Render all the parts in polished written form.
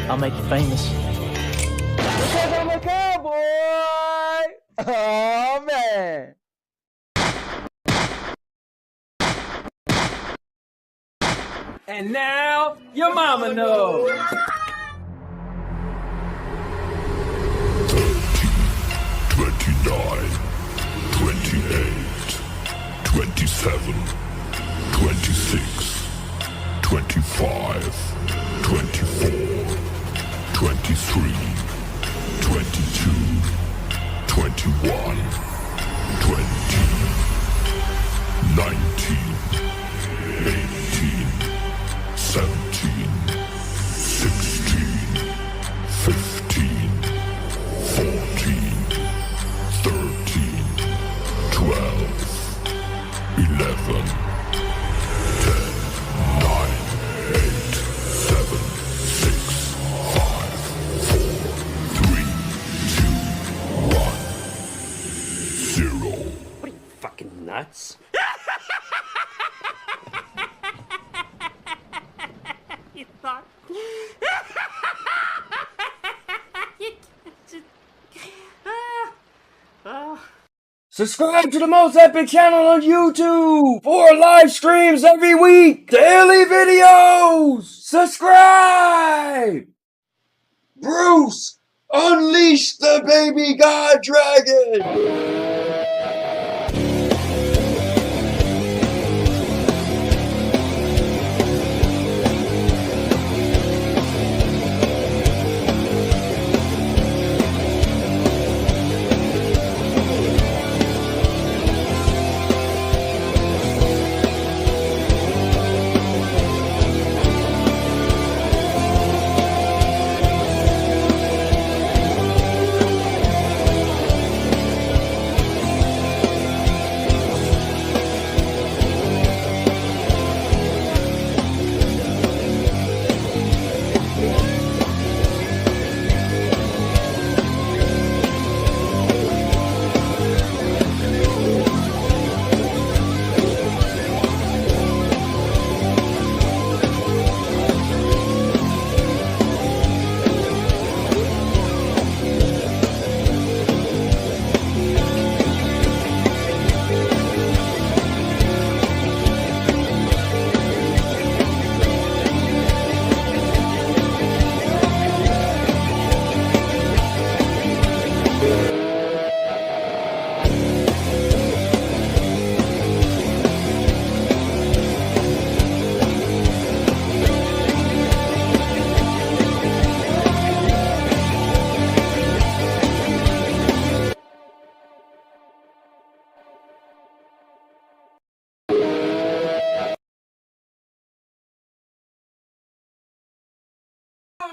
I'll make you famous. Because I'm a cowboy! Oh, man. And now, your mama knows. 29, 28, 27, 26, 25, 24, 23, 22, 21, 20, 19, 18, 17, 16, 15, 14, 13, 12, 11, 10, 9, 8, 7, 6, 5, 4, 3, 2, 1, 0. What are you, fucking nuts? You thought... Subscribe to the most epic channel on YouTube for live streams every week. Daily videos. Subscribe. Bruce, unleash the baby god dragon.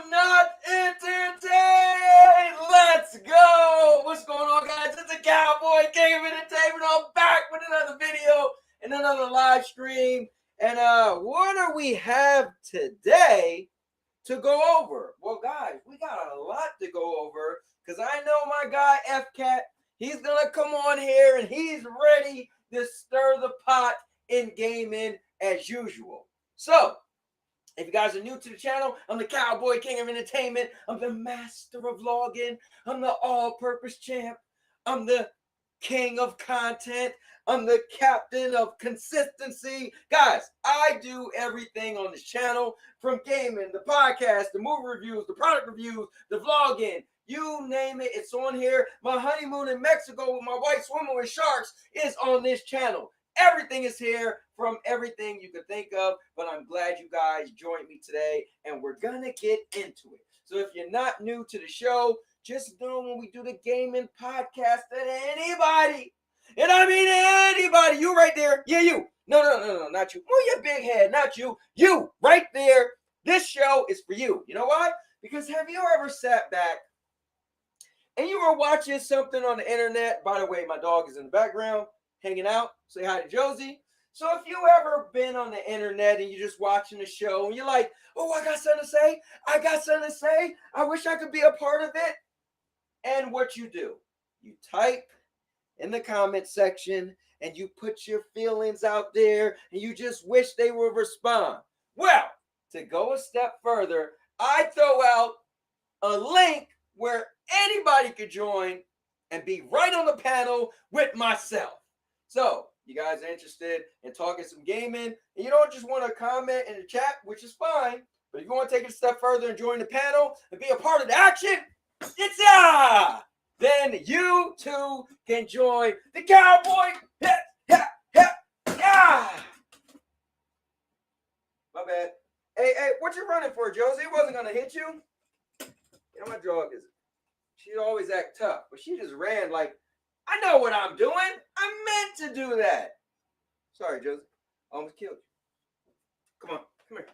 Not entertained. Let's go. What's going on, guys? It's the Cowboy King of Entertainment. I'm back with another video and another live stream. And what do we have today to go over? Well, guys, we got a lot to go over because I know my guy F-Cat. He's gonna come on here and he's ready to stir the pot in gaming as usual. So, if you guys are new to the channel, I'm the Cowboy King of Entertainment. I'm the master of vlogging. I'm the all-purpose champ. I'm the king of content. I'm the captain of consistency. Guys, I do everything on this channel, from gaming, the podcast, the movie reviews, the product reviews, the vlogging. You name it, it's on here. My honeymoon in Mexico with my wife swimming with sharks is on this channel. Everything is here, from everything you could think of, but I'm glad you guys joined me today, and we're gonna get into it. So if you're not new to the show, just know when we do the gaming podcast that anybody, and I mean anybody, you right there, yeah, you, no, not you, move your big head, not you, you right there, this show is for you. You know why? Because have you ever sat back and you were watching something on the internet? By the way, my dog is in the background, hanging out. Say hi to Josie. So if you ever been on the internet and you're just watching the show and you're like, oh, I got something to say. I got something to say. I wish I could be a part of it. And what you do, you type in the comment section and you put your feelings out there and you just wish they would respond. Well, to go a step further, I throw out a link where anybody could join and be right on the panel with myself. So, you guys are interested in talking some gaming, and you don't just want to comment in the chat, which is fine, but if you want to take it a step further and join the panel and be a part of the action, then you too can join the Cowboy. My bad. Hey, what you running for, Josie? It wasn't gonna hit you. You know, my dog is, she always act tough, but she just ran like, I know what I'm doing. I meant to do that. Sorry, Josie. Almost killed you. Come on, come here.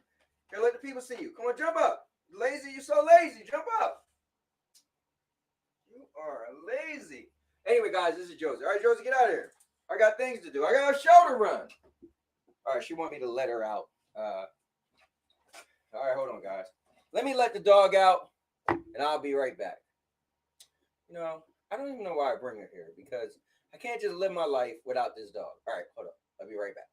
Here, let the people see you. Come on, jump up. Lazy, you're so lazy. Jump up. You are lazy. Anyway, guys, this is Josie. All right, Josie, get out of here. I got things to do. I got a show to run. All right, she want me to let her out. All right, hold on, guys. Let me let the dog out, and I'll be right back. You know, I don't even know why I bring her here, because I can't just live my life without this dog. All right, hold up. I'll be right back.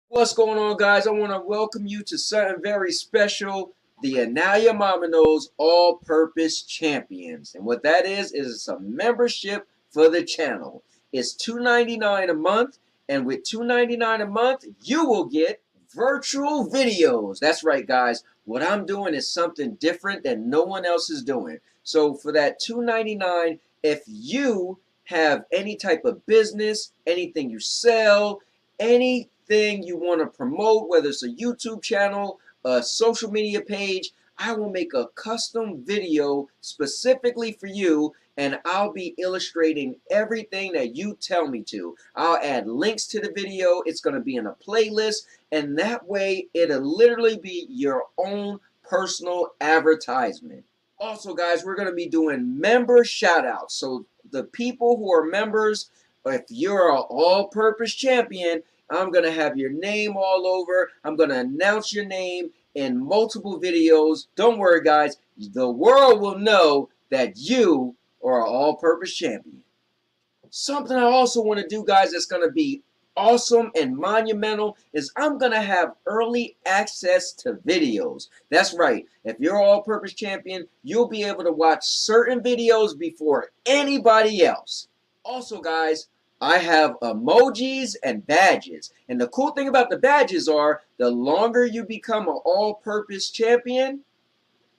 What's going on, guys? I want to welcome you to something very special, the Now Your Mama Knows All-Purpose Champions. And what that is a membership for the channel. It's $2.99 a month, and with $2.99 a month, you will get virtual videos. That's right, guys. What I'm doing is something different that no one else is doing. So for that $2.99, if you have any type of business, anything you sell, anything you want to promote, whether it's a YouTube channel, a social media page, I will make a custom video specifically for you, and I'll be illustrating everything that you tell me to. I'll add links to the video. It's going to be in a playlist, and that way it'll literally be your own personal advertisement. Also, guys, we're going to be doing member shout-outs. So the people who are members, if you're an all-purpose champion, I'm going to have your name all over. I'm going to announce your name in multiple videos. Don't worry, guys. The world will know that you are an all-purpose champion. Something I also want to do, guys, that's going to be awesome and monumental is I'm going to have early access to videos. That's right. If you're an all-purpose champion, you'll be able to watch certain videos before anybody else. Also, guys, I have emojis and badges. And the cool thing about the badges are the longer you become an all-purpose champion,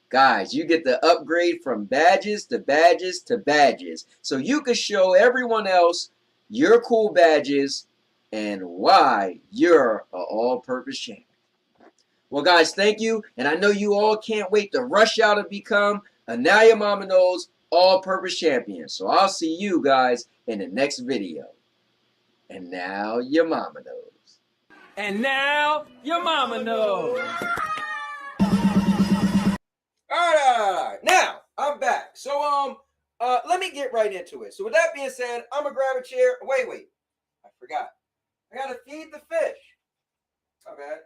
guys, you get the upgrade from badges to badges to badges. So you can show everyone else your cool badges and why you're an all-purpose champion. Well, guys, thank you. And I know you all can't wait to rush out and become a Now Your Mama Knows all-purpose champion. So I'll see you guys in the next video. And now your mama knows. And now your mama knows. All right. Now, I'm back. So, let me get right into it. So with that being said, I'm going to grab a chair. Wait. I forgot. I got to feed the fish. My bad.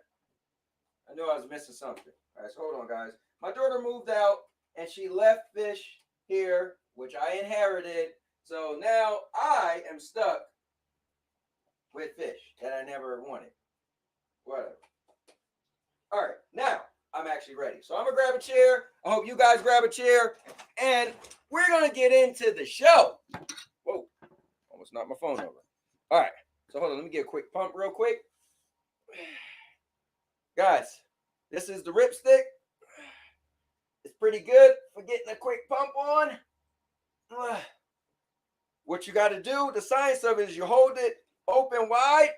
I knew I was missing something. All right, so hold on, guys. My daughter moved out, and she left fish here, which I inherited. So now I am stuck with fish that I never wanted. Whatever. All right, now I'm actually ready. So I'm going to grab a chair. I hope you guys grab a chair. And we're going to get into the show. Whoa. Almost knocked my phone over. All right. So hold on. Let me get a quick pump real quick. Guys, this is the ripstick. It's pretty good for getting a quick pump on. What you got to do, the science of it is you hold it open wide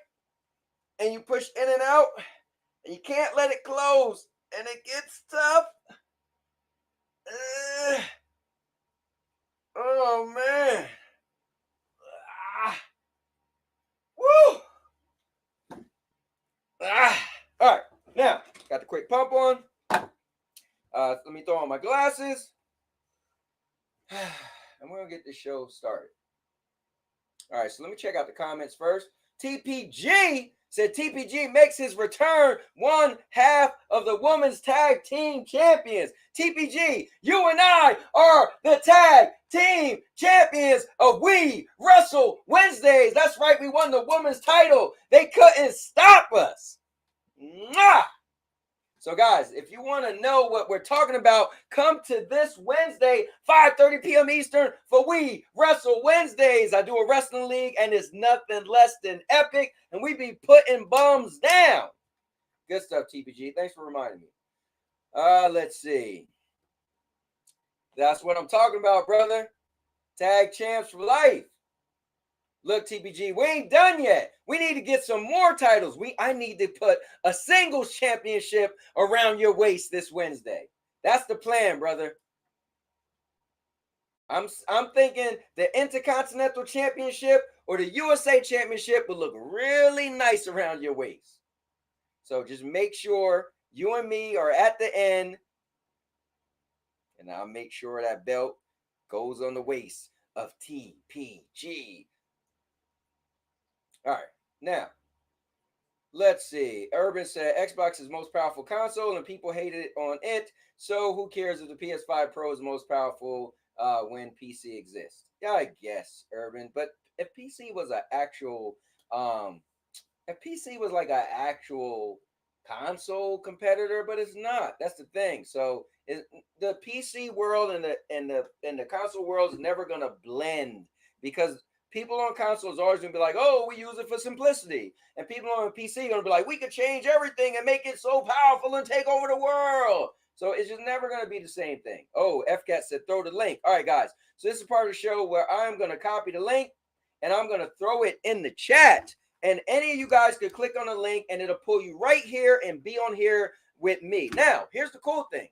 and you push in and out, and you can't let it close, and it gets tough. Oh man. Woo. All right, now got the quick pump on. Let me throw on my glasses, and we're gonna get this show started. All right, so let me check out the comments first. TPG said TPG makes his return, one half of the women's tag team champions. TPG, you and I are the tag team champions of We Wrestle Wednesdays. That's right, we won the women's title. They couldn't stop us. Mwah! So, guys, if you want to know what we're talking about, come to this Wednesday, 5:30 p.m. Eastern, for We Wrestle Wednesdays. I do a wrestling league, and it's nothing less than epic, and we be putting bums down. Good stuff, TPG. Thanks for reminding me. Let's see. That's what I'm talking about, brother. Tag champs for life. Look, TPG, we ain't done yet. We need to get some more titles. I need to put a singles championship around your waist this Wednesday. That's the plan, brother. I'm thinking the Intercontinental Championship or the USA Championship would look really nice around your waist. So just make sure you and me are at the end, and I'll make sure that belt goes on the waist of TPG. All right, now, let's see. Urban said Xbox is the most powerful console and people hated it on it. So who cares if the PS5 Pro is the most powerful when PC exists? Yeah, I guess, Urban. But if PC was an actual, if PC was like an actual console competitor, but it's not. That's the thing. So the PC world and the console world is never gonna blend, because people on consoles are always going to be like, oh, we use it for simplicity. And people on PC are going to be like, we could change everything and make it so powerful and take over the world. So it's just never going to be the same thing. Oh, FCAT said throw the link. All right, guys. So this is part of the show where I'm going to copy the link and I'm going to throw it in the chat. And any of you guys could click on the link and it'll pull you right here and be on here with me. Now, here's the cool thing.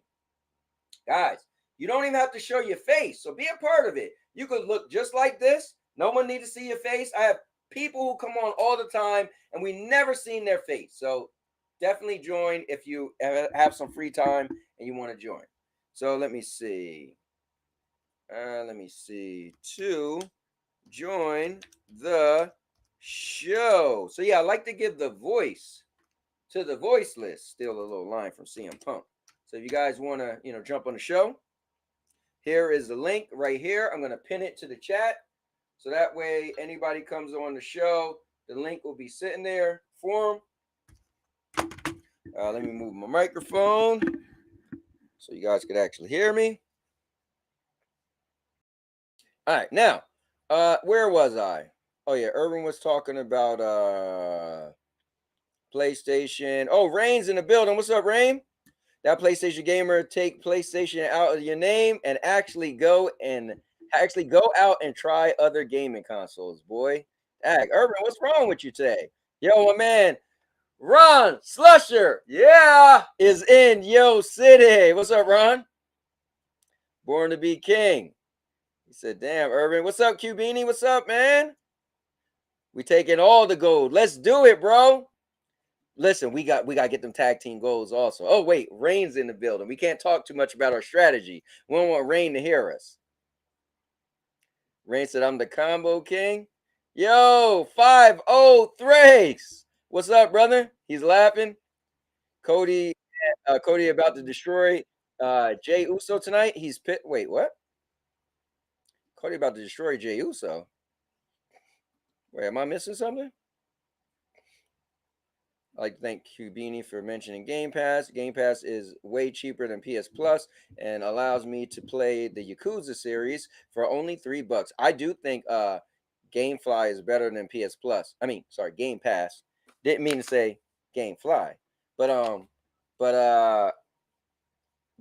Guys, you don't even have to show your face. So be a part of it. You could look just like this. No one needs to see your face. I have people who come on all the time, and we never seen their face. So definitely join if you have some free time and you want to join. So let me see. To join the show. So yeah, I like to give the voice to the voice list. Still a little line from CM Punk. So if you guys want to, jump on the show, here is the link right here. I'm going to pin it to the chat. So that way, anybody comes on the show, the link will be sitting there for them. Let me move my microphone so you guys could actually hear me. All right, now, where was I? Oh, yeah, Irvin was talking about PlayStation. Oh, Rain's in the building. What's up, Rain? That PlayStation gamer, take PlayStation out of your name and actually go out and try other gaming consoles, boy. Dang, Urban, what's wrong with you today? Yo, my man, Ron Slusher, is in Yo City. What's up, Ron? Born to be king. He said, damn, Urban. What's up, Q Beanie? What's up, man? We taking all the gold. Let's do it, bro. Listen, we got to get them tag team goals also. Oh, wait, Rain's in the building. We can't talk too much about our strategy. We don't want Rain to hear us. Rain said, I'm the combo king. Yo, 503. What's up, brother? He's laughing. Cody about to destroy Jey Uso tonight. He's pit. Wait, what? Cody about to destroy Jey Uso. Wait, am I missing something? I'd like to thank Cubini for mentioning Game Pass. Game Pass is way cheaper than PS Plus and allows me to play the Yakuza series for only $3. I do think GameFly is better than PS Plus. I mean, sorry, Game Pass. Didn't mean to say GameFly. But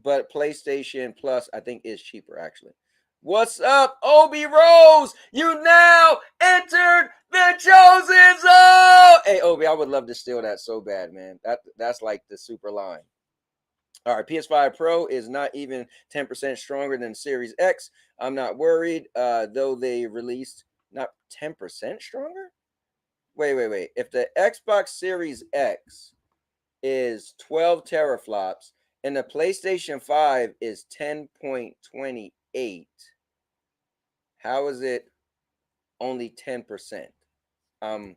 PlayStation Plus I think is cheaper actually. What's up, Obi Rose? You now entered the chosen zone. Hey, Obi, I would love to steal that so bad, man. That's like the super line. All right, PS5 Pro is not even 10% stronger than Series X. I'm not worried, though they released not 10% stronger? Wait. If the Xbox Series X is 12 teraflops and the PlayStation 5 is 10.28, how is it only 10%? I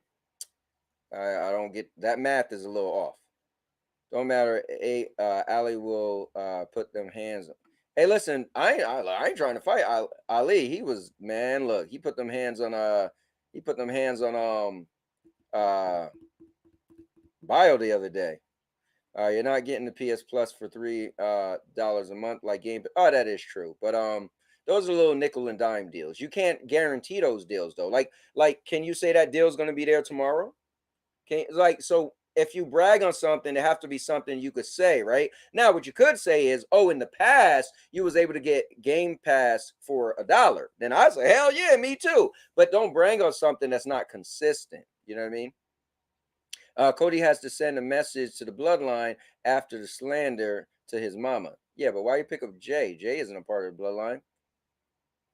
don't get that. Math is a little off. Don't matter. Ali will put them hands. Hey, listen, I ain't trying to fight Ali. He was, man. Look, he put them hands on Bio the other day. You're not getting the PS Plus for $3 a month like Game. Oh, that is true. But those are little nickel and dime deals. You can't guarantee those deals though. Like, can you say that deal's gonna be there tomorrow? So if you brag on something, it have to be something you could say, right? Now, what you could say is, oh, in the past, you was able to get Game Pass for $1. Then I say, hell yeah, me too. But don't brag on something that's not consistent. You know what I mean? Cody has to send a message to the bloodline after the slander to his mama. Yeah, but why you pick up Jay? Jay isn't a part of the bloodline.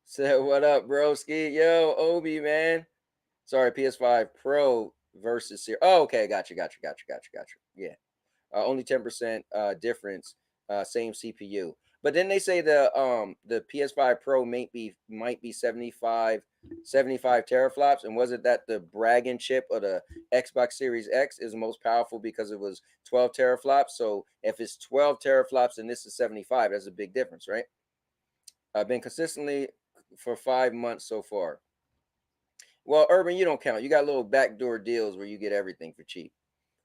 So what up, broski? Yo, Obi, man. Sorry, PS5 Pro versus Series. Oh, okay, gotcha. Yeah, only 10% difference, same CPU. But then they say the PS5 Pro might be 75 teraflops, and was it that the bragging chip of the Xbox Series X is most powerful because it was 12 teraflops? So if it's 12 teraflops and this is 75, that's a big difference, right? I've been consistently for 5 months so far. Well, Urban, you don't count. You got little backdoor deals where you get everything for cheap.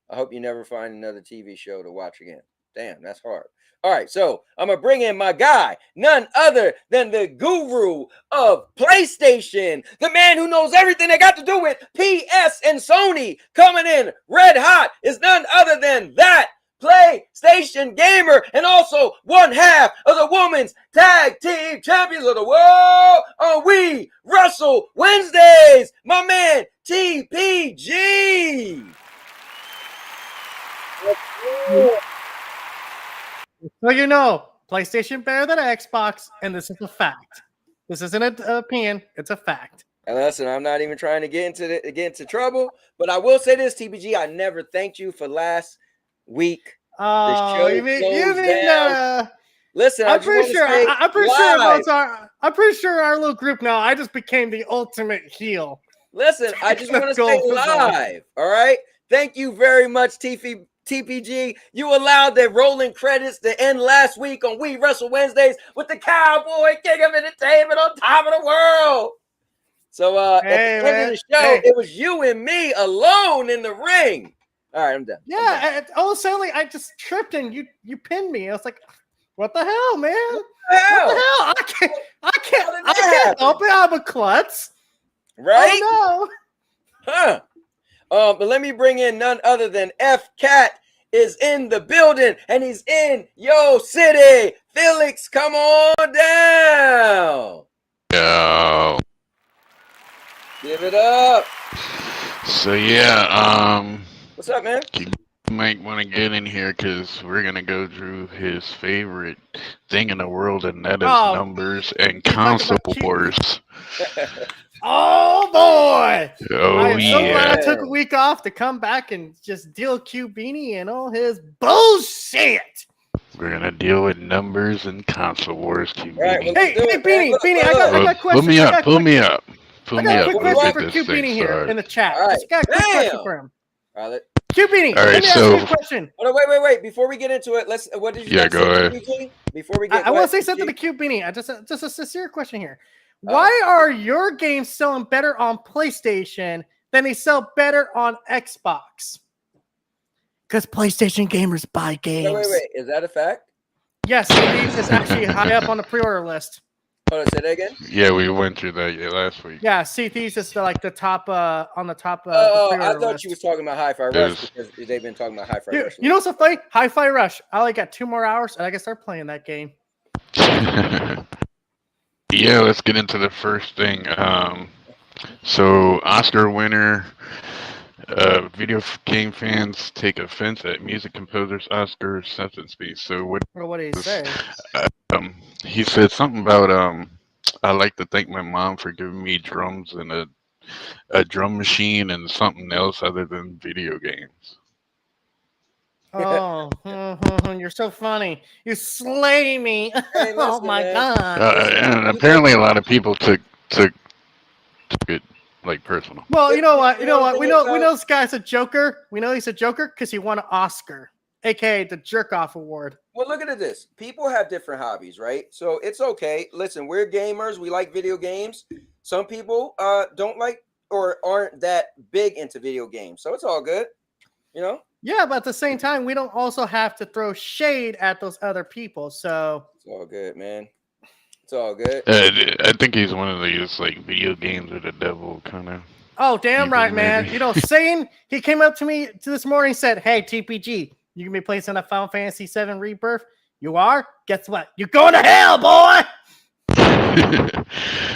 I hope you never find another TV show to watch again. Damn, that's hard. All right, so I'm going to bring in my guy, none other than the guru of PlayStation, the man who knows everything that got to do with PS and Sony. Coming in red hot is none other than that PlayStation gamer and also one half of the women's tag team champions of the world on We Wrestle Wednesdays, my man TPG. So you know, PlayStation better than Xbox, and this is a fact. This isn't an opinion; it's a fact. And listen, I'm not even trying to get into trouble, but I will say this, TPG. I never thanked you for last week. Oh, you mean listen, I'm pretty sure our little group now. I just became the ultimate heel. Listen, I just want to say live. All right. Thank you very much, TPG. You allowed the rolling credits to end last week on We Wrestle Wednesdays with the Cowboy King of Entertainment on top of the world. So at the end of the show, it was you and me alone in the ring. All right, I'm done. Yeah, all of a sudden I just tripped and you pinned me. I was like, "What the hell, man? What the hell? I can't help it. I'm a klutz, right? Oh, no. Huh? But let me bring in none other than F Cat is in the building and he's in Yo City. Felix, come on down. Yo. Give it up. So yeah, what's up, man? You might want to get in here because we're gonna go through his favorite thing in the world, and that is numbers and console wars. Oh boy! Oh I am so yeah! glad I took a week off to come back and just deal Q Beanie and all his bullshit. We're gonna deal with numbers and console wars. Q Right, Beanie. Hey, Beanie, I got a question. Pull me up. I got a quick question for Q Beanie here in the chat. All right. Just got a quick question for him. All right. Q Beanie, let me ask you a question. Hold on, wait. Before we get into it, what did you go ahead. Before we get, I want to say something to Q Beanie. Just a sincere question here. Why are your games selling better on PlayStation than they sell better on Xbox? Because PlayStation gamers buy games. Wait. Is that a fact? Yes, it's actually high up on the pre-order list. Hold on, say that again. Yeah, we went through that last week. Yeah, CT's is like the top on the top. I thought list. you was talking about Hi-Fi Rush because they've been talking about Hi-Fi Rush. You know what's so funny? Hi-Fi Rush. I only got 2 more hours, and I can start playing that game. Yeah, let's get into the first thing. So Oscar winner. Video game fans take offense at music composer's Oscar acceptance speech. So what did he say? He said something about I like to thank my mom for giving me drums and a drum machine and something else other than video games. Oh, you're so funny. You slay me. Hey, oh my god. And apparently a lot of people took it like personal. Well, you know what? We know this guy's a joker. We know he's a joker because he won an Oscar, aka the Jerk Off Award. Well, look at this. People have different hobbies, right? So it's okay. Listen, we're gamers. We like video games. Some people don't like or aren't that big into video games. So it's all good. You know, Yeah, but at the same time, we don't also have to throw shade at those other people. So It's all good, man. It's all good. I think he's one of these like video games or the devil kind of. oh, damn People, right, man. maybe. You know, Satan, he came up to me this morning and said, "Hey, TPG, you can be playing some Final Fantasy VII Rebirth. You are? Guess what? You're going to hell, boy."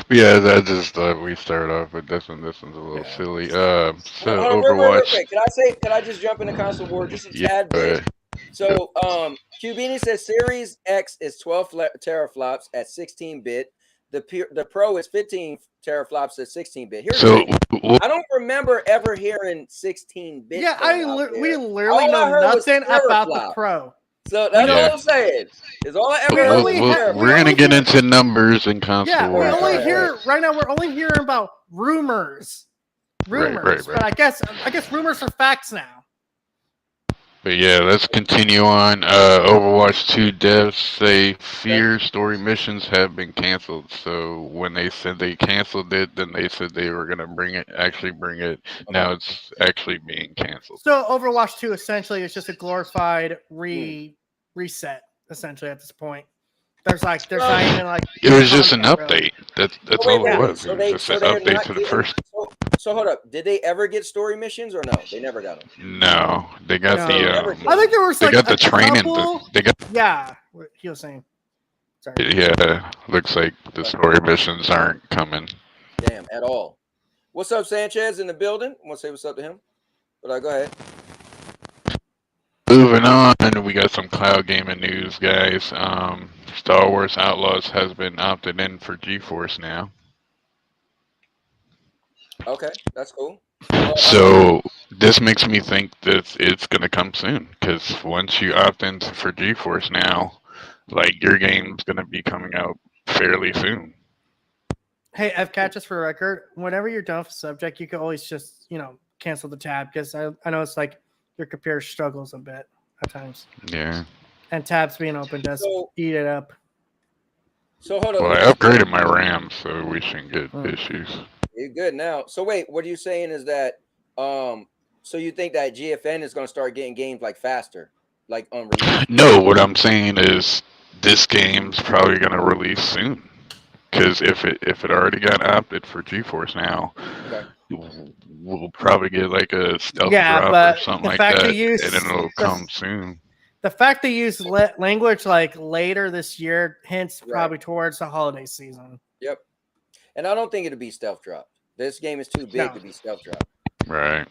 Yeah, I just thought we start off with this one. This one's a little Yeah. silly. Hold So on, real Overwatch. quick. Can I just jump into console war just a Yeah, tad bit? So, Cubini says Series X is 12 teraflops at 16-bit. The Pro is 15 teraflops at 16-bit. Here's the So thing. I don't remember ever hearing 16-bit. Yeah, we literally All I know heard was nothing about the teraflop. Pro. So that's Yeah. all I'm saying. Is all I ever We heard only was have- we're gonna only get hear- into numbers and console Yeah, we war. only Right. hear right now. We're only hearing about rumors, Right. But I guess rumors are facts now. But yeah, let's continue on. Overwatch 2 devs say fear story missions have been canceled. So when they said they canceled it, then they said they were gonna bring it. Now it's actually being canceled. So Overwatch 2 essentially is just a glorified reset. Essentially, at this point, there's not even like It was just an content, really. update. That's Wait, all wait, it wait. was. So It they- was just so an they're update not to the getting- first. So hold up. Did they ever get story missions or no? They never got them. No, they got No. the. I think there was They like got the a training. couple- They got. Yeah, what he was saying. Sorry. Yeah, looks like the story missions aren't coming. Damn, at all. What's up, Sanchez in the building? Want to say what's up to him? But go ahead. Moving on, we got some cloud gaming news, guys. Star Wars Outlaws has been opted in for GeForce now. Okay, that's cool. So this makes me think that it's gonna come soon, because once you opt in for GeForce now, like your game's gonna be coming out fairly soon. Hey, FCAT, just for the record, whenever you're done with the subject, you can always just cancel the tab because I know it's like your computer struggles a bit at times, Yeah. and tabs being open does So- eat it up. So hold on. Well, I upgraded my RAM, so we shouldn't get issues. You're good now. So wait, what are you saying is that so you think that GFN is going to start getting games like faster, like on release? No, what I'm saying is this game's probably gonna release soon. Because if it already got opted for GeForce now, Okay. we'll probably get like a stealth Yeah, drop or but something the like fact that, they use and it'll come soon. The fact they use language like later this year hints Right. probably towards the holiday season. Yep. And I don't think it'll be stealth drop. This game is too big No. to be stealth drop. Right.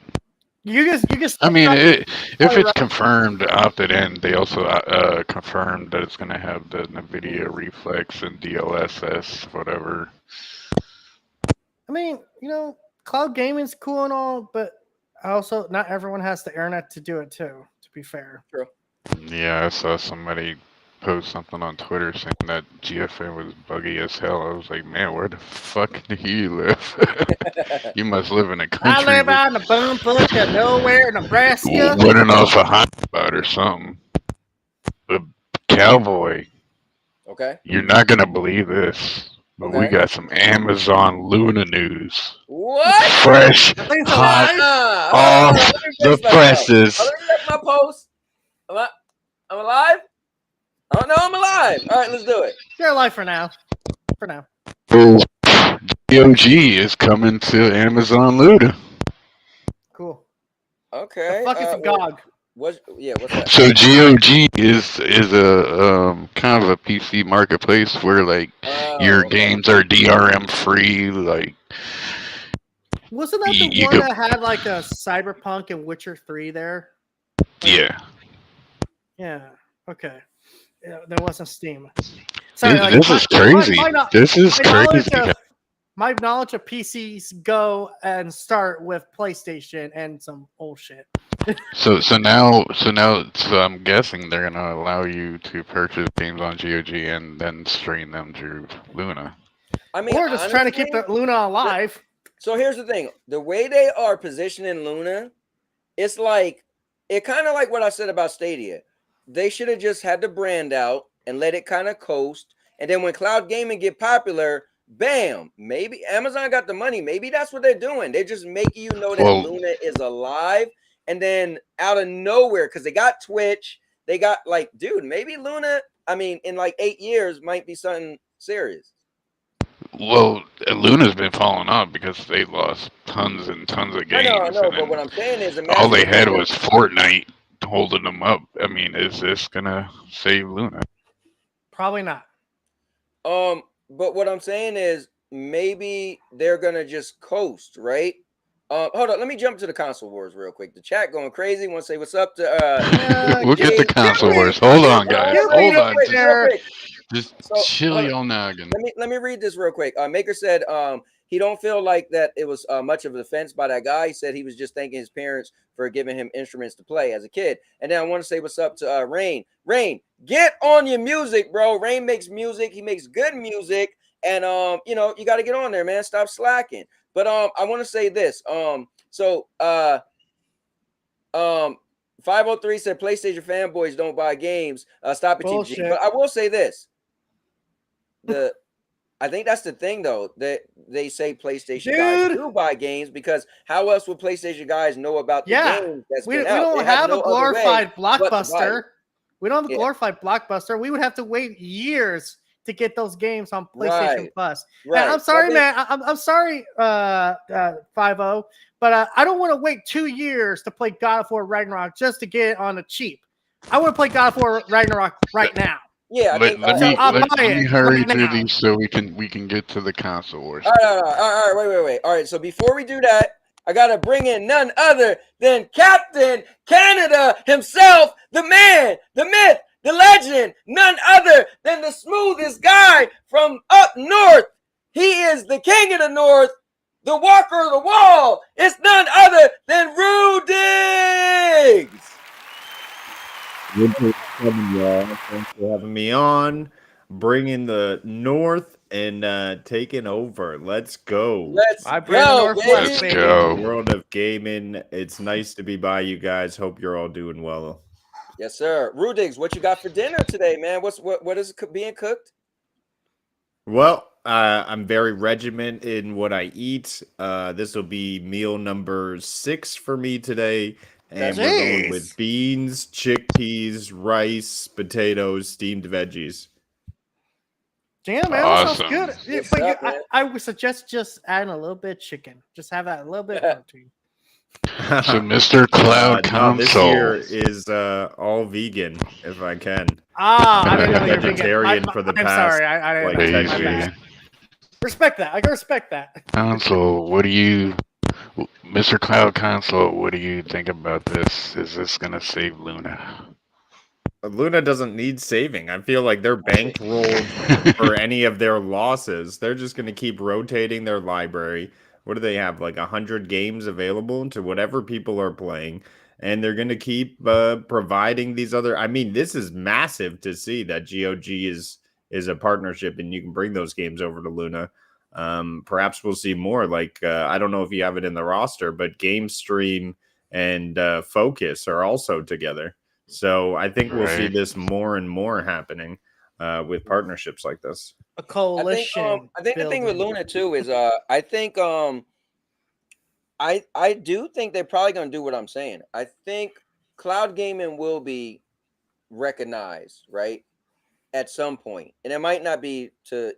You just. I mean, if probably it's confirmed opted in, they also confirmed that it's gonna have the NVIDIA Reflex and DLSS, whatever. I mean, cloud gaming's cool and all, but also not everyone has the internet to do it too. To be fair. Yeah, I saw somebody post something on Twitter saying that GFN was buggy as hell. I was like, man, where the fuck do you live? You must live in a I country live out in the bumfuck of nowhere, Nebraska. running off a hotspot or something. But cowboy, Okay. you're not gonna believe this, but we Okay. got some Amazon Luna news. What? Fresh, Things hot, alive? off Let me the fix myself. presses. Let me check my post. I'm alive? Oh no, I'm alive. All right, let's do it. You're alive for now. For now. GOG is coming to Amazon Luna. Cool. Okay. The fuck is a GOG? What's that? So GOG is a kind of a PC marketplace where like your games are DRM free. Like Wasn't that the you one could- that had like a Cyberpunk and Witcher 3 there? yeah, Yeah. Okay. Yeah, there wasn't Steam. this is crazy. This is crazy. My knowledge of PCs go and start with PlayStation and some old shit. So I'm guessing they're gonna allow you to purchase games on GOG and then stream them through Luna. I mean, Or just trying to keep honestly, the Luna alive. So here's the thing: the way they are positioning Luna, it's like it kind of like what I said about Stadia. They should have just had the brand out and let it kind of coast, and then when cloud gaming get popular, bam, maybe Amazon got the money. Maybe that's what they're doing. They're just making you know that Well- Luna is alive, and then out of nowhere, because they got Twitch, they got like, dude, maybe Luna, I mean, in like 8 years might be something serious. Well, Luna's been falling off because they lost tons and tons of games. I know, and but what I'm saying is, all they imagine had was Fortnite holding them up. I mean, is this gonna save Luna? Probably not. But what I'm saying is maybe they're gonna just coast, right? Hold on, let me jump to the console wars real quick. The chat going crazy. Want to say what's up to We'll get the Jade. console wars. Hold on, guys. You're Hold real on. quick, real quick. Just So, chill hold on. your noggin. Let me read this real quick. Maker said he don't feel like that it was much of an offense by that guy. He said he was just thanking his parents for giving him instruments to play as a kid. And then I want to say what's up to Rain. Rain, get on your music, bro. Rain makes music. He makes good music. And you know, you got to get on there, man. Stop slacking. But I want to say this. 503 said PlayStation fanboys don't buy games. Stop it, Chief G. But I will say this. I think that's the thing, though, that they say PlayStation guys do buy games, because how else would PlayStation guys know about the games that's been out? We don't have a glorified blockbuster. We don't have a glorified blockbuster. We would have to wait years to get those games on PlayStation Plus. Right. And I'm sorry, man. I'm sorry, 5-0, but I don't want to wait 2 years to play God of War Ragnarok just to get it on the cheap. I want to play God of War Ragnarok right now. Yeah, let me hurry through these so we can get to the console wars. All right, wait. All right, so before we do that, I gotta bring in none other than Captain Canada himself, the man, the myth, the legend, none other than the smoothest guy from up north. He is the king of the north, the walker of the wall. It's none other than Rudiggs. Good coming, y'all. Thanks for having me on, bringing the north and taking over. Let's go. Let's go, Let's go. World of gaming. It's nice to be by you guys. Hope you're all doing well. Yes, sir. Rudiggs, what you got for dinner today, man? What is being cooked? Well, I'm very regiment in what I eat. This will be meal number 6 for me today. And we're going with beans, chickpeas, rice, potatoes, steamed veggies. Damn, man, awesome. that sounds good. But I would suggest just adding a little bit of chicken. Just have that a little bit of protein. So, Mr. Cloud Console. This year is all vegan, if I can. I didn't know you're vegetarian for the past. Sorry, I didn't know. Respect that. I can respect that. Console, Mr. Cloud Console, what do you think about this? Is this gonna save Luna? Luna doesn't need saving. I feel like they're bankrolled for any of their losses. They're just going to keep rotating their library. What do they have? Like 100 games available to whatever people are playing. And they're going to keep providing these other... I mean, this is massive to see that GOG is a partnership and you can bring those games over to Luna. Perhaps we'll see more. Like, I don't know if you have it in the roster, but Game Stream and Focus are also together. So I think we'll see this more and more happening with partnerships like this. A coalition. I think the thing with Luna too is I think I do think they're probably going to do what I'm saying. I think cloud gaming will be recognized, right, at some point, and it might not be to,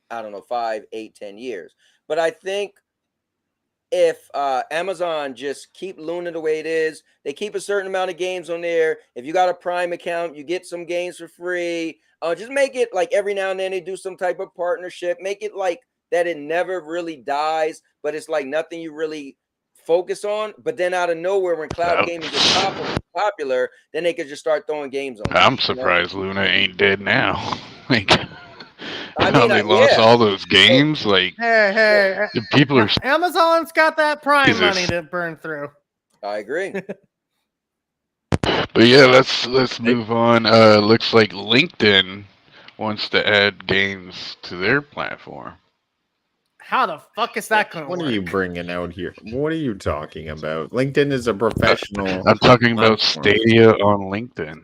I don't know, 5, 8, 10 years, but I think if Amazon just keep Luna the way it is, they keep a certain amount of games on there. If you got a Prime account, you get some games for free. Just make it like every now and then they do some type of partnership. Make it like that it never really dies, but it's like nothing you really focus on. But then out of nowhere, when cloud gaming gets popular, then they could just start throwing games on. I'm surprised Luna ain't dead now. Like, I mean, they lost all those games. Like, hey, the people are. Amazon's got that Prime money to burn through. I agree. But yeah, let's move on. Looks like LinkedIn wants to add games to their platform. How the fuck is that going to work? What are you bringing out here? What are you talking about? LinkedIn is a professional. I'm talking about Stadia on LinkedIn.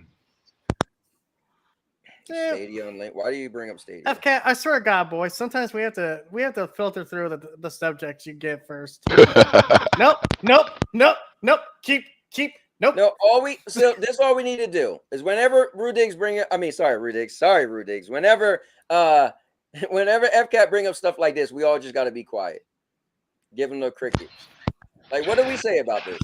Stadia on LinkedIn. Why do you bring up Stadia? FK, I swear to God, boys. Sometimes we have to filter through the subjects you get first. Nope. Nope. No, this all we need to do is whenever Rudigs bring it. I mean, sorry, Rudigs. Whenever FCAT bring up stuff like this, we all just got to be quiet. Give them the crickets. Like, what do we say about this?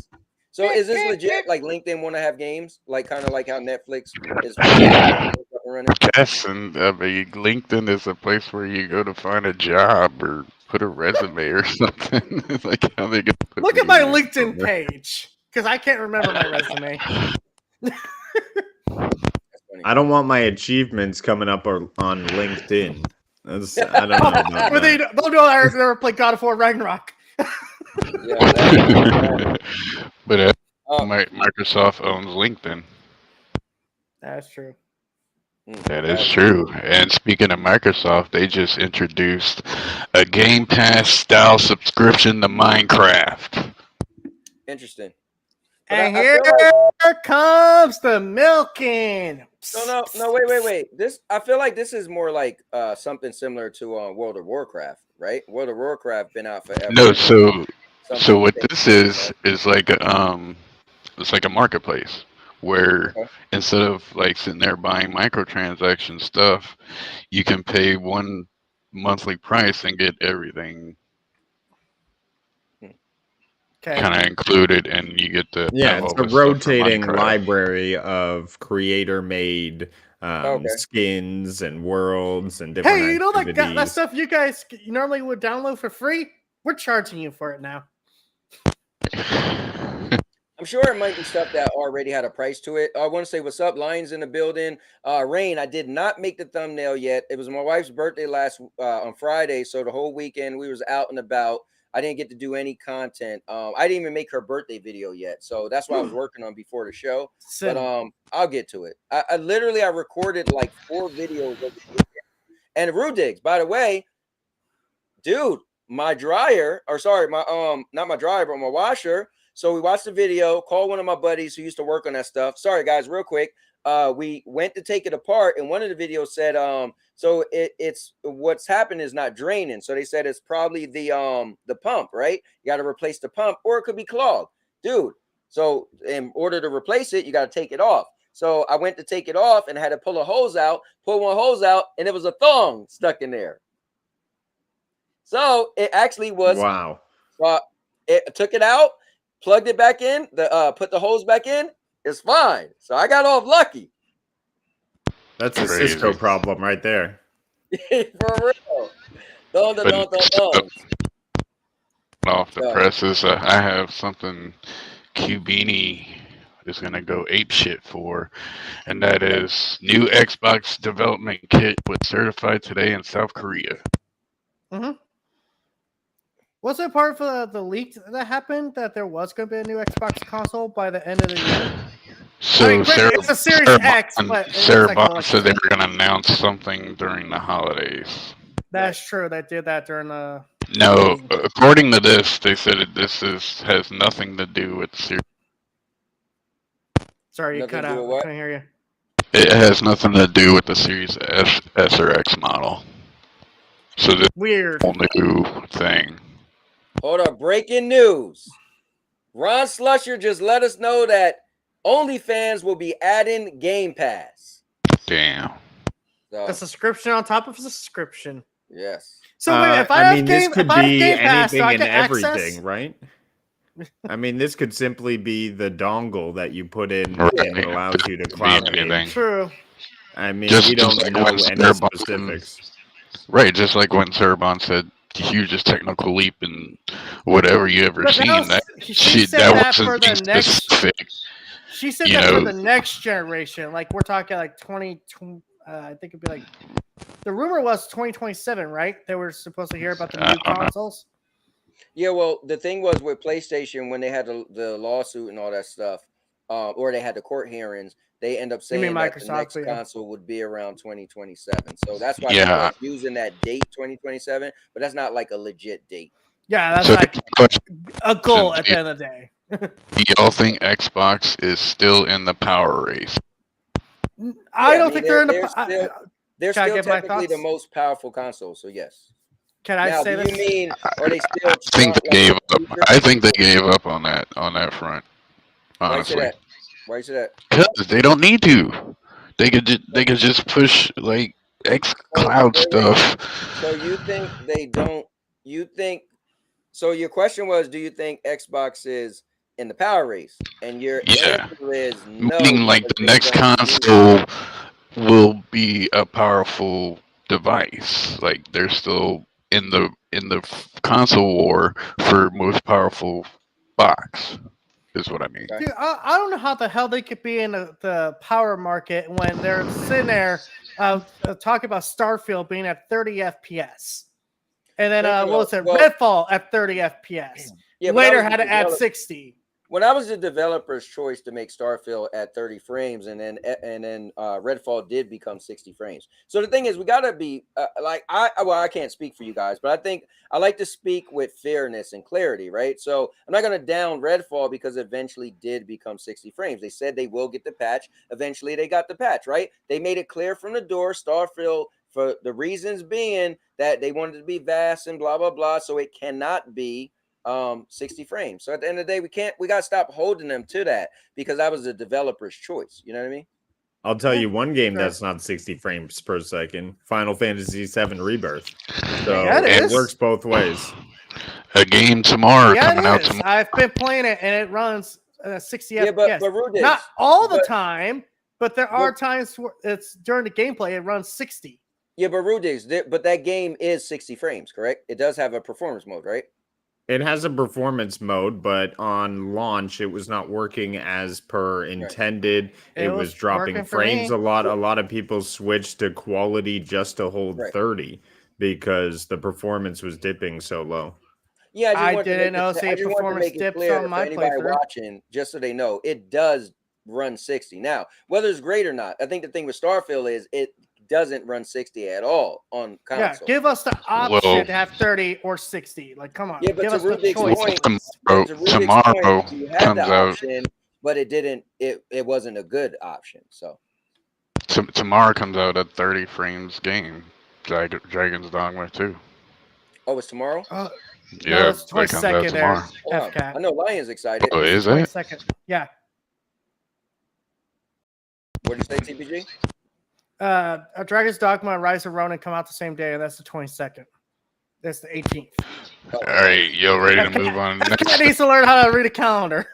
So, is this legit? Like, LinkedIn want to have games, like kind of like how Netflix is running. Yes, and I mean, LinkedIn is a place where you go to find a job or put a resume or something. It's like how they get. Look at my LinkedIn page because I can't remember my resume. I don't want my achievements coming up on LinkedIn. I don't know about Or that. they'll go there and never play God of War Ragnarok. But Microsoft owns LinkedIn. That's true. That is true. And speaking of Microsoft, they just introduced a Game Pass style subscription to Minecraft. Interesting. But and here comes the milking. No, wait. I feel like this is more like something similar to World of Warcraft, right? World of Warcraft been out forever. No, so what this is like it's like a marketplace where instead of like sitting there buying microtransaction stuff, you can pay one monthly price and get everything kind of included, and you get to it's a rotating library of creator-made skins and worlds and different you know activities. that stuff you guys normally would download for free? We're charging you for it now. I'm sure it might be stuff that already had a price to it. I want to say what's up, Lions in the building. Rain, I did not make the thumbnail yet. It was my wife's birthday on Friday, so the whole weekend we was out and about. I didn't get to do any content. I didn't even make her birthday video yet, so that's what I was working on before the show. But I'll get to it. I literally recorded like 4 videos of the weekend. And Rudigs, by the way, dude, my dryer, or sorry, my not my dryer, but my washer. So we watched the video, called one of my buddies who used to work on that stuff. Sorry, guys, real quick. We went to take it apart, and one of the videos said, so it's what's happened is not draining. So they said it's probably the pump, right? You got to replace the pump, or it could be clogged, dude. So in order to replace it, you got to take it off. So I went to take it off and had to pull one hose out, and it was a thong stuck in there. So it actually was wow. It took it out, plugged it back in, put the hose back in. It's fine. So I got off lucky. That's a Cisco problem right there. For real. Off the presses, I have something Cubini is going to go apeshit for, and that is new Xbox development kit was certified today in South Korea. Mm-hmm. Was it part of the leak that happened that there was going to be a new Xbox console by the end of the year? So it's a Series X, but Sarah Bond said they were going to announce something during the holidays. That's true. They did that during the. No, according to this, they said has nothing to do with Series. Sorry, you cut out. I couldn't hear you. It has nothing to do with the Series S or X model. So this weird whole new thing. Hold up, breaking news. Ron Slusher just let us know that OnlyFans will be adding Game Pass. Damn. So, a subscription on top of a subscription. Yes. So wait, if I this could be Pass, anything and everything, right? I mean, this could simply be the dongle that you put in and it allows you to cloud anything. True. I mean, we don't know any specifics. Right, just like when Cerbon said the hugest technical leap in whatever you ever seen. She said that for the next. She said that for the next generation. Like we're talking like 2020. I think it'd be like the rumor was 2027, right? They were supposed to hear about the new consoles. Yeah, well, the thing was with PlayStation when they had the lawsuit and all that stuff, or they had the court hearings. They end up saying that the next console would be around 2027. So that's why they're using that date 2027, but that's not like a legit date. Yeah, that's like a goal at the end of the day. Do y'all think Xbox is still in the power race? I don't think they're in the. They're still technically the most powerful console. So yes. Can I say this? You mean are they still? I think they gave up on that front. Why you say honestly, that? Why you say that? because they don't need to. They could just push like X So Cloud wait. stuff. So you think they don't? You think? So your question was, do you think Xbox is in the power race? And your Yeah, answer is no, meaning like because the they next don't need. console will be a powerful device. Like they're still in the console war for most powerful box. Is what I mean. Okay. Dude, I don't know how the hell they could be in the power market when they're sitting there talking about Starfield being at 30 FPS. And then, No, no, what no. was it? Well, Redfall at 30 FPS. yeah, but I Later was had to add develop- 60. when I was the developer's choice to make Starfield at 30 frames, and then Redfall did become 60 frames. So the thing is, we gotta be like I can't speak for you guys, but I think I like to speak with fairness and clarity, right? So I'm not gonna down Redfall because it eventually did become 60 frames. They said they will get the patch. Eventually, they got the patch, right? They made it clear from the door, Starfield, for the reasons being that they wanted to be vast and blah blah blah, so it cannot be 60 frames. So at the end of the day, we got to stop holding them to that because that was the developer's choice. You know what I mean? I'll tell you one game sure. that's not 60 frames per second. Final Fantasy VII Rebirth. So Yeah, it it is. works both ways. A game tomorrow Yeah, coming out it is. tomorrow. I've been playing it and it runs 60 Yeah, FPS. but Rudigs, Not all the but- time, but there are times where it's during the gameplay it runs 60. Yeah, but Rudigs, but that game is 60 frames, correct? It does have a performance mode, right? It has a performance mode, but on launch, it was not working as per intended. It It was was dropping working for frames me. a lot. A lot of people switched to quality just to hold Right. 30 because the performance was dipping so low. Yeah, I wanted to didn't make know it- see I just wanted to performance make it dips clear on for my anybody playthrough. watching, just so they know, it does run 60. Now, whether it's great or not, I think the thing with Starfield is it doesn't run 60 at all on Yeah, console. give us the option Well- to have 30 or 60. Like, come on, Yeah, but give to us the Rubik's choice. point, please. but to Rubik's Tomorrow point, you had the comes out. option, but it didn't. It wasn't a good option. So Tomorrow comes out a 30 frames game. Dragon's Dogma 2. oh, it's tomorrow. No, Yeah, it's that comes out 22nd there, tomorrow. Hold on. FCAT. I know Lion's excited. Oh, It's is the it? 22nd. Yeah. What did you say, TPG? Dragon's Dogma and Rise of Ronin come out the same day, and that's the 22nd. That's the 18th. Oh, All right, yo, ready to move on? FCAT Next. needs to learn how to read a calendar.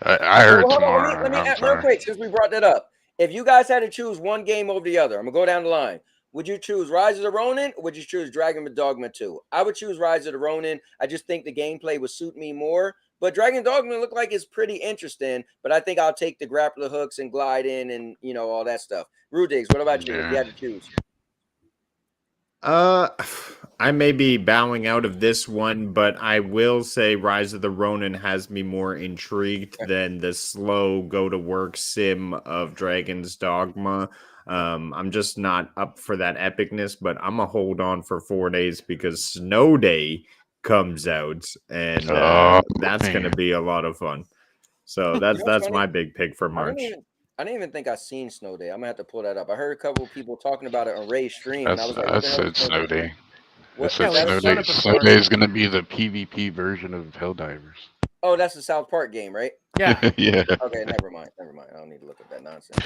I heard Well, hold on, tomorrow. let me I'm real sorry. quick, since we brought that up. If you guys had to choose one game over the other, I'm gonna go down the line. Would you choose Rise of the Ronin or would you choose Dragon Dogma 2? I would choose Rise of the Ronin. I just think the gameplay would suit me more. But Dragon Dogma look like it's pretty interesting. But I think I'll take the grappler hooks and glide in and all that stuff. Rudigs, what about you? If you Yeah. had to choose. I may be bowing out of this one, but I will say Rise of the Ronin has me more intrigued than the slow go to work sim of Dragon's Dogma. I'm just not up for that epicness, but I'm gonna hold on for 4 days because Snow Day comes out, and that's man. gonna be a lot of fun. So that's funny? my big pick for March. I didn't even think I seen Snow Day. I'm gonna have to pull that up. I heard a couple of people talking about it on Ray's stream, and I was like, I what the hell said is Snow Day. I What, said is that Snow a- Day. it Snow before. Day is going to be the PvP version of HellDivers. Oh, that's the South Park game, right? Yeah. Yeah. Okay, never mind. I don't need to look at that nonsense.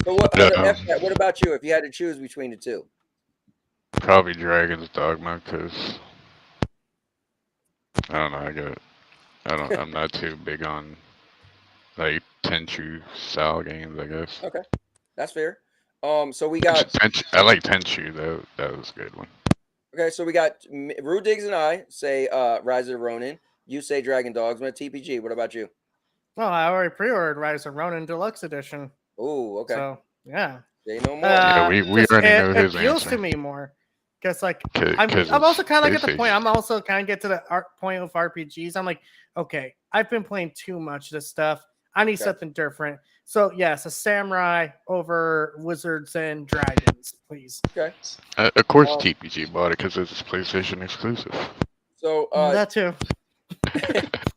So what? Yeah. What about you? If you had to choose between the two, Probably Dragon's Dogma because I don't know. I'm not too big on like Tenchu style games. I guess. okay, that's fair. So we got I like Tenchu though. That was a good one. okay. So we got Rude Diggs and I say Rise of the Ronin. You say Dragon Dogs. I'm TPG. What about you? Well, I already pre-ordered Rise of Ronin Deluxe Edition. Oh, okay. So, yeah. Say no more. Yeah, we 'cause already it know his appeals answer. to me more. Because, like, 'Cause I'm also it's kind of like at the point. PlayStation. I'm also kind of get to the point of RPGs. I'm like, okay, I've been playing too much of this stuff. I need Okay. something different. So, yes, a samurai over wizards and dragons, please. Okay. Of course, TPG bought it because it's PlayStation exclusive. So That too.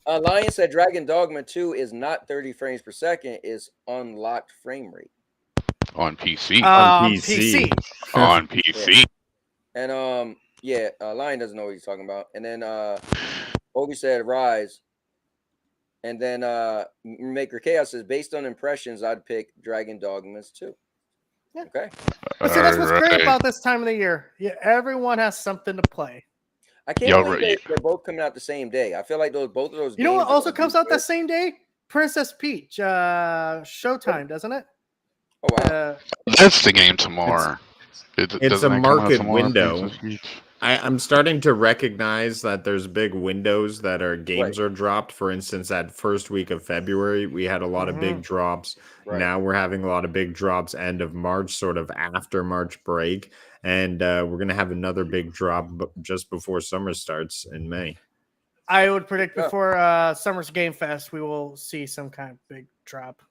Lion said Dragon Dogma 2 is not 30 frames per second. Is unlocked frame rate. On PC. PC. On PC. And Lion doesn't know what he's talking about. And then Obi said Rise. And then Maker Chaos says, based on impressions, I'd pick Dragon Dogmas too. Yeah. Okay. But see, that's what's great Alright. about this time of the year. Yeah, everyone has something to play. I can't Y'all believe right. they're both coming out the same day. I feel like both of those. You know what games are also gonna be comes out that good. same day? Princess Peach, Showtime, doesn't it? Oh wow. That's the game tomorrow. It's Doesn't a that come out market tomorrow, window. Princess Peach? I'm starting to recognize that there's big windows that are games Right. are dropped. For instance, that first week of February, we had a lot of big drops. Right. Now we're having a lot of big drops end of March, sort of after March break. And we're going to have another big drop just before summer starts in May. I would predict Yeah. before Summer's Game Fest, we will see some kind of big drop.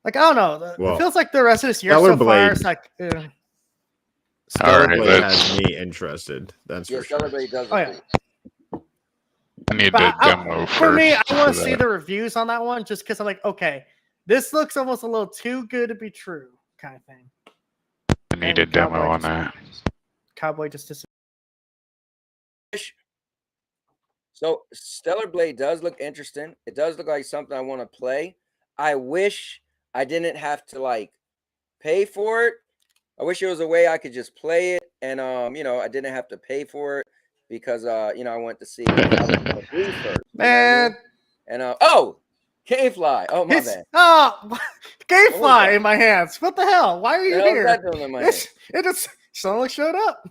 Like, I don't know. Well, it feels like the rest of this year Stellar so far Blade. is like, Stellar Alright, Blade let's- has me interested. That's Yeah, for sure. Stellar Blade does. Oh, look yeah. cool. I need But the demo first. for me, I want to for see that. the reviews on that one just because I'm like, okay, this looks almost a little too good to be true, kind of thing. I need a and demo Cowboy on just- that. Cowboy just disappeared. So Stellar Blade does look interesting. It does look like something I want to play. I wish I didn't have to like pay for it. I wish there was a way I could just play it and I didn't have to pay for it because I went to see how it's gonna be first. You know what I Man, mean? And K-Fly. Oh my it's bad. Gamefly that? in my hands. What the hell? Why are you The hell is here? that doing in my hand? It just suddenly showed up.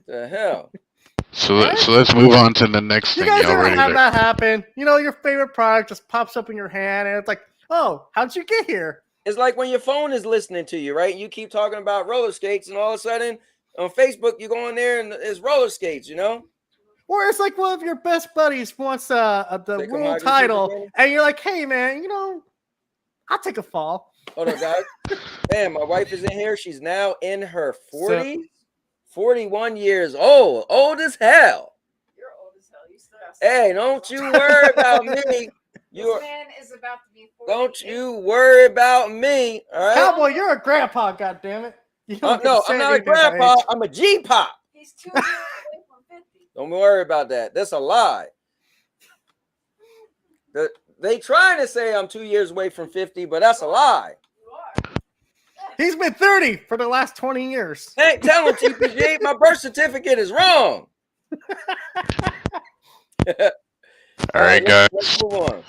The hell? So let's move on to the next You thing. guys Y'all ever ready have to- that happen? You know, your favorite product just pops up in your hand, and it's like, oh, how'd you get here? It's like when your phone is listening to you, right? You keep talking about roller skates, and all of a sudden on Facebook, you go in there and it's roller skates, Or it's like one of your best buddies wants the Take 'em world hide and seek title, again. and you're like, hey, man, I'll take a fall. Hold on, guys. Damn, my wife is in here. She's now in her 40s, 41 years old. Old as hell. You're old as hell. You still have Hey, don't you worry about me. This man is about to be 40. Don't you worry about me. All right. Cowboy, you're a grandpa, goddammit. You don't get to No, say I'm not a anything at that grandpa. age. I'm a G-pop. He's 2 years away from 50. Don't worry about that. That's a lie. They trying to say I'm 2 years away from 50, but that's a lie. You are. He's been 30 for the last 20 years. Hey, tell him, TPG, my birth certificate is wrong. All right, guys. Let's move on.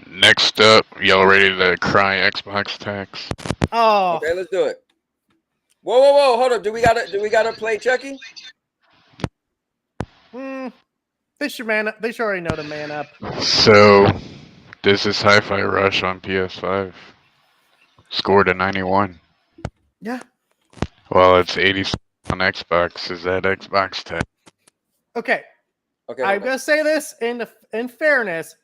Next up, y'all ready to cry Xbox tax? Oh, Okay, let's do it. Whoa! Hold up. Do we gotta play Chucky? they should already know to man up. So, this is Hi-Fi Rush on PS5. Scored a 91. Yeah. Well, it's 80 on Xbox. Is that Xbox tax? Okay. Okay. I'm gonna say this in fairness.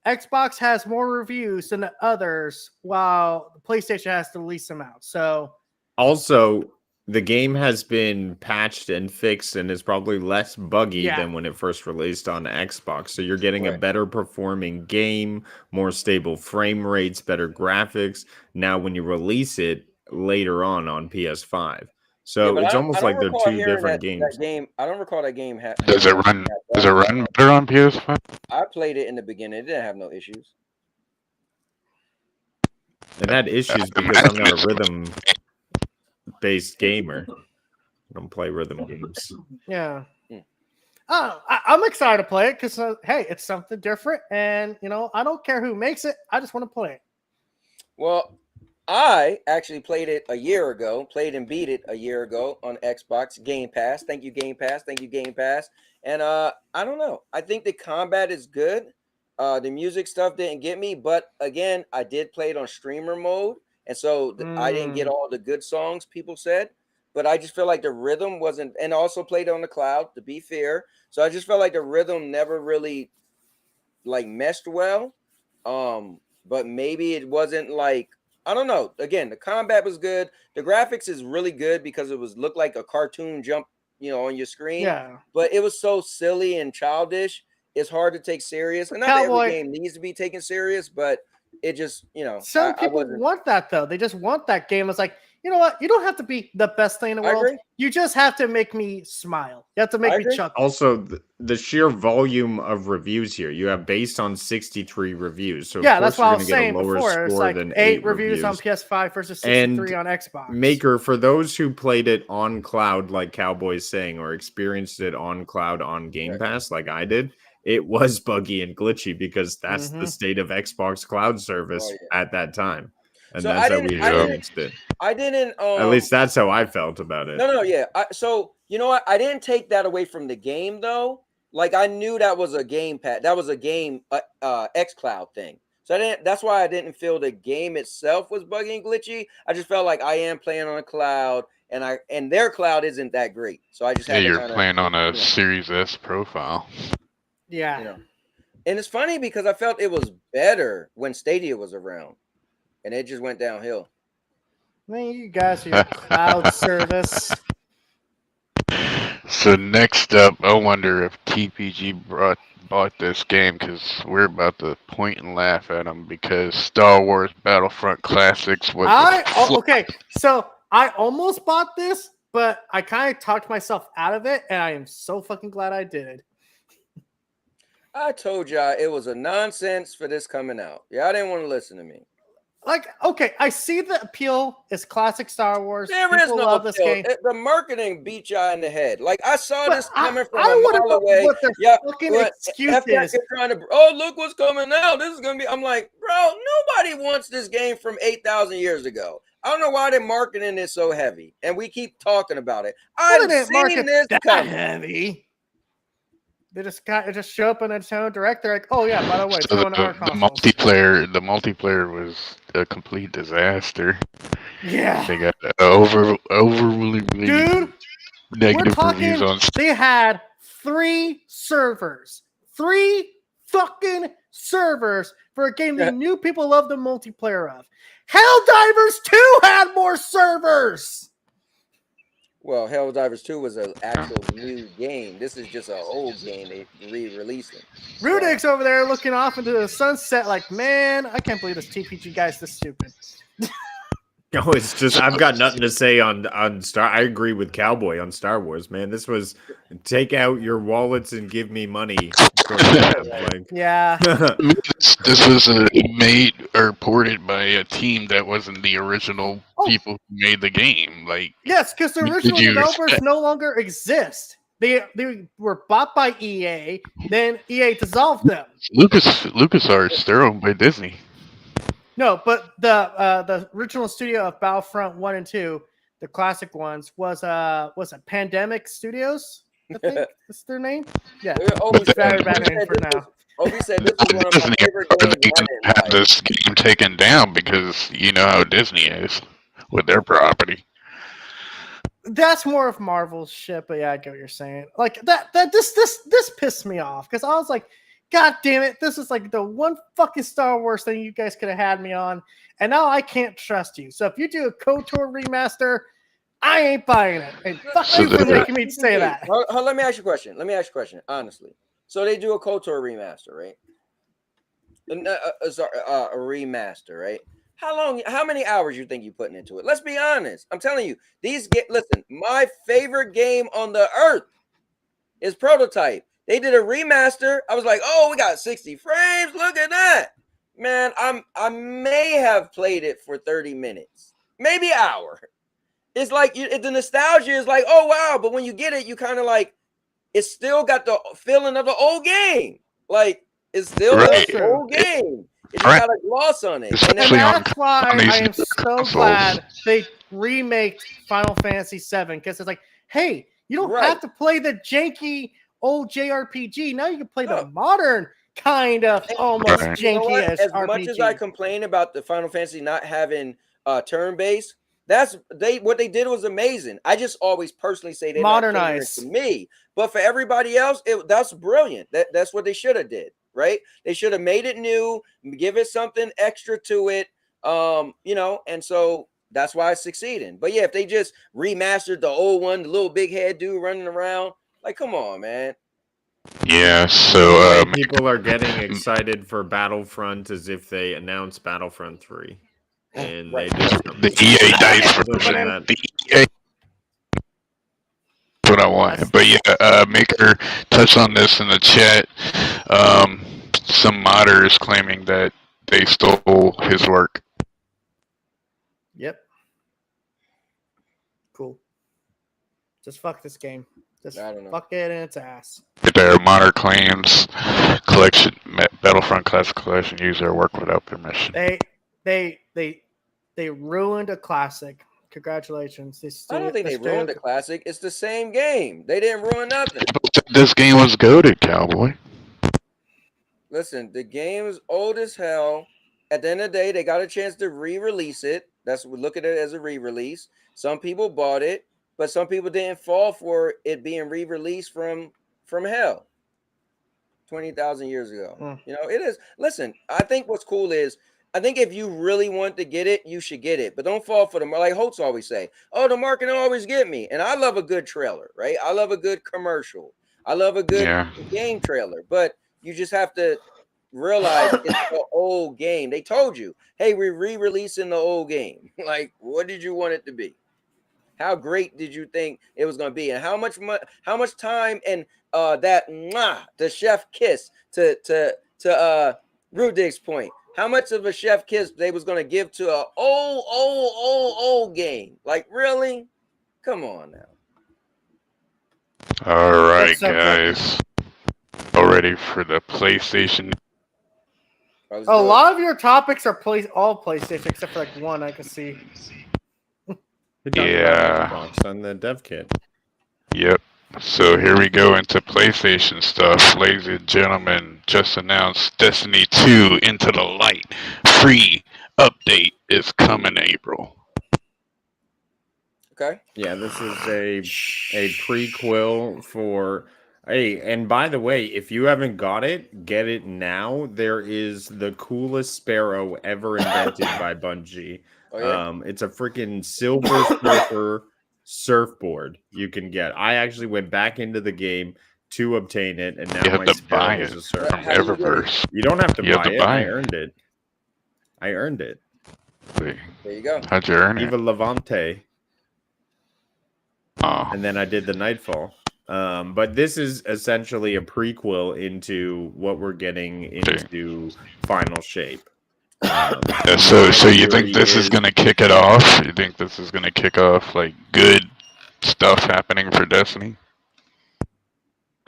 Xbox has more reviews than the others, while the PlayStation has the least amount. So Also, the game has been patched and fixed and is probably less buggy Yeah. than when it first released on Xbox. So you're getting a Right. better performing game, more stable frame rates, better graphics. Now, when you release it later on PS5. So but it's I almost don't like they're recall two hearing different that games. game. I don't recall that game. Does it run better on PS5? I played it in the beginning. It didn't have no issues. It had issues because I'm not a rhythm-based gamer. I don't play rhythm games. yeah. Hmm. I'm excited to play it because hey, it's something different, and I don't care who makes it. I just want to play it. Well, I actually played it a year ago. Played and beat it a year ago on Xbox Game Pass. Thank you, Game Pass. Thank you, Game Pass. And I don't know. I think the combat is good. The music stuff didn't get me, but again, I did play it on streamer mode, and so I didn't get all the good songs people said. But I just feel like the rhythm wasn't, and I also played it on the cloud, to be fair. So I just felt like the rhythm never really like meshed well. But maybe it wasn't like, I don't know. Again, the combat was good. The graphics is really good because it looked like a cartoon jump, on your screen. Yeah. But it was so silly and childish. It's hard to take serious. And not that every game needs to be taken serious, but it just, Some I people wasn't. want that though. They just want that game. It's like, you know what? You don't have to be the best thing in the I world. agree. You just have to make me smile. You have to make I me agree. chuckle. Also, the sheer volume of reviews here, you have based on 63 reviews. So, Yeah, of that's course, what I you're was going to get a saying lower before. It's score like than 8 reviews on reviews. PS5 versus 63 And on Xbox. Maker, for those who played it on cloud, like Cowboy's saying, or experienced it on cloud on Game Pass, like I did, it was buggy and glitchy because that's the state of Xbox cloud service at that time. And So that's I how we didn't. experienced it. I didn't. At least that's how I felt about it. No, yeah. So you know what? I didn't take that away from the game though. Like I knew that was a game pad. That was a game xCloud thing. So I didn't. That's why I didn't feel the game itself was buggy and glitchy. I just felt like I am playing on a cloud, and their cloud isn't that great. So I just had to you're kinda, playing on a Series S profile. Yeah. you know. And it's funny because I felt it was better when Stadia was around, and it just went downhill. Man, you guys are your cloud service. So next up, I wonder if TPG bought this game because we're about to point and laugh at them because Star Wars Battlefront Classics was okay. So I almost bought this, but I kind of talked myself out of it, and I am so fucking glad I did. I told y'all it was a nonsense for this coming out. Y'all didn't want to listen to me. Like, okay, I see the appeal. It's classic Star Wars. There is People no love this appeal. game. The marketing beat y'all in the head. Like I saw But this coming from I a wanna mile know away. what their Yeah, fucking but excuse after is. you're trying to, oh look what's coming out. This is gonna be. I'm like, bro, nobody wants this game from 8,000 years ago. I don't know why they're marketing it so heavy, and we keep talking about it. Well, I've they didn't market seen this that coming. heavy. They just show up in a town director like, oh yeah, by the way, it's so going to our the consoles. multiplayer was a complete disaster. Yeah, They got overwhelmingly dude. We're negative talking. reviews on. They had 3 servers, 3 fucking servers for a game they knew people loved the multiplayer of. HellDivers2 had more servers. Well, HellDivers2 was an actual new game. This is just an old game they re-releasing. Rudik's over there looking off into the sunset like, man, I can't believe this TPG guy's this stupid. No, it's just I've got nothing to say on Star. I agree with Cowboy on Star Wars, man. This was take out your wallets and give me money. Sort of like, Yeah. This was made or ported by a team that wasn't the original people who made the game. Like, yes, because the what original did you developers expect? no longer exist. They were bought by EA, then EA dissolved them. LucasArts, they're owned by Disney. No, but the original studio of Battlefront 1 and 2, the classic ones, was it Pandemic Studios? I think that's their name. Yeah, Obi said, very bad name for now. Obi said this is one of my Disney favorite are games. going to have this game taken down because you know how Disney is with their property. That's more of Marvel's shit, but yeah, I get what you're saying. Like this pissed me off because I was like, God damn it, this is like the one fucking Star Wars thing you guys could have had me on, and now I can't trust you. So if you do a KOTOR remaster, I ain't buying it. And fuck you for making me say that. Let me ask you a question. Honestly, so they do a KOTOR remaster, right? A remaster, right? How many hours you think you putting into it? Let's be honest. I'm telling you, listen, my favorite game on the earth is Prototype. They did a remaster. I was like, oh, we got 60 frames. Look at that. Man, I may have played it for 30 minutes, maybe an hour. It's like the nostalgia is like, oh wow, but when you get it, you kind of like it's still got the feeling of the old game. Like it's still the old game. It just got a gloss on it. And that's why I am so glad they remade Final Fantasy VII because it's like, hey, you don't have to play the janky old JRPG. Now you can play the modern kind of almost janky-ish as RPG. much as I complain about the Final Fantasy not having turn-based, what they did was amazing. I just always personally say they modernized to me, but for everybody else, that's brilliant. That's what they should have did, right? They should have made it new, give it something extra to it, and so that's why it's succeeding. But yeah, if they just remastered the old one, the little big head dude running around, like, come on, man. Yeah, so people are getting excited for Battlefront as if they announced Battlefront 3. and Right. they just The EA dice other than version. that, The EA. What I want. But yeah, Maker touched on this in the chat. Some modders claiming that they stole his work. Yep. Cool. Just fuck this game. Just I don't know. fuck it in its ass. Their modder claims collection Battlefront Classic Collection used their work without permission. They ruined a classic. Congratulations. I don't think they ruined the classic. It's the same game. They didn't ruin nothing. People said this game was goated, cowboy. Listen, the game is old as hell. At the end of the day, they got a chance to re-release it. That's we look at it as a re-release. Some people bought it, but some people didn't fall for it being re-released from hell 20,000 years ago. You know, it is. Listen, I think what's cool is I think if you really want to get it, you should get it. But don't fall for them. Like Holtz always say, oh, the market will always get me. And I love a good trailer, right? I love a good commercial. I love a good game trailer. But you just have to realize it's an old game. They told you, hey, we're re-releasing the old game. Like, what did you want it to be? How great did you think it was going to be? And how much time and the chef kiss to Rudig's point. How much of a chef kiss they was going to give to a old game? Like, really? Come on now. All right, guys. All ready for the PlayStation? A lot of your topics are all PlayStation except for like one I can see. Xbox on the dev kit. Yep. So here we go into PlayStation stuff. Ladies and gentlemen, just announced Destiny 2 Into the Light. Free update is coming April. Okay. Yeah, this is a prequel for and by the way, if you haven't got it, get it now. There is the coolest sparrow ever invented by Bungie. Oh, yeah? It's a freaking Silver Surfer surfboard you can get. I actually went back into the game to obtain it, and now you have my to sparrow buy is it a surfer. from Eververse. You don't have to You have buy to it. buy I it. earned it. I earned it. There you go. How'd you earn it? Viva Levante. Oh. And then I did the Nightfall. But this is essentially a prequel into what we're getting into Final Shape. Yeah, so you think this is going to kick it off? You think this is going to kick off like good stuff happening for Destiny?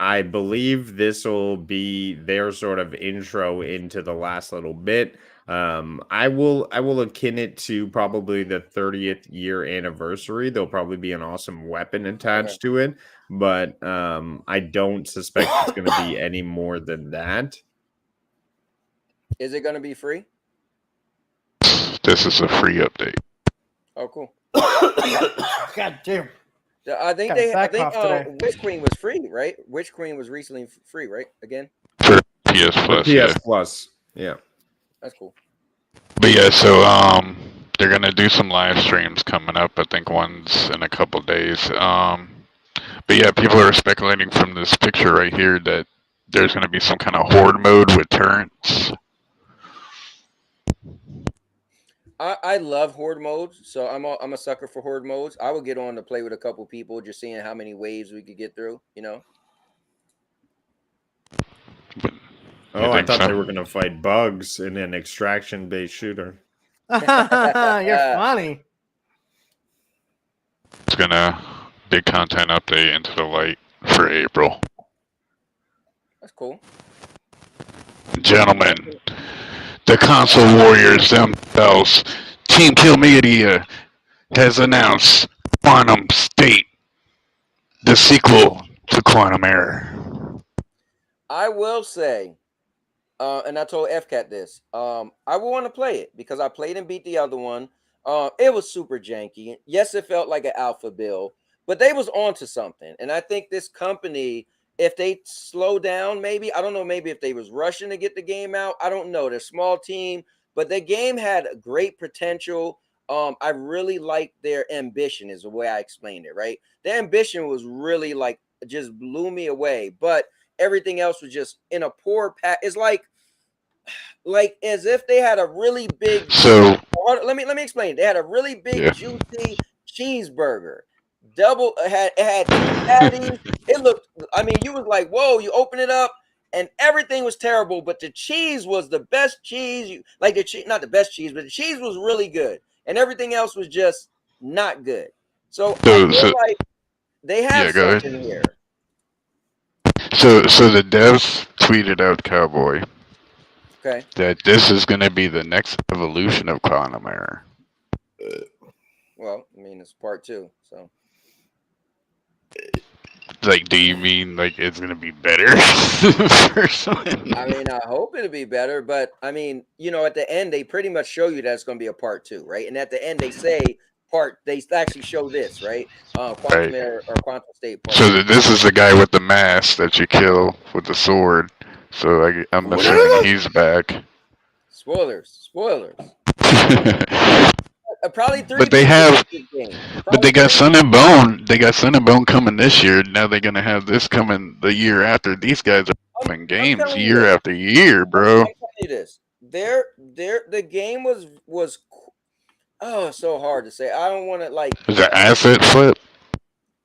I believe this will be their sort of intro into the last little bit. I will akin it to probably the 30th year anniversary. There'll probably be an awesome weapon attached to it, but I don't suspect it's going to be any more than that. Is it going to be free? This is a free update. Oh, cool. God damn. I think Witch Queen was free, right? Witch Queen was recently free, right? Again? For PS Plus. PS Plus. Yeah. That's cool. But yeah, so they're gonna do some live streams coming up. I think one's in a couple days. But yeah, people are speculating from this picture right here that there's gonna be some kind of horde mode with turrets. I love horde modes, so I'm a sucker for horde modes. I would get on to play with a couple people, just seeing how many waves we could get through. You know. Oh, I thought they were going to fight bugs in an extraction-based shooter. You're funny. It's gonna big content update Into the Light for April. That's cool. Gentlemen, the console warriors themselves, Team Kill Media has announced Quantum State, the sequel to Quantum Error. I will say, and I told FCAT this, I will want to play it because I played and beat the other one. It was super janky. Yes, it felt like an alpha build, but they was onto something. And I think this company, if they slow down, maybe, I don't know, maybe if they was rushing to get the game out, I don't know. They're a small team, but the game had great potential. I really liked their ambition is the way I explained it, right? Their ambition was really like, just blew me away, but everything else was just in a poor pack. It's like as if they had a really big let me explain. They had a really big, Yeah. juicy cheeseburger. Double it had two patties. It looked. I mean, you was like, whoa! You open it up, and everything was terrible, but the cheese was the best cheese. You like the cheese, not the best cheese, but the cheese was really good, and everything else was just not good. So I feel like they have yeah, go something ahead. here. So the devs tweeted out Cowboy Okay. that this is going to be the next evolution of Quantum Error. Well, I mean, it's part 2, so. Like, do you mean like it's going to be better? First one? I mean, I hope it'll be better, but I mean, you know, at the end they pretty much show you that it's going to be a part 2, right? And at the end they say they actually show this, right? Quantum Error or Quantum State part. So this is the guy with the mask that you kill with the sword. So I'm assuming he's back. Spoilers. Probably 3. But they got Sun and Bone. They got Sun and Bone coming this year. Now they're gonna have this coming the year after. These guys are playing games year after year, bro. I'm telling you this. The game was so hard to say. I don't want to like. Is it asset flip?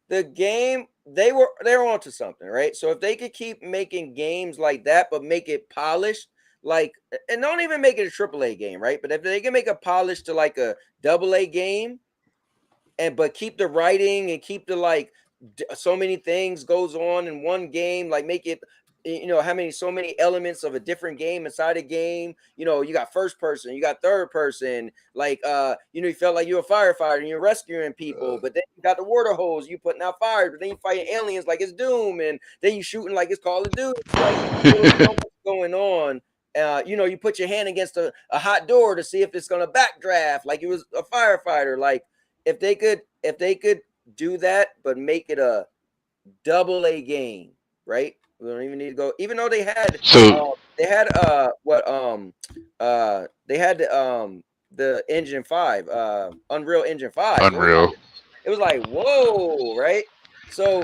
The game they were onto something, right? So if they could keep making games like that, but make it polished. Like, and don't even make it a AAA game, right? But if they can make a polish to like a AA game, but keep the writing and keep the like so many things goes on in one game, like make it, you know, so many elements of a different game inside a game. You know, you got first person, you got third person, like you know, you felt like you're a firefighter and you're rescuing people, but then you got the water hose, you putting out fire, but then you fighting aliens like it's Doom, and then you shooting like it's Call of Duty. Like, there's so much going on. You know, you put your hand against a hot door to see if it's gonna backdraft, like it was a firefighter. Like if they could do that, but make it a AA game, right? We don't even need to go. Even though they had the Engine 5, Unreal Engine 5. Unreal. It was like whoa, right? So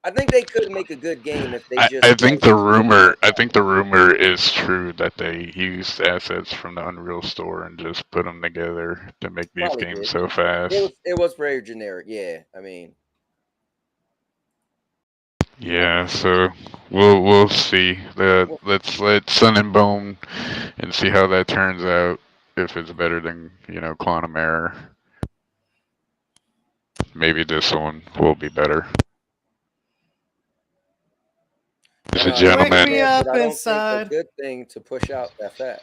I think they could make a good game if they just. I think the rumor is true that they used assets from the Unreal Store and just put them together to make these Probably games did. so fast. It was very generic. Yeah, I mean. Yeah, so we'll see. Let's let Sun and Bone and see how that turns out. If it's better than, you know, Quantum Error, maybe this one will be better. Ladies and gentlemen, me up I don't inside. think a good thing to push out that fast.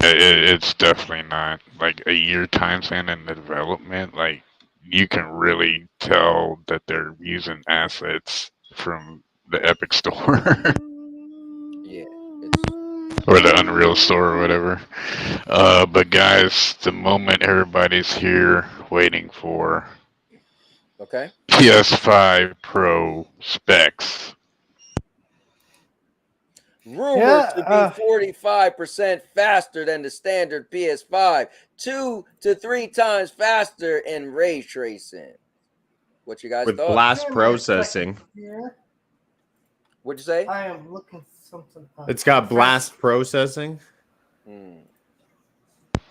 yeah, it's definitely not like a year time span in the development. Like you can really tell that they're using assets from the Epic Store. Yeah. Or the Unreal Store or whatever. But guys, the moment everybody's here waiting for. Okay. PS5 Pro specs. Rumored to be 45% faster than the standard PS5, 2 to 3 times faster in ray tracing. What you guys with thought? blast processing. What'd you say? I am looking something up. It's got blast processing.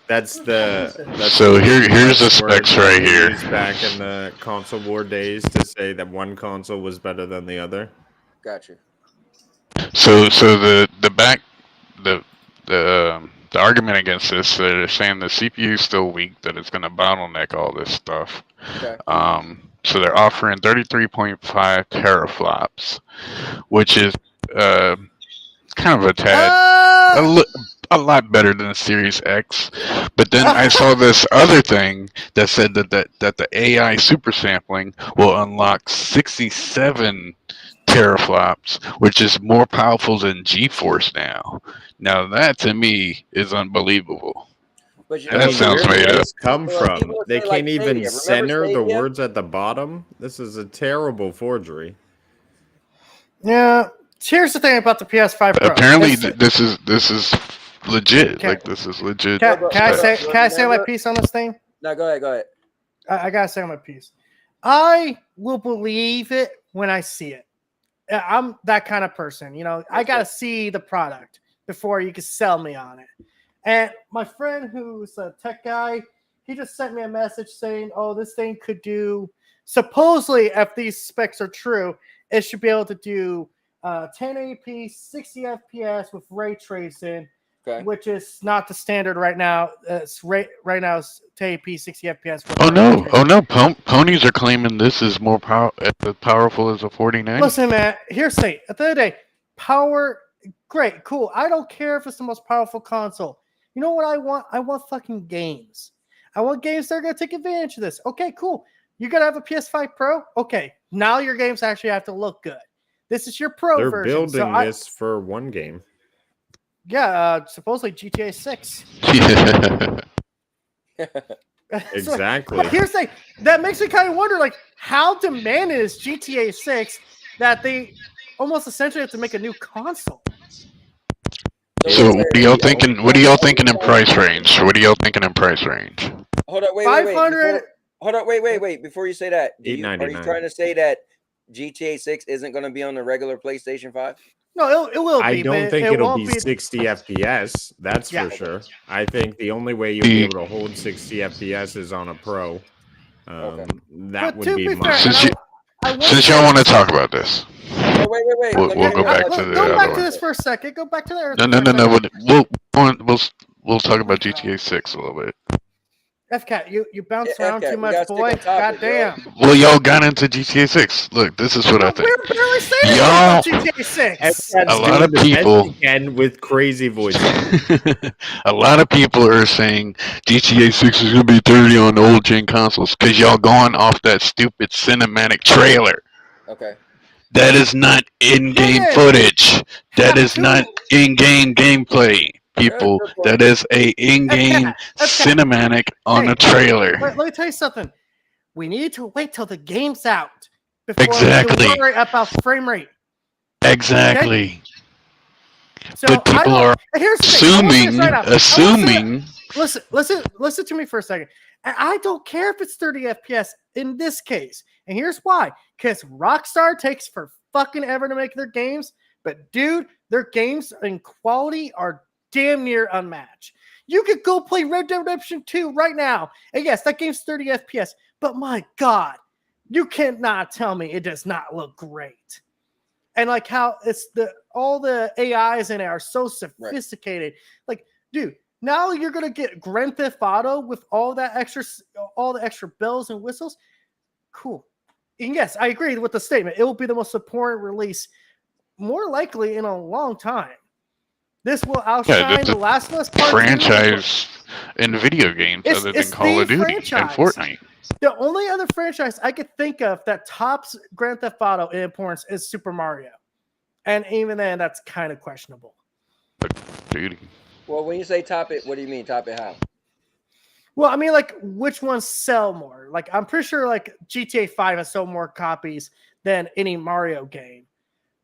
That's so here's the specs right here. Back in the console war days to say that one console was better than the other. Gotcha. So the argument against this, they're saying the CPU is still weak, that it's going to bottleneck all this stuff. Okay. So they're offering 33.5 teraflops, which is kind of a tad a lot better than the Series X. But then I saw this other thing that said that the AI super sampling will unlock 67 teraflops, which is more powerful than GeForce now. Now that to me is unbelievable. But you that sounds made up. Come from? They can't like even Stadia. center the Stadia? words at the bottom. This is a terrible forgery. Yeah. Here's the thing about the PS5 Pro. Apparently, this is legit. Like this is legit. Can I say my piece on this thing? No, go ahead. I gotta say my piece. I will believe it when I see it. I'm that kind of person, you know. I gotta see the product before you can sell me on it. And my friend who's a tech guy, he just sent me a message saying, oh, this thing could do, supposedly, if these specs are true, it should be able to do 1080p, 60 FPS with ray tracing, which is not the standard right now. Right now it's 1080p, 60 FPS. With Oh no! Ponies are claiming this is more powerful as a 4090. Listen, man. Here's the thing. At the end of the day, power, great, cool. I don't care if it's the most powerful console. You know what I want? I want fucking games. I want games that are going to take advantage of this. Okay, cool. You're going to have a PS5 Pro? Okay, now your games actually have to look good. This is your Pro They're version. building this for one game. Yeah, supposedly GTA 6. Exactly. But here's the thing. That makes me kind of wonder, like, how demanded is GTA 6 that they almost essentially have to make a new console? So what are y'all thinking? What are y'all thinking in price range? What are y'all thinking in price range? Hold up, wait. 500. Hold up, wait. Before you say that, are you $8.99. trying to say that GTA 6 isn't going to be on the regular PlayStation 5? No, it will be. I don't think it'll won't be 60 FPS. That's for sure. I think the only way you'll be able to hold 60 FPS is on a Pro. That would be my. Since y'all want to talk about this, wait. We'll go back to the go other back to one. this for a second. Go back to the. No. We'll talk about GTA 6 a little bit. FCAT, you bounce Yeah, around FCAT, too we much, gotta stick boy. on topic, Goddamn. Well, y'all got into GTA 6. Look, this is what I think. We're barely saying about GTA 6. A lot of people and with crazy voices. A lot of people are saying GTA 6 is gonna be 30 on old gen consoles because y'all going off that stupid cinematic trailer. Okay. That is not in-game footage. That is not in-game gameplay, people. That is a in-game cinematic on a trailer. Let me tell you something. We need to wait till the game's out before Exactly. we worry about frame rate. Exactly. Okay? So but people are assuming. Listen to me for a second. I don't care if it's 30 FPS in this case. And here's why. Because Rockstar takes for fucking ever to make their games. But dude, their games in quality are damn near unmatched. You could go play Red Dead Redemption 2 right now. And yes, that game's 30 FPS. But my God, you cannot tell me it does not look great. And like how it's all the AIs in it are so sophisticated. Right. Like, dude, now you're gonna get Grand Theft Auto with all the extra bells and whistles. Cool. And yes, I agree with the statement. It will be the most important release, more likely in a long time. This will outshine The Last of Us Part 2 franchise in video games other than Call of Duty and Fortnite. The only other franchise I could think of that tops Grand Theft Auto in importance is Super Mario. And even then, that's kind of questionable. Duty. Well, when you say top it, what do you mean top it how? Well, I mean, like, which ones sell more? Like, I'm pretty sure, like, GTA 5 has sold more copies than any Mario game.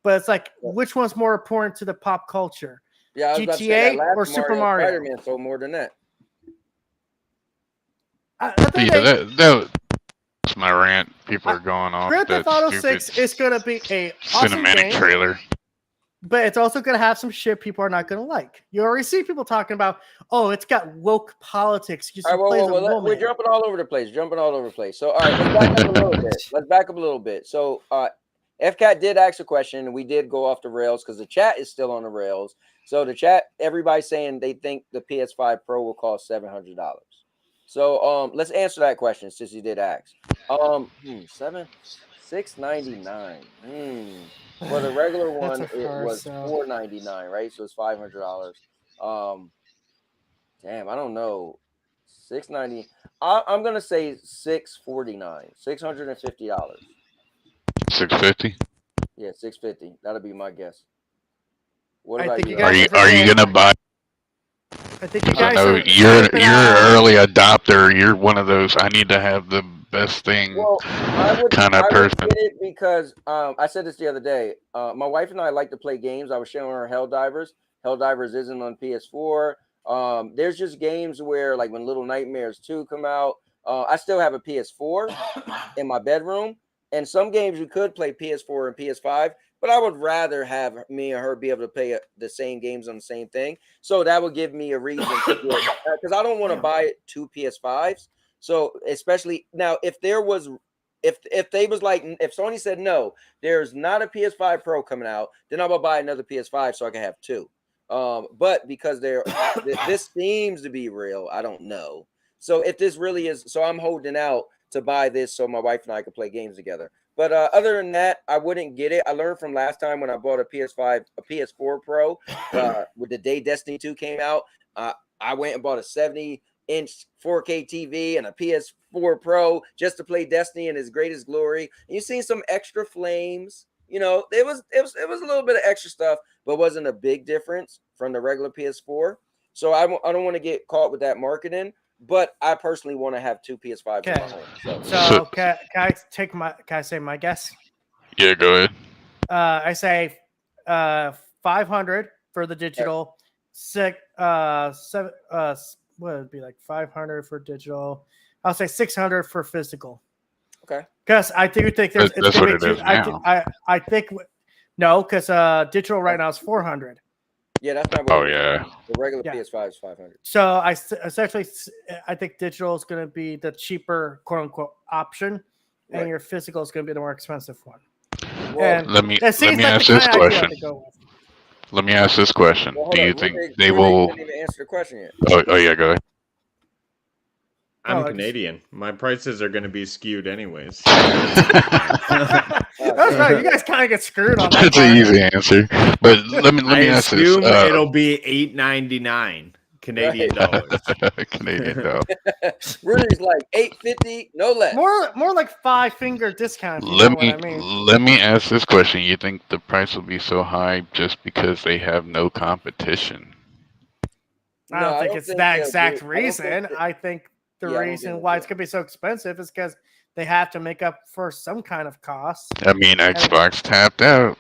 But it's like, which one's more important to the pop culture? Yeah, I was about to say that last or Super Mario? Spider-Man sold more than that. That's my rant. People are going off. Grand Theft Auto 6 is going to be a awesome cinematic game, trailer. but it's also going to have some shit people are not going to like. You already see people talking about, oh, it's got woke politics. We're jumping all over the place. So, all right, let's back up a little bit. So, FCAT did ask a question, and we did go off the rails because the chat is still on the rails. So, the chat, everybody's saying they think the PS5 Pro will cost $700. So, let's answer that question since you did ask. $699. For the regular one, it was $499, right? So it's $500. Damn, I don't know. $690. I'm gonna say $649. $650. $650. Yeah, $650. That'll be my guess. What I about think you? Are you gonna buy? I think you guys you're an early adopter. You're one of those. I need to have the best thing kind of person. I would get it because I said this the other day. My wife and I like to play games. I was showing her HellDivers. HellDivers isn't on PS4. There's just games where, like when Little Nightmares 2 come out, I still have a PS4 in my bedroom. And some games you could play PS4 and PS5, but I would rather have me and her be able to play the same games on the same thing. So that would give me a reason to do it because I don't want to buy 2 PS5s. So especially now, if there was, if they was like, if Sony said no, there's not a PS5 Pro coming out, then I'm gonna buy another PS5 so I can have 2. But because this seems to be real, I don't know. So if this really is, so I'm holding out to buy this so my wife and I can play games together. But other than that, I wouldn't get it. I learned from last time when I bought a PS4 Pro, with the day Destiny 2 came out. I went and bought a 70-inch 4K TV and a PS4 Pro just to play Destiny in its greatest glory. And you've seen some extra flames. You know, it was a little bit of extra stuff, but wasn't a big difference from the regular PS4. So I don't want to get caught with that marketing. But I personally want to have 2 PS5s in my home. So can I say my guess? Yeah, go ahead. I say 500 for the digital. What would it be, like 500 for digital? I'll say 600 for physical. Okay. Because I do think there's. That's what it is now. I think no, because digital right now is 400. Yeah, that's not. Oh yeah. The regular PS5 is 500. So I think digital is going to be the cheaper, quote unquote, option, and your physical is going to be the more expensive one. Well, let me ask this question. Let me ask this question. Well, do you think they will? will? Didn't even answer the question yet. Oh yeah, go ahead. I'm Canadian. My prices are going to be skewed anyways. That's right. You guys kind of get screwed on that. That's an easy answer. But let me ask this. It'll be $8.99 Canadian dollars. Canadian dollars. Rudy's like $8.50, no less. More like 5-finger discount. Let me ask this question. You think the price will be so high just because they have no competition? I don't think it's that exact reason. I think the reason why it's going to be so expensive is because they have to make up for some kind of cost. I mean, Xbox tapped out.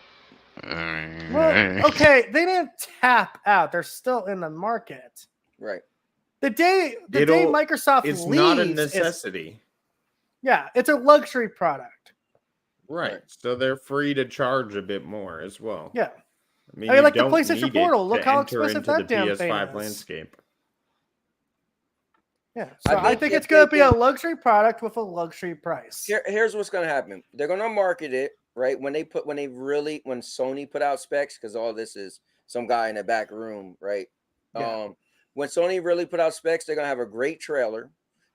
Well, okay, they didn't tap out. They're still in the market. Right. The day Microsoft it's leaves, not a necessity. It's a luxury product. Right. So they're free to charge a bit more as well. Yeah. I mean, like the PlayStation Portal. Look how expensive that damn PS5 thing is. landscape. Yeah, so I think it's going to be a luxury product with a luxury price. Here's what's going to happen. They're going to market it, right? When Sony put out specs, because all this is some guy in the back room, right? Yeah. When Sony really put out specs, they're going to have a great trailer.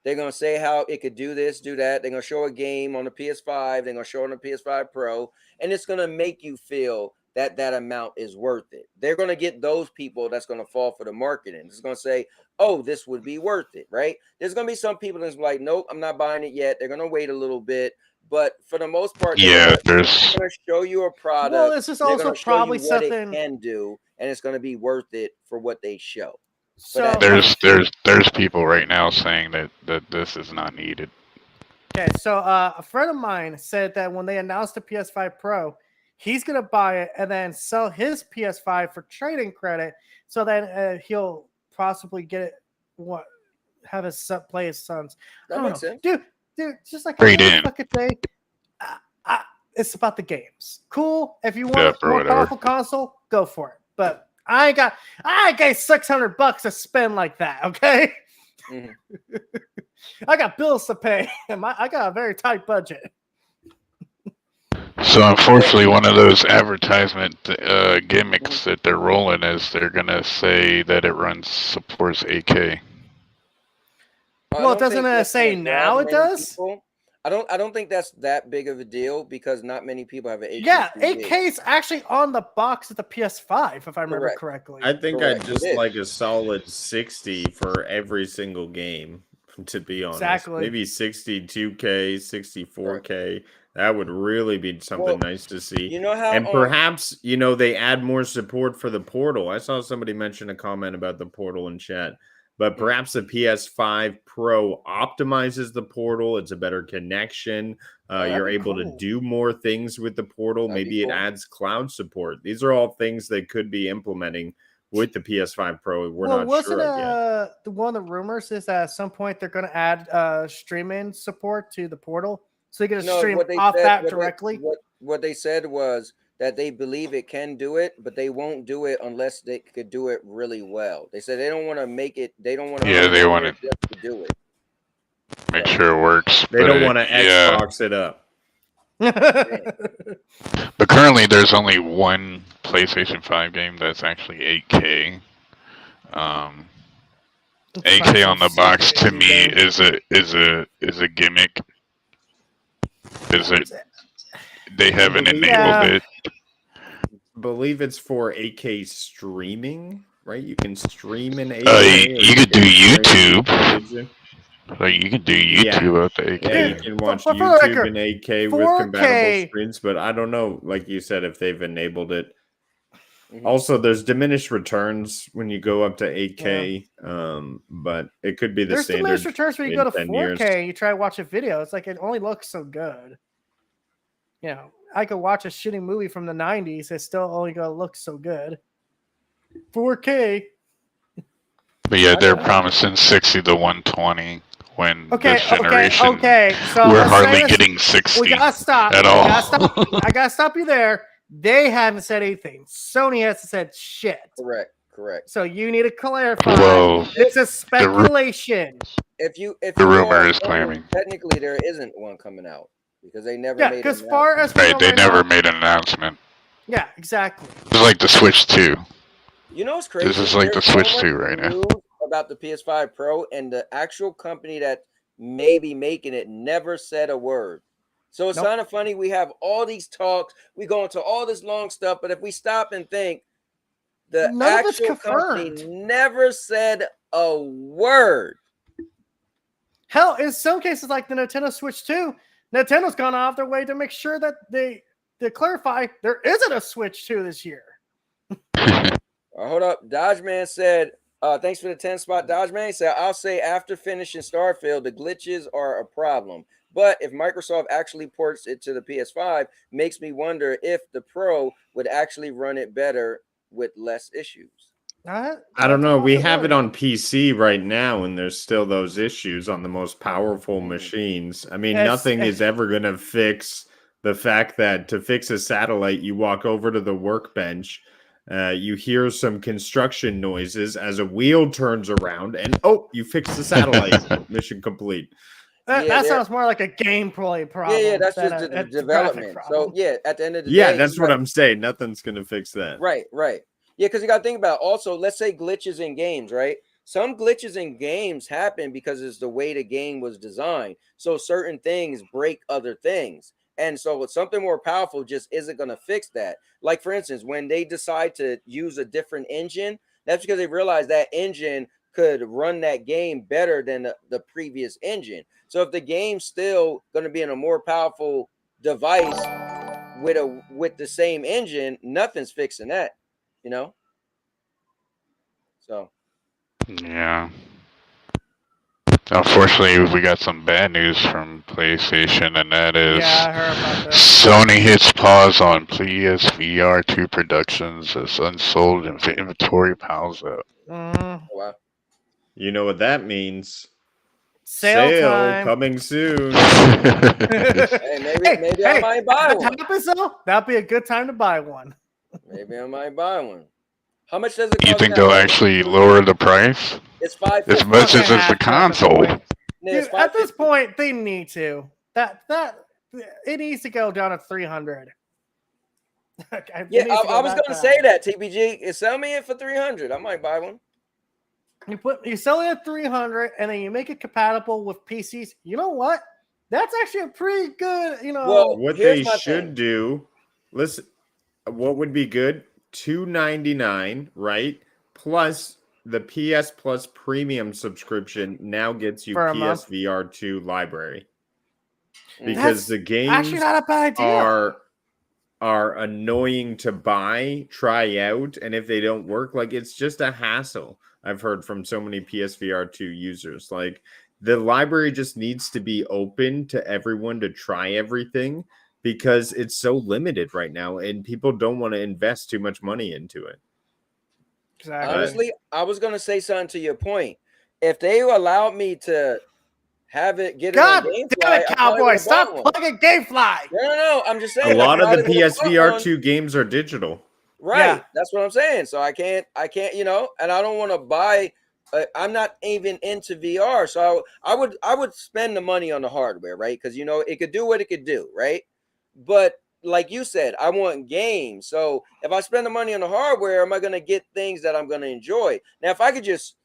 They're going to say how it could do this, do that. They're going to show a game on the PS5. They're going to show it on the PS5 Pro. And it's going to make you feel that amount is worth it. They're going to get those people that's going to fall for the marketing. It's going to say, oh, this would be worth it, right? There's going to be some people that's like, nope, I'm not buying it yet. They're going to wait a little bit. But for the most part, they're going to show you a product. Well, this is also probably what something it can do, and it's going to be worth it for what they show. So there's people right now saying that this is not needed. Okay, so a friend of mine said that when they announced the PS5 Pro, he's going to buy it and then sell his PS5 for trading credit. So then he'll possibly get it, have his son play his sons. That makes sense. Dude, just like Trade in. fucking thing. It's about the games. Cool. If you want a more powerful console, go for it. But I got $600 to spend like that. Okay. Mm-hmm. I got bills to pay. I got a very tight budget. So unfortunately, one of those advertisement gimmicks that they're rolling is they're gonna say that it supports 8K. Well, doesn't it say now it does? People. I don't think that's that big of a deal because not many people have an 8K. Yeah, TV. 8K is actually on the box of the PS5, if I remember correctly. I think I'd just like a solid 60 for every single game, to be honest. Exactly. Maybe 62K, 64K. Right. That would really be something nice to see. You know how, and perhaps, they add more support for the Portal. I saw somebody mention a comment about the Portal in chat. But perhaps the PS5 Pro optimizes the Portal. It's a better connection. You're able to do more things with the Portal. Maybe it adds cloud support. These are all things they could be implementing with the PS5 Pro. We're not sure yet. One of the rumors is that at some point they're going to add streaming support to the Portal. So you can stream off that directly. What they said was that they believe it can do it, but they won't do it unless they could do it really well. They said they don't want to make it. They don't want to. Yeah, they want to just to do it. make sure it works. They don't want to Xbox it up. But currently, there's only one PlayStation 5 game that's actually 8K. 8K on the box to me is a gimmick. They haven't enabled it. Believe it's for 8K streaming, right? You can stream in 8K. You could do YouTube. Like you can do YouTube at the 8K. Yeah, you can watch YouTube in 8K with compatible screens, but I don't know, like you said, if they've enabled it. Also, there's diminished returns when you go up to 8K, but it could be the standard. There's diminished returns when you go to 4K. You try to watch a video. It's like it only looks so good. You know, I could watch a shitty movie from the 90s. It's still only going to look so good. 4K. But yeah, they're promising 60 to 120 when this generation so we're hardly getting 60 we gotta stop. at all. I gotta stop you there. They haven't said anything. Sony hasn't said shit. Correct. So you need to clarify. Well, it's a speculation. If the rumor is claiming technically there isn't one coming out because they never made because far as they never made an announcement. Yeah, exactly. It's like the Switch 2. You know what's crazy? This is like the Switch 2 right now. About the PS5 Pro, and the actual company that may be making it never said a word. So it's kind of funny. We have all these talks. We go into all this long stuff, but if we stop and think, the actual company never said a word. Hell, in some cases, like the Nintendo Switch 2, Nintendo's gone out of their way to make sure that they clarify there isn't a Switch 2 this year. Hold up. Dodge Man said, thanks for the 10 spot. Dodge Man said, I'll say after finishing Starfield, the glitches are a problem. But if Microsoft actually ports it to the PS5, makes me wonder if the Pro would actually run it better with less issues. I don't know. We have it on PC right now, and there's still those issues on the most powerful machines. I mean, nothing is ever going to fix the fact that to fix a satellite, you walk over to the workbench, you hear some construction noises as a wheel turns around, and you fixed the satellite. Mission complete. That sounds more like a gameplay problem. Yeah, that's just the development. So at the end of the day, that's what I'm saying. Nothing's gonna fix that. Right. Yeah, because you got to think about it. Also, let's say glitches in games, right? Some glitches in games happen because it's the way the game was designed. So certain things break other things. And so something more powerful just isn't going to fix that. Like, for instance, when they decide to use a different engine, that's because they realize that engine could run that game better than the previous engine. So if the game's still going to be in a more powerful device with the same engine, nothing's fixing that, you know? So. Yeah. Unfortunately, we got some bad news from PlayStation, and that is I heard about that. Sony hits pause on PSVR 2 productions as unsold inventory piles up. Wow. You know what that means? Sale time. Coming soon. Maybe I might buy one. That'd be a good time to buy one. Maybe I might buy one. How much does it cost? You think they'll actually lower the price? It's $550. As much as it's the console. Dude, at this point, they need to. That it needs to go down to 300. I was going to say that, TPG. Sell me it for 300. I might buy one. You sell it at 300, and then you make it compatible with PCs. You know what? That's actually a pretty good. Well, what they should do. Listen, what would be good? $299, right? Plus the PS Plus premium subscription now gets you PSVR 2 library. Because the games actually not a bad idea. are annoying to buy, try out, and if they don't work, like it's just a hassle. I've heard from so many PSVR 2 users. Like the library just needs to be open to everyone to try everything. Because it's so limited right now, and people don't want to invest too much money into it. Exactly. Honestly, I was going to say something to your point. If they allowed me to have it get God it on GameFly, damn it, I probably Cowboy! would've Stop bought one. plugging GameFly. No. I'm just saying. A lot of the probably would've bought PSVR one. 2 games are digital. Right. Yeah. That's what I'm saying. So I can't, you know, and I don't want to buy. I'm not even into VR, so I would spend the money on the hardware, right? Because you know it could do what it could do, right? But like you said, I want games. So if I spend the money on the hardware, am I going to get things that I'm going to enjoy? Now, if I could just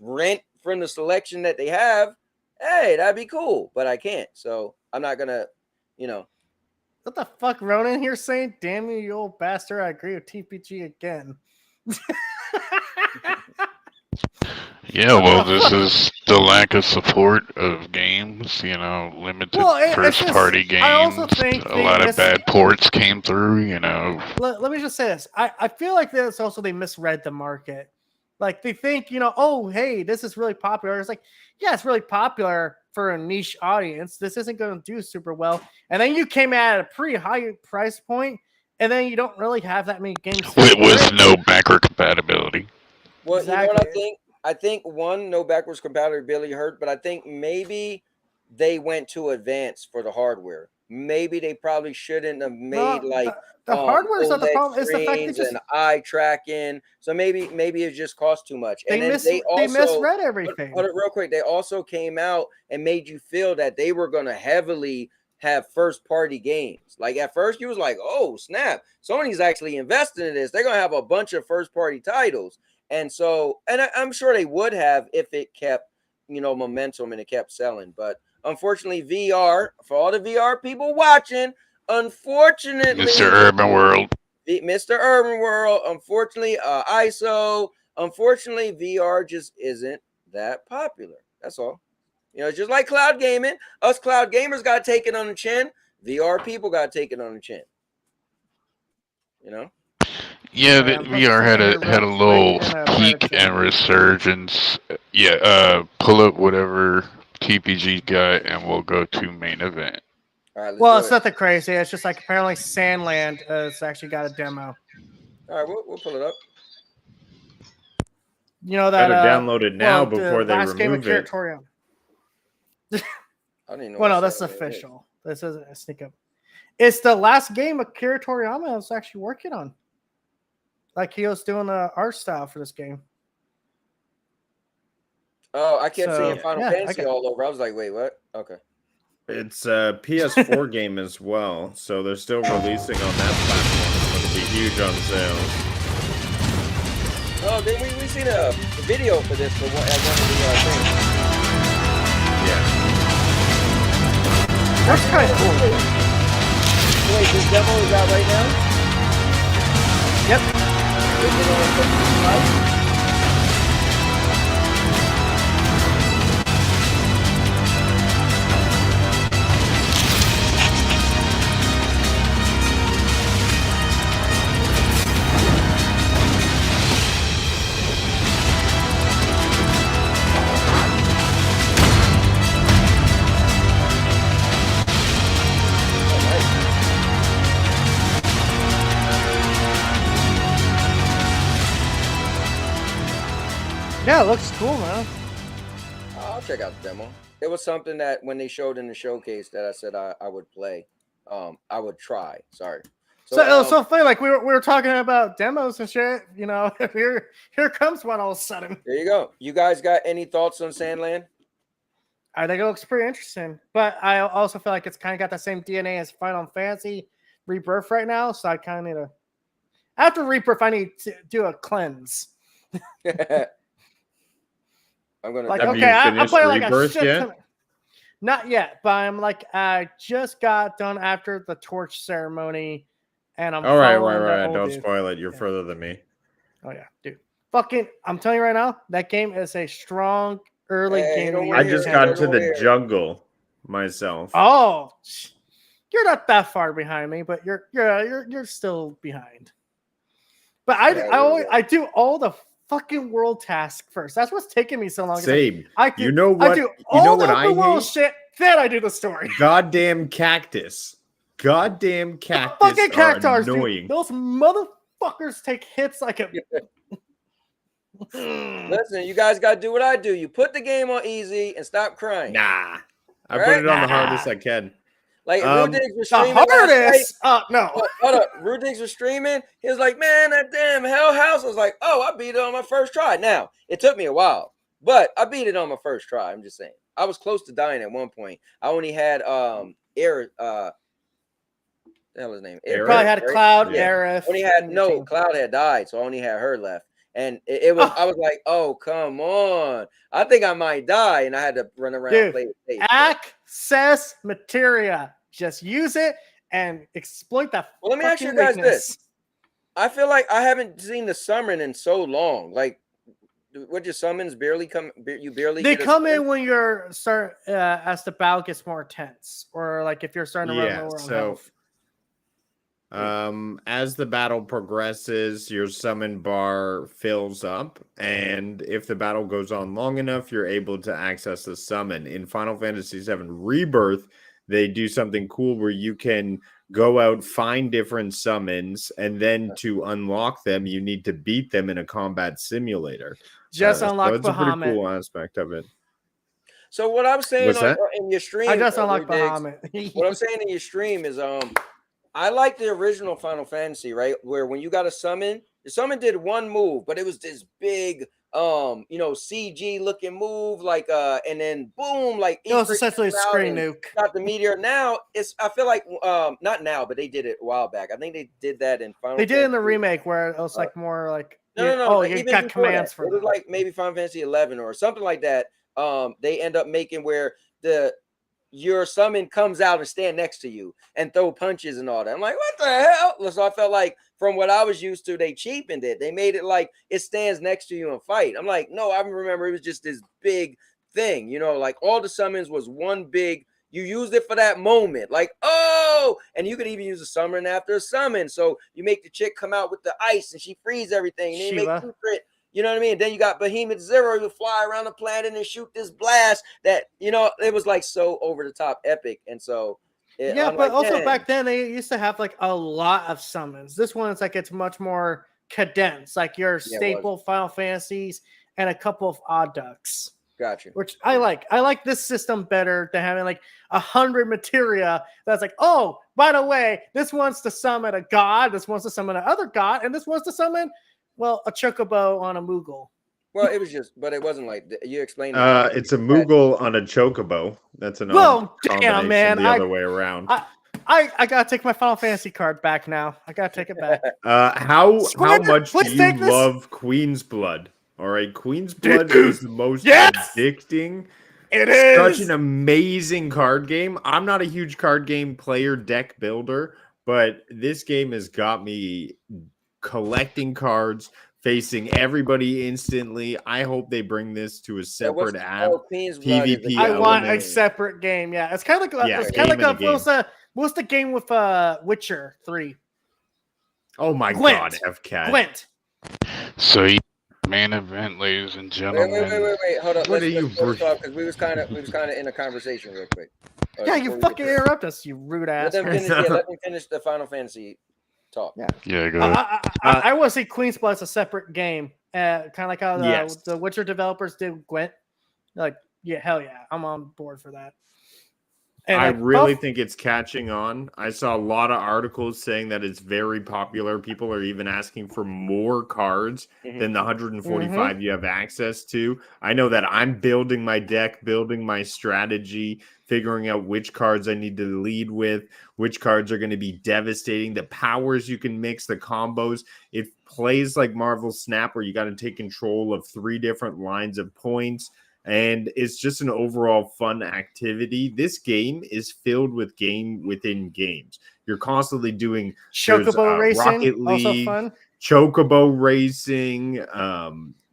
rent from the selection that they have, hey, that'd be cool. But I can't, so I'm not gonna, you know. What the fuck, Ronan here saying? Damn you, you old bastard! I agree with TPG again. Yeah, well, this is the lack of support of games, you know, limited it's just- first-party games. I also think a lot of bad ports came through, you know. Let me just say this. I feel like this also they misread the market. Like they think, you know, oh, hey, this is really popular. It's like, yeah, it's really popular for a niche audience. This isn't going to do super well. And then you came at a pretty high price point, and then you don't really have that many games. With no backward compatibility. Well, Exactly. you know what I think? I think one, no backwards compatibility hurt, but I think maybe they went too advanced for the hardware. Maybe they probably shouldn't have made the hardware is not the OLED problem. It's the fact they screens just and eye tracking. So maybe it just cost too much. they, And then they misread everything. Hold it real quick. They also came out and made you feel that they were going to heavily have first party games. Like at first you was like, oh snap, Sony's actually investing in this. They're going to have a bunch of first party titles. And so, and I'm sure they would have if it kept, you know, momentum and it kept selling. But unfortunately, VR, for all the VR people watching, unfortunately, Mr. Urban World. Mr. Urban World, unfortunately, ISO, unfortunately, VR just isn't that popular. That's all. You know, it's just like cloud gaming. Us cloud gamers got to take it on the chin. VR people got to take it on the chin. You know? Yeah, Sorry, the I'm VR had a little peak and resurgence. Yeah, pull up whatever TPG got, and we'll go to main event. All right, Well, it's nothing crazy. It's just like apparently Sandland has actually got a demo. All right, we'll pull it up. You know that Better download it now the before they last game of remove it. Curatorium. I don't even know. Well, no, what that's site it is. official. This isn't a sneak up. It's the last game of Akira Toriyama I was actually working on. Like he was doing the art style for this game. Oh, I kept So, seeing Final yeah, Fantasy all over. I was like, wait, what? Okay. It's a PS4 game as well, so they're still releasing on that platform. It'll be huge on sale. Oh, then we seen a video for this for one of the things. Yeah. That's kind of cool. Wait, this demo is out right now? Yep. Is it on PS5? Yeah, it looks cool, man. I'll check out the demo. It was something that when they showed in the showcase that I said I would play. I would try. Sorry. So it was so funny. Like we were talking about demos and shit. You know, here comes one all of a sudden. There you go. You guys got any thoughts on Sandland? I think it looks pretty interesting, but I also feel like it's kind of got the same DNA as Final Fantasy Rebirth right now. So I kind of need to. After Rebirth, I need to do a cleanse. I'm gonna Like, Have okay, you I'm finished playing like a Rebirth shit yet? ton. Not yet, but I'm like, I just got done after the torch ceremony, and I'm All right. following that old Don't dude. spoil it. You're Yeah. further than me. Oh yeah, dude. Fucking, I'm telling you right now, that game is a strong early Hey, game. don't of the worry I year. just here, got don't to the worry. jungle myself. Oh, you're not that far behind me, but you're still behind. But I do all the fucking world task first. That's what's taking me so long. Same. I do, You know I what? do You all know the what I open world hate? shit. Then I do the story. Goddamn cactus. Goddamn cactus Fucking are cactars, annoying. dude. Those motherfuckers take hits like a. Listen, you guys got to do what I do. You put the game on easy and stop crying. Nah, I put Right? it on the Nah. hardest I can. Like Rude Diggs was The streaming last night. hardest. No. Hold up. Rude Diggs was streaming. He was like, man, that damn Hell House. I was like, oh, I beat it on my first try. Now, it took me a while, but I beat it on my first try. I'm just saying. I was close to dying at one point. I only had Air the hell his name? Aerith? Probably had a Cloud, Yeah. Aerith. Only had no Cloud had died, so I only had her left. And it was I was like, oh, come on. I think I might die. And I had to run around and play with Faith. Access materia. Just use it and exploit that. Well, let me ask you guys this. I feel like I haven't seen the summon in so long. Like, what your summons barely come? You barely. They get a come summon? in when you're as the battle gets more intense, or like if you're starting to run lower on health. As the battle progresses, your summon bar fills up, and if the battle goes on long enough, you're able to access the summon. In Final Fantasy VII Rebirth, they do something cool where you can go out, find different summons, and then to unlock them, you need to beat them in a combat simulator. Just unlock so it's a pretty Bahamut. cool aspect of it. So what I'm saying What's that? in your stream, I just unlocked Rude Diggs, Bahamut. what I'm saying in your stream is I like the original Final Fantasy, right? Where when you got a summon, the summon did one move, but it was this big CG looking move, like and then boom, like It was essentially a screen nuke. Got the meteor. Now I feel like not now, but they did it a while back. I think they did that in Final They did it in the Fantasy. remake where it was like more like No. you even got before commands that. for it was that. like maybe Final Fantasy 11 or something like that. They end up making where your summon comes out and stand next to you and throw punches and all that. I'm like, what the hell? So I felt like from what I was used to, they cheapened it. They made it like it stands next to you and fight. I'm like, no, I remember it was just this big thing, like all the summons was one big. You used it for that moment, like, oh, and you could even use a summon after a summon. So you make the chick come out with the ice and she frees everything. And then you make secret. You know what I mean? Then you got Behemoth Zero, you fly around the planet and shoot this blast that, it was like so over the top epic. And so, but also back then they used to have like a lot of summons. This one is like it's much more condensed, like your staple Final Fantasies and a couple of odd ducks. Gotcha. Which I like. I like this system better than having like 100 materia that's like, oh, by the way, this wants to summon a god, this wants to summon another god, and this wants to summon a chocobo on a Moogle. Well, it was but it wasn't like you explained. It's a Moogle on a chocobo. That's an damn, man. The other way around. I gotta take my Final Fantasy card back now. I gotta take it back. How much do you take this. love Queen's Blood? All right, Queen's Blood is the most addicting. It is such an amazing card game. I'm not a huge card game player, deck builder, but this game has got me collecting cards, facing everybody instantly. I hope they bring this to a separate app. PvP. I want a separate game. Yeah, it's kind of like what's the game with Witcher 3? Oh my Gwent. God, FCAT. Gwent. So main event, ladies and gentlemen. Wait. Hold up. What Let's are you? because we was kind of in a conversation real quick. Yeah, you fucking interrupt us, you rude ass. Let me finish the Final Fantasy talk. Yeah, go ahead. I want to see Queen's Blood as a separate game, kind of like how the Witcher developers did Gwent. Like, yeah, hell yeah, I'm on board for that. And I really think it's catching on. I saw a lot of articles saying that it's very popular. People are even asking for more cards than the 145 you have access to. I know that I'm building my deck, building my strategy, figuring out which cards I need to lead with, which cards are going to be devastating, the powers you can mix, the combos. It plays like Marvel Snap where you got to take control of 3 different lines of points. And it's just an overall fun activity. This game is filled with game within games. You're constantly doing Chocobo racing, Rocket League, also fun. Chocobo racing.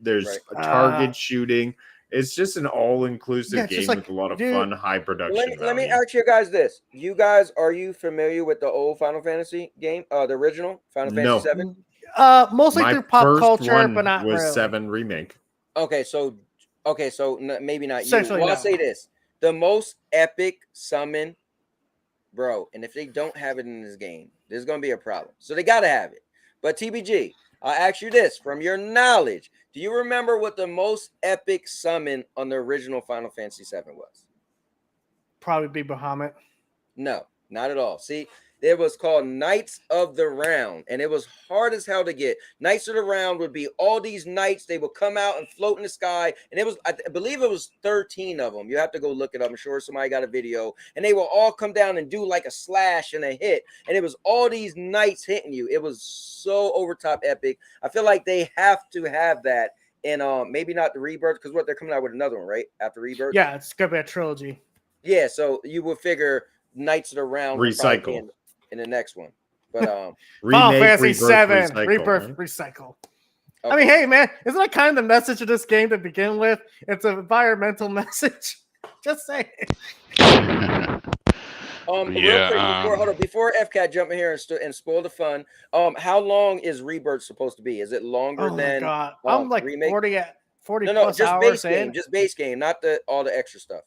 There's target shooting. It's just an all-inclusive game with a lot of fun, high production. Let me ask you guys this: are you familiar with the old Final Fantasy game, the original Final Fantasy 7? Mostly through pop culture, but not was really. 7 remake. Okay, so maybe not you. Essentially, Well, no. I'll say this: the most epic summon, bro. And if they don't have it in this game, there's gonna be a problem. So they gotta have it. But TBG, I'll ask you this from your knowledge. Do you remember what the most epic summon on the original Final Fantasy VII was? Probably be Bahamut. No, not at all. See, it was called Knights of the Round, and it was hard as hell to get. Knights of the Round would be all these knights. They would come out and float in the sky, and it was, I believe it was 13 of them. You have to go look it up. I'm sure somebody got a video, and they will all come down and do like a slash and a hit, and it was all these knights hitting you. It was so over top epic. I feel like they have to have that, and maybe not the Rebirth, because what, they're coming out with another one, right? After Rebirth? Yeah, it's gonna be a trilogy. Yeah, so you would figure Knights of the Round would probably be Recycle. in the next one. But Final Remake, Fantasy rebirth, VII, recycle, Rebirth, right? recycle. I okay. mean, hey man, isn't that kind of the message of this game to begin with? It's an environmental message. Just saying. Real Yeah, quick, hold on, before FCAT jump in here and spoil the fun. How long is Rebirth supposed to be? Is it longer Oh my than god, I'm like remake? 40 No, plus just hours base game, in. just base game, not all the extra stuff.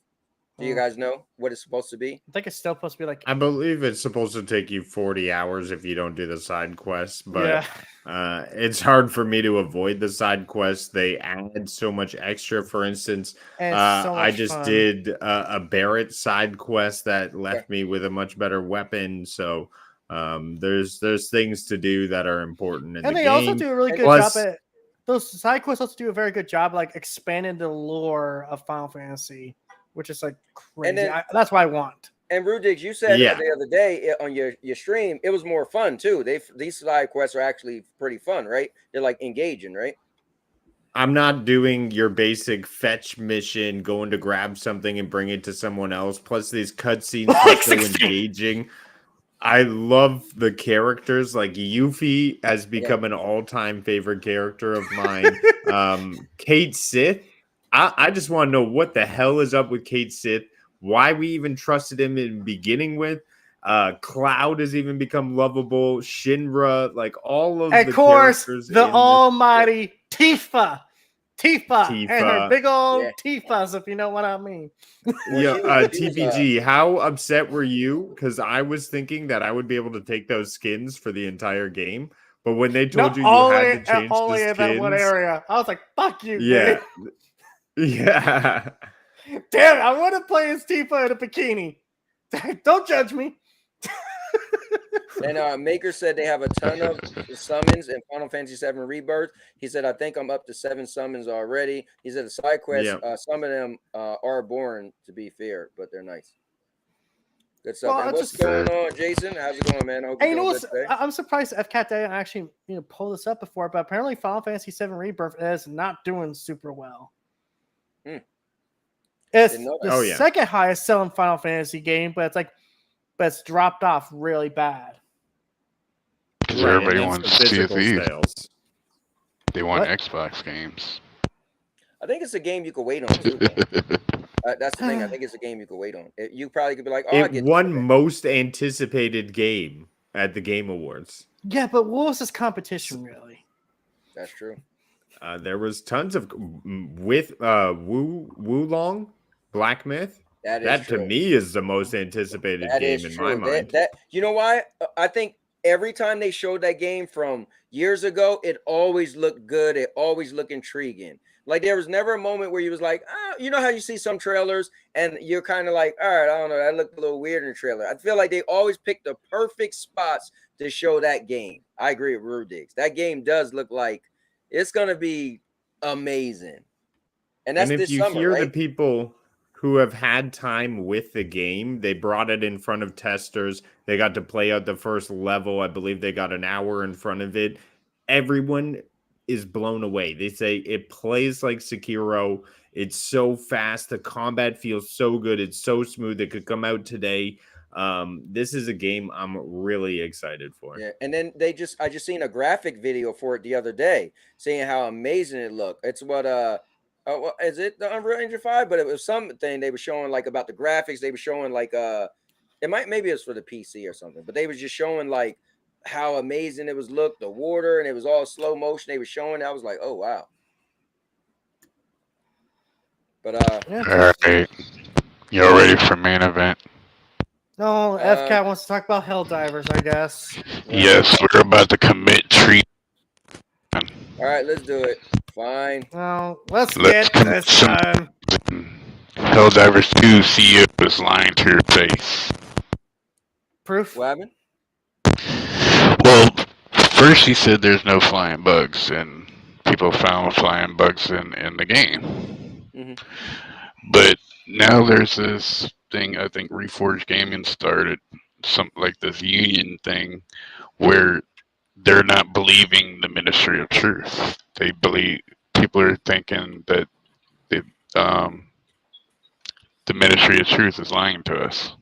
Do you Oh. guys know what it's supposed to be? I think it's still supposed to be like I believe it's supposed to take you 40 hours if you don't do the side quests, but it's hard for me to avoid the side quests. They add so much extra. For instance, and it's so I much just fun. did a Barrett side quest that left me with a much better weapon. So there's things to do that are important in And the they game. also do a really good Plus- job at those side quests. Also do a very good job like expanding the lore of Final Fantasy, which is like crazy. then- That's what I want. And Rudigs, you said Yeah. the other day on your stream, it was more fun too. These side quests are actually pretty fun, right? They're like engaging, right? I'm not doing your basic fetch mission, going to grab something and bring it to someone else. Plus, these cutscenes are so 16. engaging. I love the characters. Like Yuffie has become an all-time favorite character of mine. Kate Sith. I just want to know what the hell is up with Kate Sith. Why we even trusted him in beginning with. Cloud has even become lovable. Shinra, like all of Of the course, characters. the in this- almighty Tifa. Tifa and her Tifa. big old Yeah. Tifas, if you know what I mean. Yeah, she was, TPG, how upset were you? Because I was thinking that I would be able to take those skins for the entire game, but when they told you had to change only the in that one skins, area, I was like, "Fuck you!" yeah, dude. yeah. Damn it! I want to play as Tifa in a bikini. Don't judge me. And Maker said they have a ton of summons in Final Fantasy VII Rebirth. He said, I think I'm up to 7 summons already. He said the side quests, some of them are boring, to be fair, but they're nice. Good stuff. Well, and what's just- going on, Jason? How's it going, man? I hope And you're you know doing what's? good today. I'm surprised FCAT didn't actually pull this up before, but apparently Final Fantasy VII Rebirth is not doing super well. Hmm. It's Didn't know the that. Oh, yeah. second highest selling Final Fantasy game, but it's dropped off really bad. Because Right, everybody and that's wants the physical CFE. sales. They want What? Xbox games. I think it's a game you could wait on, too. though. That's the thing. I think it's a game you could wait on. You probably could be like, oh, I It get won this. most anticipated game at the Game Awards. Yeah, but what was this competition really? That's true. There was tons of with Wulong Black Myth. That is That true. to me is the most anticipated That game is in true. my mind. That you know why? I think every time they showed that game from years ago, it always looked good. It always looked intriguing. Like there was never a moment where you was like, you know how you see some trailers and you're kind of like, all right, I don't know, that looked a little weird in the trailer. I feel like they always pick the perfect spots to show that game. I agree with Rudigs. That game does look like it's gonna be amazing. And that's And if this you summer, hear right? the people who have had time with the game, they brought it in front of testers. They got to play out the first level. I believe they got an hour in front of it. Everyone is blown away. They say it plays like Sekiro. It's so fast. The combat feels so good. It's so smooth. It could come out today. This is a game I'm really excited for. Yeah, and then I just seen a graphic video for it the other day, seeing how amazing it looked. It's what is it the Unreal Engine 5? But it was something they were showing like about the graphics. They were showing like maybe it's for the PC or something, but they was just showing like how amazing it was looked, the water, and it was all slow motion. They were showing. I was like, oh wow. But Yeah. All right. You all ready for main event? No, FCAT wants to talk about Helldivers, I guess. Yes, we're about to commit treat. All right, let's do it. Fine. No, let's Let's get this done. HellDivers2 CEO is lying to your face. Proof? What happened? Well, first he said there's no flying bugs, and people found flying bugs in the game. Mm-hmm. But now there's this thing, I think Reforged Gaming started, some like this union thing, where they're not believing the Ministry of Truth. They believe, people are thinking that the Ministry of Truth is lying to us.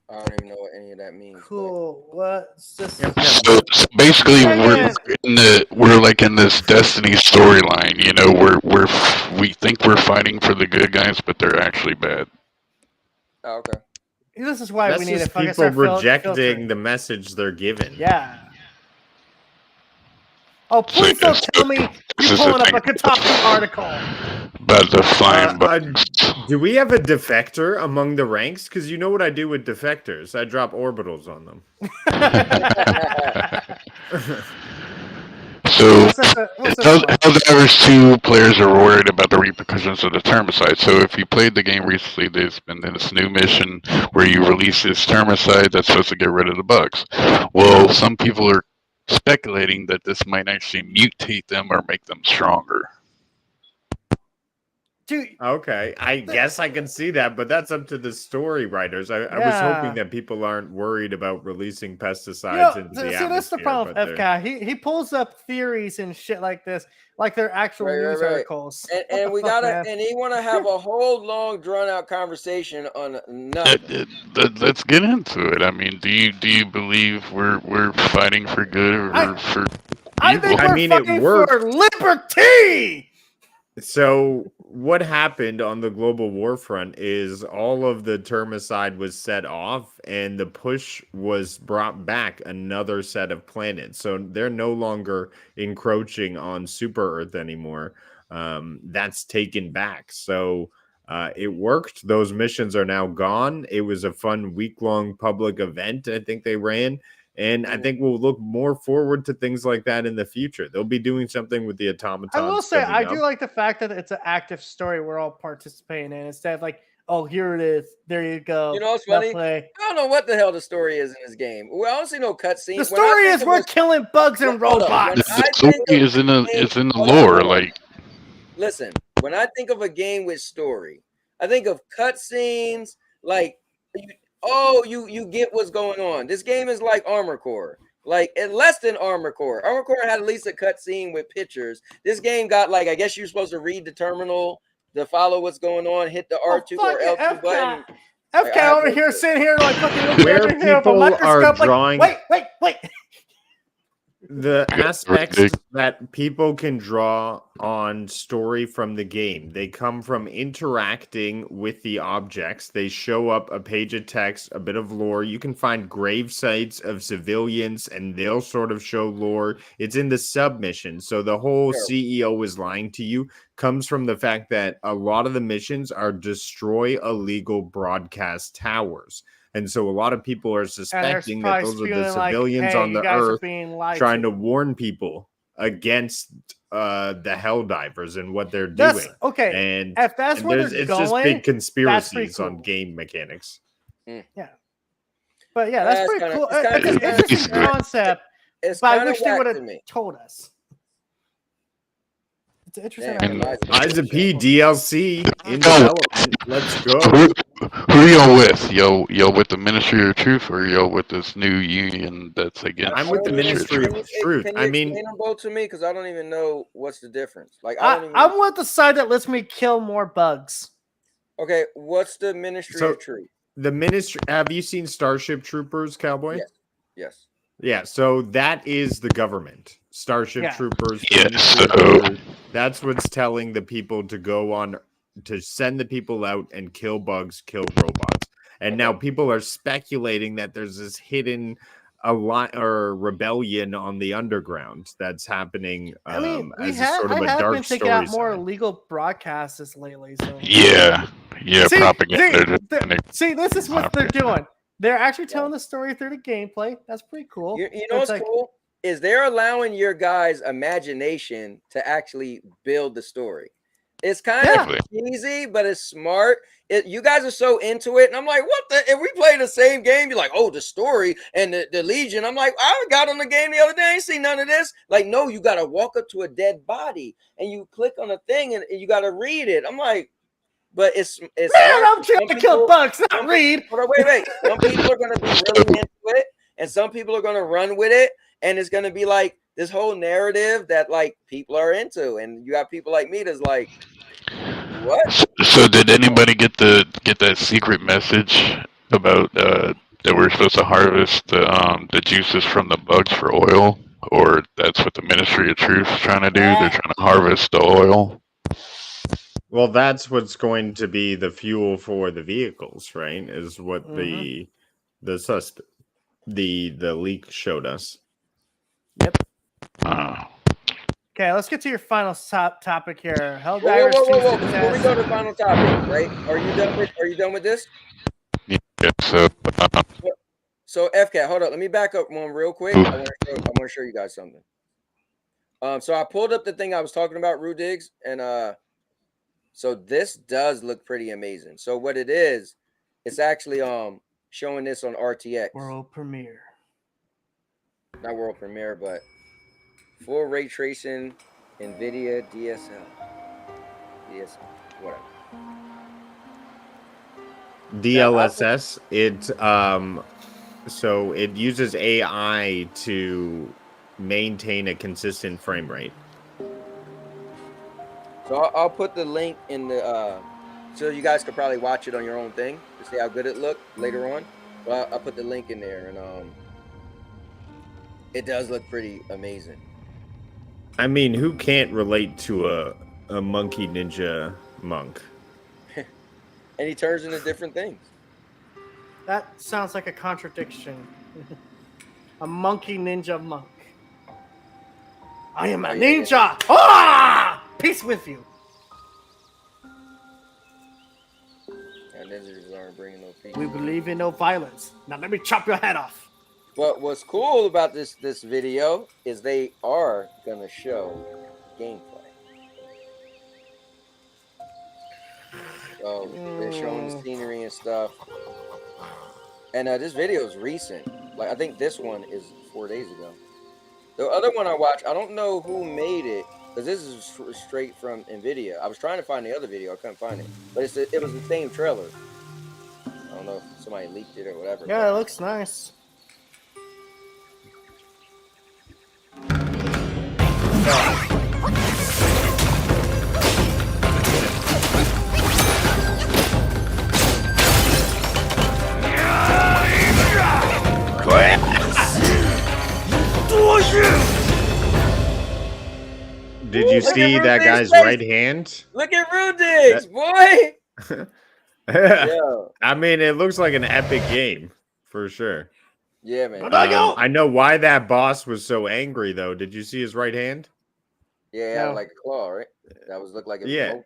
I don't even know what any of that means. Cool. What's this? So basically, we're like in this Destiny storyline. You know, we think we're fighting for the good guys, but they're actually bad. Oh, okay. This is why That's we need to just fucking people start rejecting filtering. the message they're given. Yeah. Oh, please So, don't tell me this you're is the pulling up thing. a Kotaku article. About the flying bugs. Do we have a defector among the ranks? Because you know what I do with defectors. I drop orbitals on them. So, What's this one? HellDivers2 players are worried about the repercussions of the termicide. So, if you played the game recently, there's been this new mission where you release this termicide that's supposed to get rid of the bugs. Well, some people are speculating that this might actually mutate them or make them stronger. Dude, Okay, I guess I can see that, but that's up to the story writers. I was hoping that people aren't worried about releasing pesticides into the atmosphere. that's the problem with FCAT. He pulls up theories and shit like this, like they're actual news articles. And we gotta, and he want to have a whole long, drawn out conversation on nothing. Let's get into it. I mean, do you believe we're fighting for good or for evil? I think we're fighting for liberty. So what happened on the global war front is all of the termicide was set off and the push was brought back another set of planets. So they're no longer encroaching on Super Earth anymore. That's taken back. So it worked. Those missions are now gone. It was a fun week-long public event I think they ran. And I think we'll look more forward to things like that in the future. They'll be doing something with the automatons. I will say, I do like the fact that it's an active story we're all participating in instead of like, oh, here it is. There you go. You know what's funny? I don't know what the hell the story is in this game. Well, I don't see no cutscenes. The story is we're killing bugs and robots. The story is in the lore. Like, listen, when I think of a game with story, I think of cutscenes. Like, you get what's going on. This game is like Armored Core, like less than Armored Core. Armored Core had at least a cutscene with pictures. This game got like, I guess you're supposed to read the terminal to follow what's going on. Hit the R2 or L2 button. FK over here sitting here like fucking where people are drawing. Like, wait. The aspects that people can draw on story from the game, they come from interacting with the objects. They show up a page of text, a bit of lore. You can find grave sites of civilians and they'll sort of show lore. It's in the submission. So the whole CEO is lying to you comes from the fact that a lot of the missions are destroy illegal broadcast towers. And so a lot of people are suspecting that those are the civilians on the earth trying to warn people against the Helldivers and what they're doing. Okay. And if that's where it's just big conspiracies on game mechanics. Yeah. But yeah, that's pretty cool. It's an interesting concept. But I wish they would have told us. It's interesting. Liza P DLC in development. Let's go. Who are y'all with? Y'all with the Ministry of Truth or y'all with this new union that's against? I'm with the Ministry of Truth. Can you explain them both to me? Because I don't even know what's the difference. Like I'm with the side that lets me kill more bugs. Okay, what's the Ministry of Truth? The Ministry. Have you seen Starship Troopers, Cowboy? Yes. Yeah, so that is the government. Starship Troopers. Yes. That's what's telling the people to go on, to send the people out and kill bugs, kill robots. And now people are speculating that there's this hidden rebellion on the underground that's happening. I mean, as a sort of a dark been taking out more illegal broadcasts lately. So. Yeah. Yeah, propaganda. See, this is what they're doing. They're actually telling the story through the gameplay. That's pretty cool. You So know it's what's like, cool is they're allowing your guys' imagination to actually build the story. It's kind of easy, but it's smart. You guys are so into it, and I'm like, what the? If we play the same game, you're like, oh, the story and the Legion. I'm like, I got on the game the other day, ain't seen none of this. Like, no, you got to walk up to a dead body and you click on a thing and you got to read it. I'm like, but it's man, I'm trying to kill bugs, not read. Wait. Some people are going to be really into it, and some people are going to run with it, and it's going to be like this whole narrative that like people are into, and you have people like me that's like, what? So did anybody get that secret message about that we're supposed to harvest the juices from the bugs for oil, or that's what the Ministry of Truth is trying to do? They're trying to harvest the oil. Well, that's what's going to be the fuel for the vehicles, right? Is what the leak showed us. Yep. Okay, let's get to your final topic here. HellDivers2. Whoa. Before we go to the final topic, right? Are you done with this? Yeah. So FCAT, hold up. Let me back up one real quick. I want to show you guys something. So I pulled up the thing I was talking about, Rue Diggs, and so this does look pretty amazing. So what it is, it's actually showing this on RTX. World premiere. Not world premiere, but full ray tracing, NVIDIA DSL, whatever. DLSS. So it uses AI to maintain a consistent frame rate. So I'll put the link in the so you guys could probably watch it on your own thing to see how good it looked later on. But I'll put the link in there, and it does look pretty amazing. I mean, who can't relate to a monkey ninja monk? And he turns into different things. That sounds like a contradiction. A monkey ninja monk. I am a ninja. Ah! Peace with you. And ninjas aren't bringing no peace. We believe in no violence. Now let me chop your head off. But what's cool about this video is they are gonna show gameplay. So they're showing the scenery and stuff. And this video is recent. Like, I think this one is 4 days ago. The other one I watched, I don't know who made it, because this is straight from NVIDIA. I was trying to find the other video, I couldn't find it. But it was the same trailer. I don't know if somebody leaked it or whatever. Yeah, it looks nice. Did you see that guy's right hand? Look at Rue Diggs, boy! Yeah. I mean, it looks like an epic game, for sure. Yeah, man. I know why that boss was so angry, though. Did you see his right hand? Yeah, it had like a claw, right? That was looked like Yeah.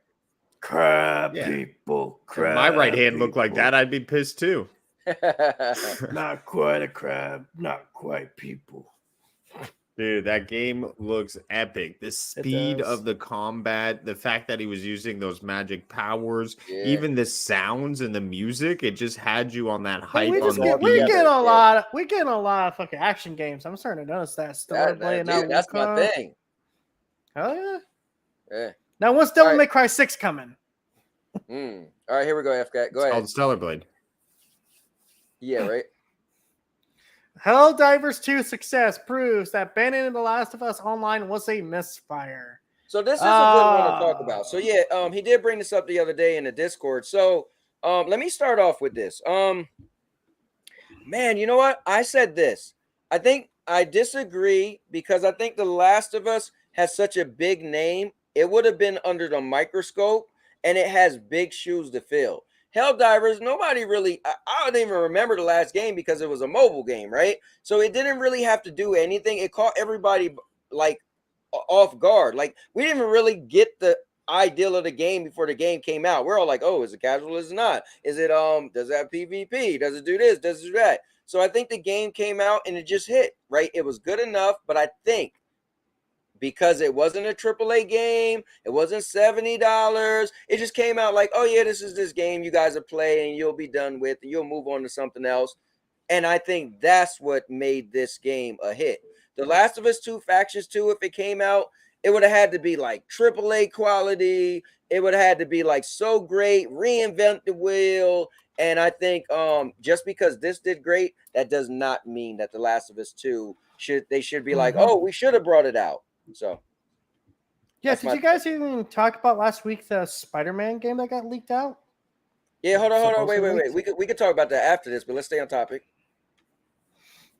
Crab people, crab. If my right hand looked like that, I'd be pissed too. Not quite a crab, not quite people. Dude, that game looks epic. The speed of the combat, the fact that he was using those magic powers, even the sounds and the music, it just had you on that hype. We get a lot of fucking action games. I'm starting to notice that. That's my thing. Hell yeah. Yeah. Now, when's Devil May Cry 6 coming? All right, here we go, FCAT. Go ahead. Called Stellar Blade. Yeah, right. HellDivers2 success proves that banning The Last of Us Online was a misfire. So this is a good one to talk about. So yeah, he did bring this up the other day in the Discord. So let me start off with this. Man, you know what? I said this. I think I disagree because I think The Last of Us has such a big name. It would have been under the microscope, and it has big shoes to fill. HellDivers, nobody really, I don't even remember the last game because it was a mobile game, right? So it didn't really have to do anything. It caught everybody like off guard. Like we didn't even really get the ideal of the game before the game came out. We're all like, oh, is it casual? Is it not? Is it does it have PvP? Does it do this? Does it do that? So I think the game came out and it just hit, right? It was good enough, but I think because it wasn't a AAA game, it wasn't $70. It just came out like, oh yeah, this is this game you guys are playing, you'll be done with, and you'll move on to something else. And I think that's what made this game a hit. The Last of Us 2 Factions 2, if it came out, it would have had to be like AAA quality. It would have had to be like so great, reinvent the wheel. And I think just because this did great, that does not mean that The Last of Us 2 should be like, oh, we should have brought it out. So yeah, did you guys even talk about last week the Spider-Man game that got leaked out? Yeah, hold on, wait. We could talk about that after this, but let's stay on topic.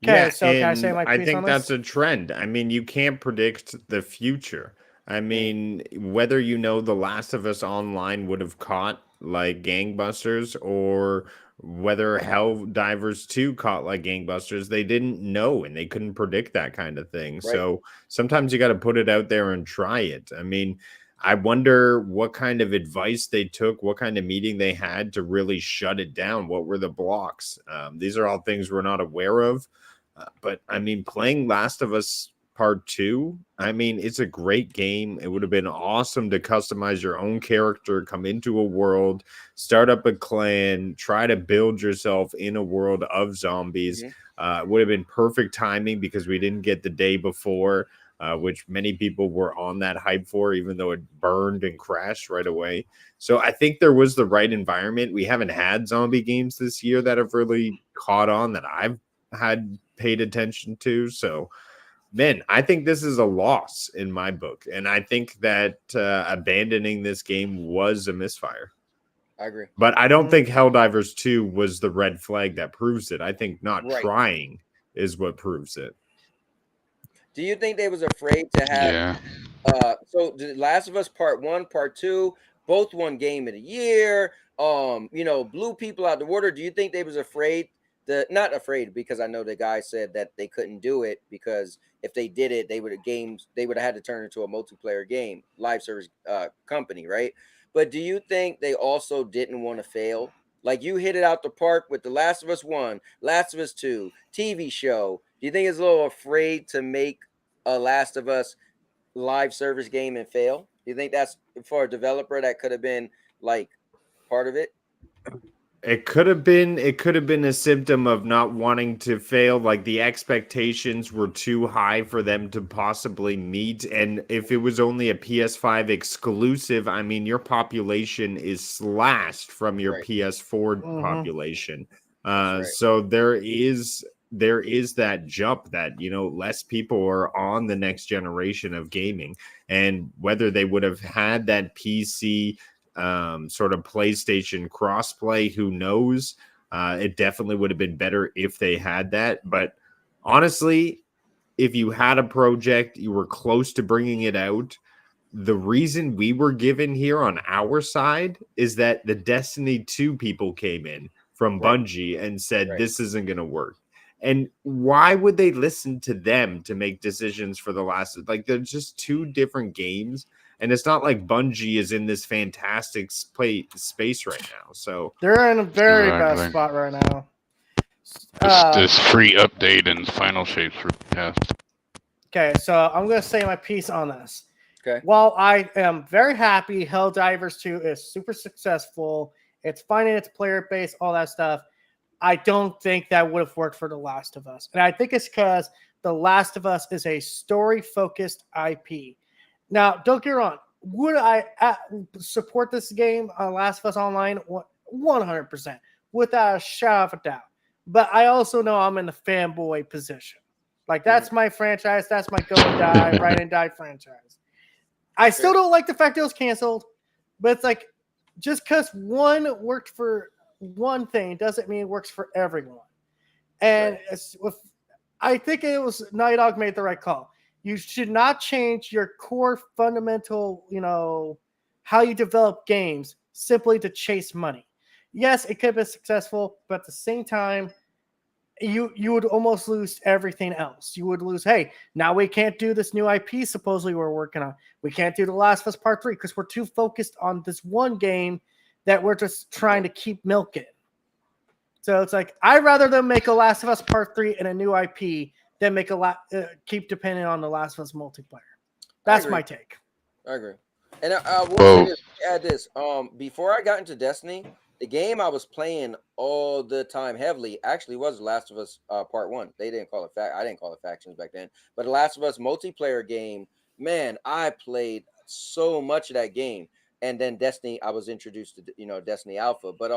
Okay, so can I say my I piece think on that's this? a trend. I mean, you can't predict the future. I mean, whether you know The Last of Us Online would have caught like gangbusters or whether HellDivers2 caught like gangbusters, they didn't know and they couldn't predict that kind of thing. Right. So sometimes you got to put it out there and try it. I mean, I wonder what kind of advice they took, what kind of meeting they had to really shut it down. What were the blocks? These are all things we're not aware of. But I mean, playing Last of Us Part 2, I mean, it's a great game. It would have been awesome to customize your own character, come into a world, start up a clan, try to build yourself in a world of zombies. It would have been perfect timing because we didn't get the day before, which many people were on that hype for, even though it burned and crashed right away. So I think there was the right environment. We haven't had zombie games this year that have really caught on that I've had paid attention to. So man, I think this is a loss in my book, and I think that abandoning this game was a misfire. I agree, but I don't think HellDivers2 was the red flag that proves it. I think not Right. trying is what proves it. Do you think they was afraid to have Yeah. so The Last of Us Part 1, Part 2, both won Game of the Year, blew people out the water? Do you think they was afraid? Not afraid, because I know the guy said that they couldn't do it because if they did it, they would have had to turn into a multiplayer game, live service company, right? But do you think they also didn't want to fail? Like, you hit it out the park with The Last of Us 1, Last of Us 2, TV show. Do you think it's a little afraid to make a Last of Us live service game and fail? Do you think that's, for a developer, that could have been like part of it? It could have been a symptom of not wanting to fail. Like the expectations were too high for them to possibly meet. And if it was only a PS5 exclusive, I mean, your population is slashed from your Right. PS4 population. Right. So there is that jump that, less people are on the next generation of gaming. And whether they would have had that PC sort of PlayStation crossplay, who knows? It definitely would have been better if they had that. But honestly, if you had a project, you were close to bringing it out. The reason we were given here on our side is that the Destiny 2 people came in from Bungie and said, this isn't going to work. And why would they listen to them to make decisions for the last? Like, they're just two different games. And it's not like Bungie is in this fantastic space right now. So they're in a very bad spot right now. This free update and Final Shapes recast. Okay, so I'm going to say my piece on this. Okay. While I am very happy HellDivers 2 is super successful, it's finding its player base, all that stuff, I don't think that would have worked for The Last of Us. And I think it's because The Last of Us is a story-focused IP. Now, don't get me wrong. Would I support this game on Last of Us Online? 100%, without a shadow of a doubt. But I also know I'm in the fanboy position. Like, that's my franchise. That's my go and die, ride and die franchise. I still don't like the fact it was canceled. But it's like, just because one worked for one thing doesn't mean it works for everyone. And I think it was Naughty Dog made the right call. You should not change your core fundamental, how you develop games simply to chase money. Yes, it could have been successful, but at the same time, you would almost lose everything else. You would lose, hey, now we can't do this new IP supposedly we're working on. We can't do The Last of Us Part 3 because we're too focused on this one game that we're just trying to keep milking. So it's like, I'd rather them make a Last of Us Part 3 and a new IP than make keep depending on The Last of Us multiplayer. That's my take. I agree. And I will say this, add this. Before I got into Destiny, the game I was playing all the time heavily actually was The Last of Us Part 1. They didn't call it I didn't call it factions back then. But The Last of Us multiplayer game, man, I played so much of that game. And then Destiny, I was introduced to Destiny Alpha. But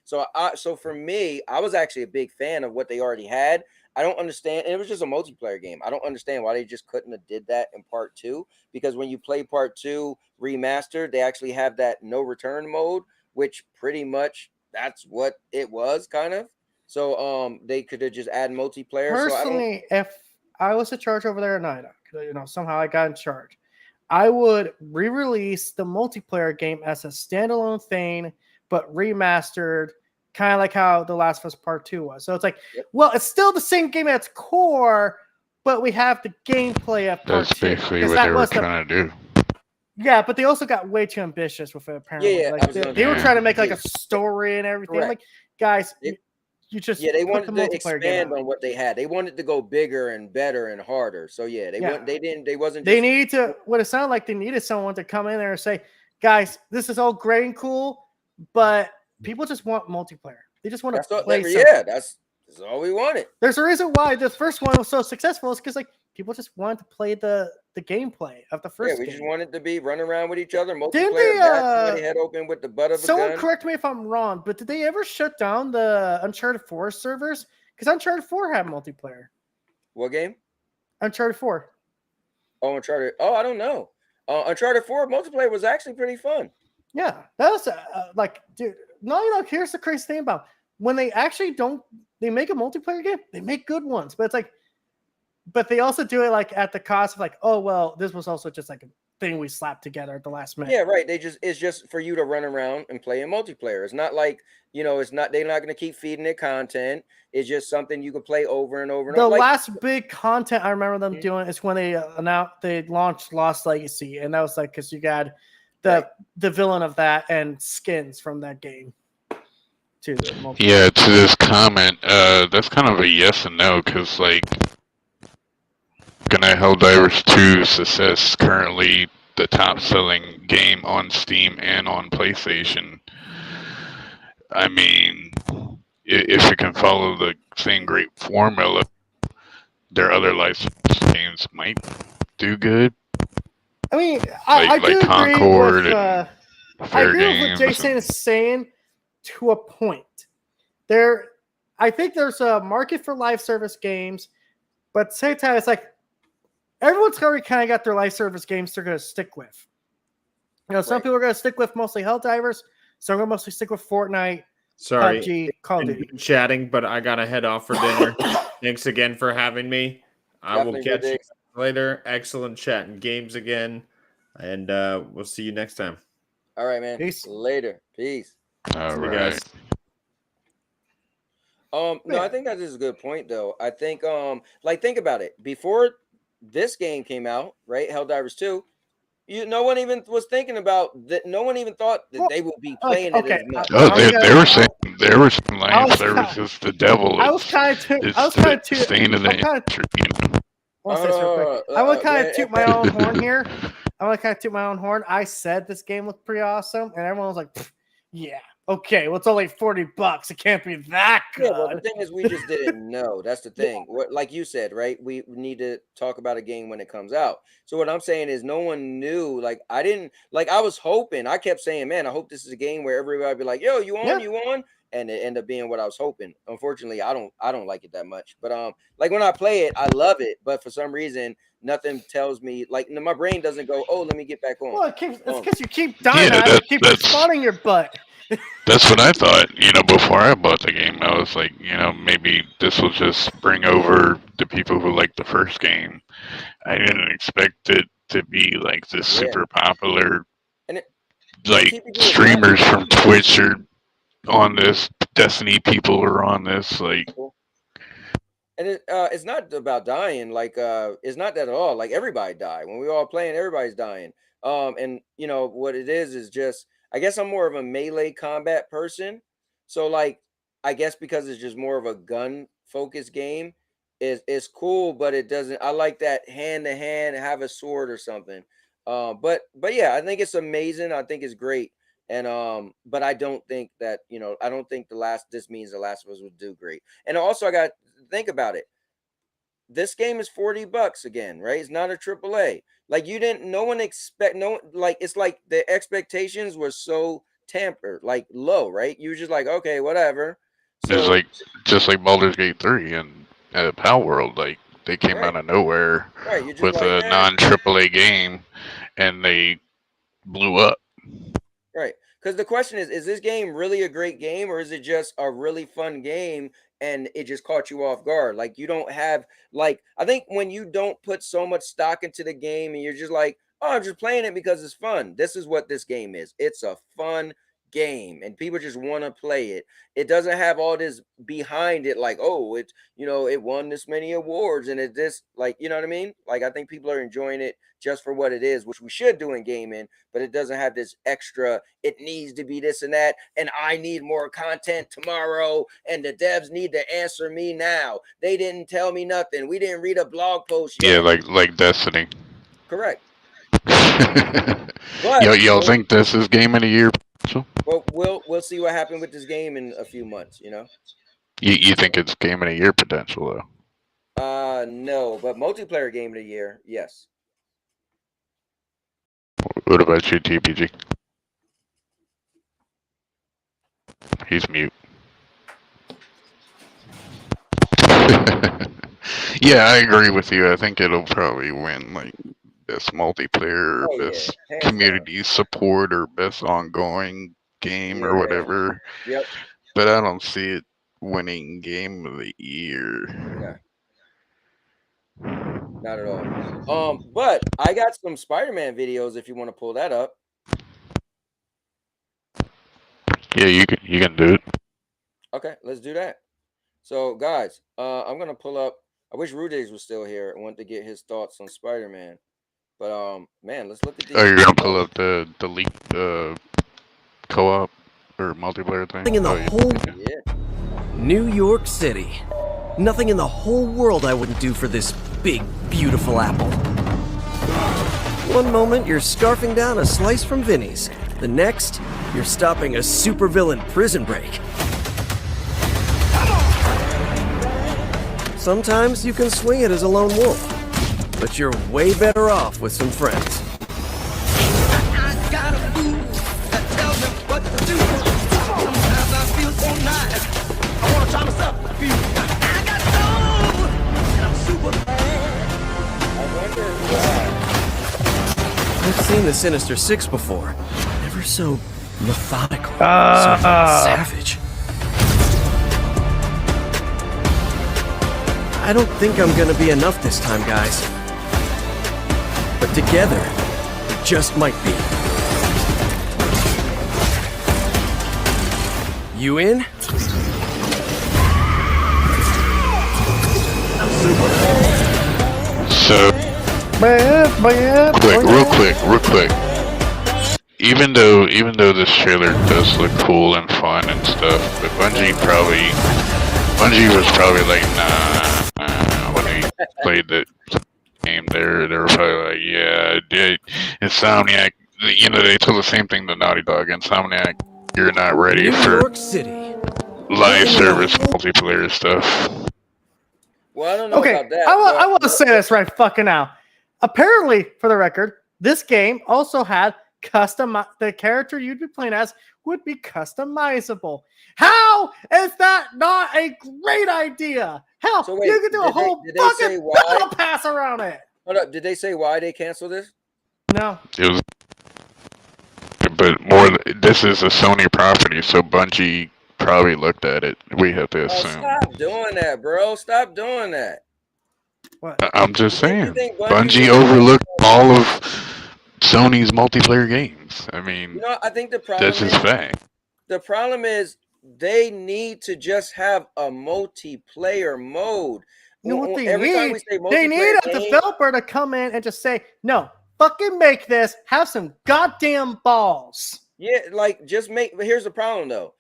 so for me, I was actually a big fan of what they already had. I don't understand, and it was just a multiplayer game. I don't understand why they just couldn't have did that in Part 2, because when you play Part 2 remastered, they actually have that no return mode, which pretty much that's what it was kind of. So they could have just added multiplayer. Personally, if I was in charge over there at NIDA, somehow I got in charge, I would re-release the multiplayer game as a standalone thing, but remastered, kind of like how The Last of Us Part 2 was. So it's like, well, it's still the same game at its core, but we have the gameplay of Part 2. That's basically what they were trying to do. Yeah, but they also got way too ambitious with it, apparently. Yeah, like, they were trying to make like a story and everything. Correct. Like, guys, you just they wanted to expand on what they had. They wanted to go bigger and better and harder. So they needed to, what it sounded like, they needed someone to come in there and say, guys, this is all great and cool, but people just want multiplayer. They just want to play something. Yeah, that's all we wanted. There's a reason why the first one was so successful. Is because like people just wanted to play the gameplay of the first game. Just wanted to be running around with each other. Multiplayer. Didn't they head open with the butt of a gun. Someone correct me if I'm wrong, but did they ever shut down the Uncharted 4 servers? Because Uncharted 4 had multiplayer. What game? Uncharted 4. Oh, Uncharted. Oh, I don't know. Uncharted 4 multiplayer was actually pretty fun. Yeah, that was like, dude. No, here's the crazy thing about when they actually they make a multiplayer game, they make good ones, but it's like, but they also do it like at the cost of like, oh well, this was also just like a thing we slapped together at the last minute. Yeah, right. It's just for you to run around and play in multiplayer. It's not like they're not going to keep feeding it content. It's just something you can play over and over and over. The last big content I remember them doing is when they launched Lost Legacy, and that was like because you got the villain of that and skins from that game. To this comment, that's kind of a yes and no, because like, gonna HellDivers2 success currently the top selling game on Steam and on PlayStation. I mean, if it can follow the same great formula, their other licensed games might do good. I mean, I do Concord agree with, I agree with what Jason is saying to a point. I think there's a market for live service games, but at the same time, it's like everyone's already kind of got their live service games they're going to stick with. Some people are going to stick with mostly HellDivers, some are going to mostly stick with Fortnite, Sorry, PUBG, Call of Duty. Chatting, but I got to head off for dinner. Thanks again for having me. I will catch you later. Excellent chatting games again, and we'll see you next time. All right, man. Peace. Later. Peace. All right. Guys. No, I think that is a good point, though. I think, think about it. Before this game came out, right, HellDivers2, no one even was thinking about that. No one even thought that they would be playing it as much. Oh, they were saying there was some live services. The devil. I was kind of staying in the industry. I want to kind of toot my own horn here. I want to kind of toot my own horn. I said this game looked pretty awesome, and everyone was like, yeah. Okay, well, it's only $40. It can't be that good. Yeah, well, the thing is, we just didn't know. That's the thing. What, like you said, right? We need to talk about a game when it comes out. So what I'm saying is, no one knew. Like, I didn't. Like, I was hoping. I kept saying, man, I hope this is a game where everybody be like, yo, you on? You on? And it ended up being what I was hoping. Unfortunately, I don't like it that much. But like when I play it, I love it. But for some reason, nothing tells me, like, my brain doesn't go, oh, let me get back on. Well, it's because you keep dying. You keep respawning your butt. That's what I thought, before I bought the game. I was like, maybe this will just bring over the people who like the first game. I didn't expect it to be like this super popular, like streamers from Twitch are on this, Destiny people are on this, like And it's not about dying. Like it's not that at all. Like everybody die when we all playing. Everybody's dying. And you know what it is just. I guess I'm more of a melee combat person. So like, I guess because it's just more of a gun focused game, it's cool, but it doesn't. I like that hand to hand, have a sword or something. But yeah, I think it's amazing. I think it's great. And but I don't think that I don't think this means the Last of Us would do great. And also, I got think about it. This game is $40 again, right? It's not a AAA. Like no one expect like it's like the expectations were so tampered, like low, right? You were just like, okay, whatever. It's So like just like Baldur's Gate 3 and Pal World, like they came right, out of nowhere right. You're just with like, a non AAA game and they blew up. right. Because the question is this game really a great game or is it just a really fun game and it just caught you off guard? Like you don't have like I think when you don't put so much stock into the game and you're just like, oh, I'm just playing it because it's fun. This is what this game is. It's a fun game and people just want to play it. It doesn't have all this behind it like, oh, it it won this many awards and it this like, you know what I mean? Like I think people are enjoying it just for what it is, which we should do in gaming, but it doesn't have this extra, it needs to be this and that, and I need more content tomorrow, and the devs need to answer me now. They didn't tell me nothing. We didn't read a blog post yet. Yeah, like Destiny. Correct. But y'all think this is game of the year? Well, we'll see what happens with this game in a few months, You think it's game of the year potential though? No, but multiplayer game of the year, yes. What about you, TPG? He's mute. Yeah, I agree with you. I think it'll probably win like best multiplayer, best community support, or best ongoing game or whatever. Yep. But I don't see it winning game of the year. Yeah. Not at all. But I got some Spider-Man videos if you want to pull that up. Yeah, you can do it. Okay, let's do that. So guys, I'm gonna pull up. I wish Rudays was still here. I want to get his thoughts on Spider-Man. But man, let's look at these. Oh, you're gonna pull up the leaked co-op or multiplayer thing? Nothing in the whole Yeah. New York City. Nothing in the whole world I wouldn't do for this big, beautiful apple. One moment you're scarfing down a slice from Vinny's. The next, you're stopping a supervillain prison break. Sometimes you can swing it as a lone wolf, but you're way better off with some friends. I've seen the Sinister Six before. Never so methodical, so savage. I don't think I'm gonna be enough this time, guys. But together, it just might be. You in? So, real quick. Even though this trailer does look cool and fun and stuff, but Bungie was probably like, nah. When they played the game, they were probably like, yeah, Insomniac. They told the same thing to Naughty Dog. Insomniac, you're not ready for New York City. live service multiplayer stuff. Well, I don't know about that. I want to say this right fucking now. Apparently, for the record, this game also had the character you'd be playing as would be customizable. How is that not a great idea? Hell, So wait, you could do a whole did they say fucking why? battle pass around it. Hold up, did they say why they canceled this? No. It was, but this is a Sony property, so Bungie probably looked at it. We have to Oh, assume. stop doing that, bro. Stop doing that. What? I'm just saying, You think Bungie overlooked all of Sony's multiplayer games. I mean, I think the problem that's just fact. The problem is they need to just have a multiplayer mode. You know what they Every time we need? say They need multiplayer a game, developer to come in and just say, no, fucking make this. Have some goddamn balls. yeah, like just make. But here's the problem though.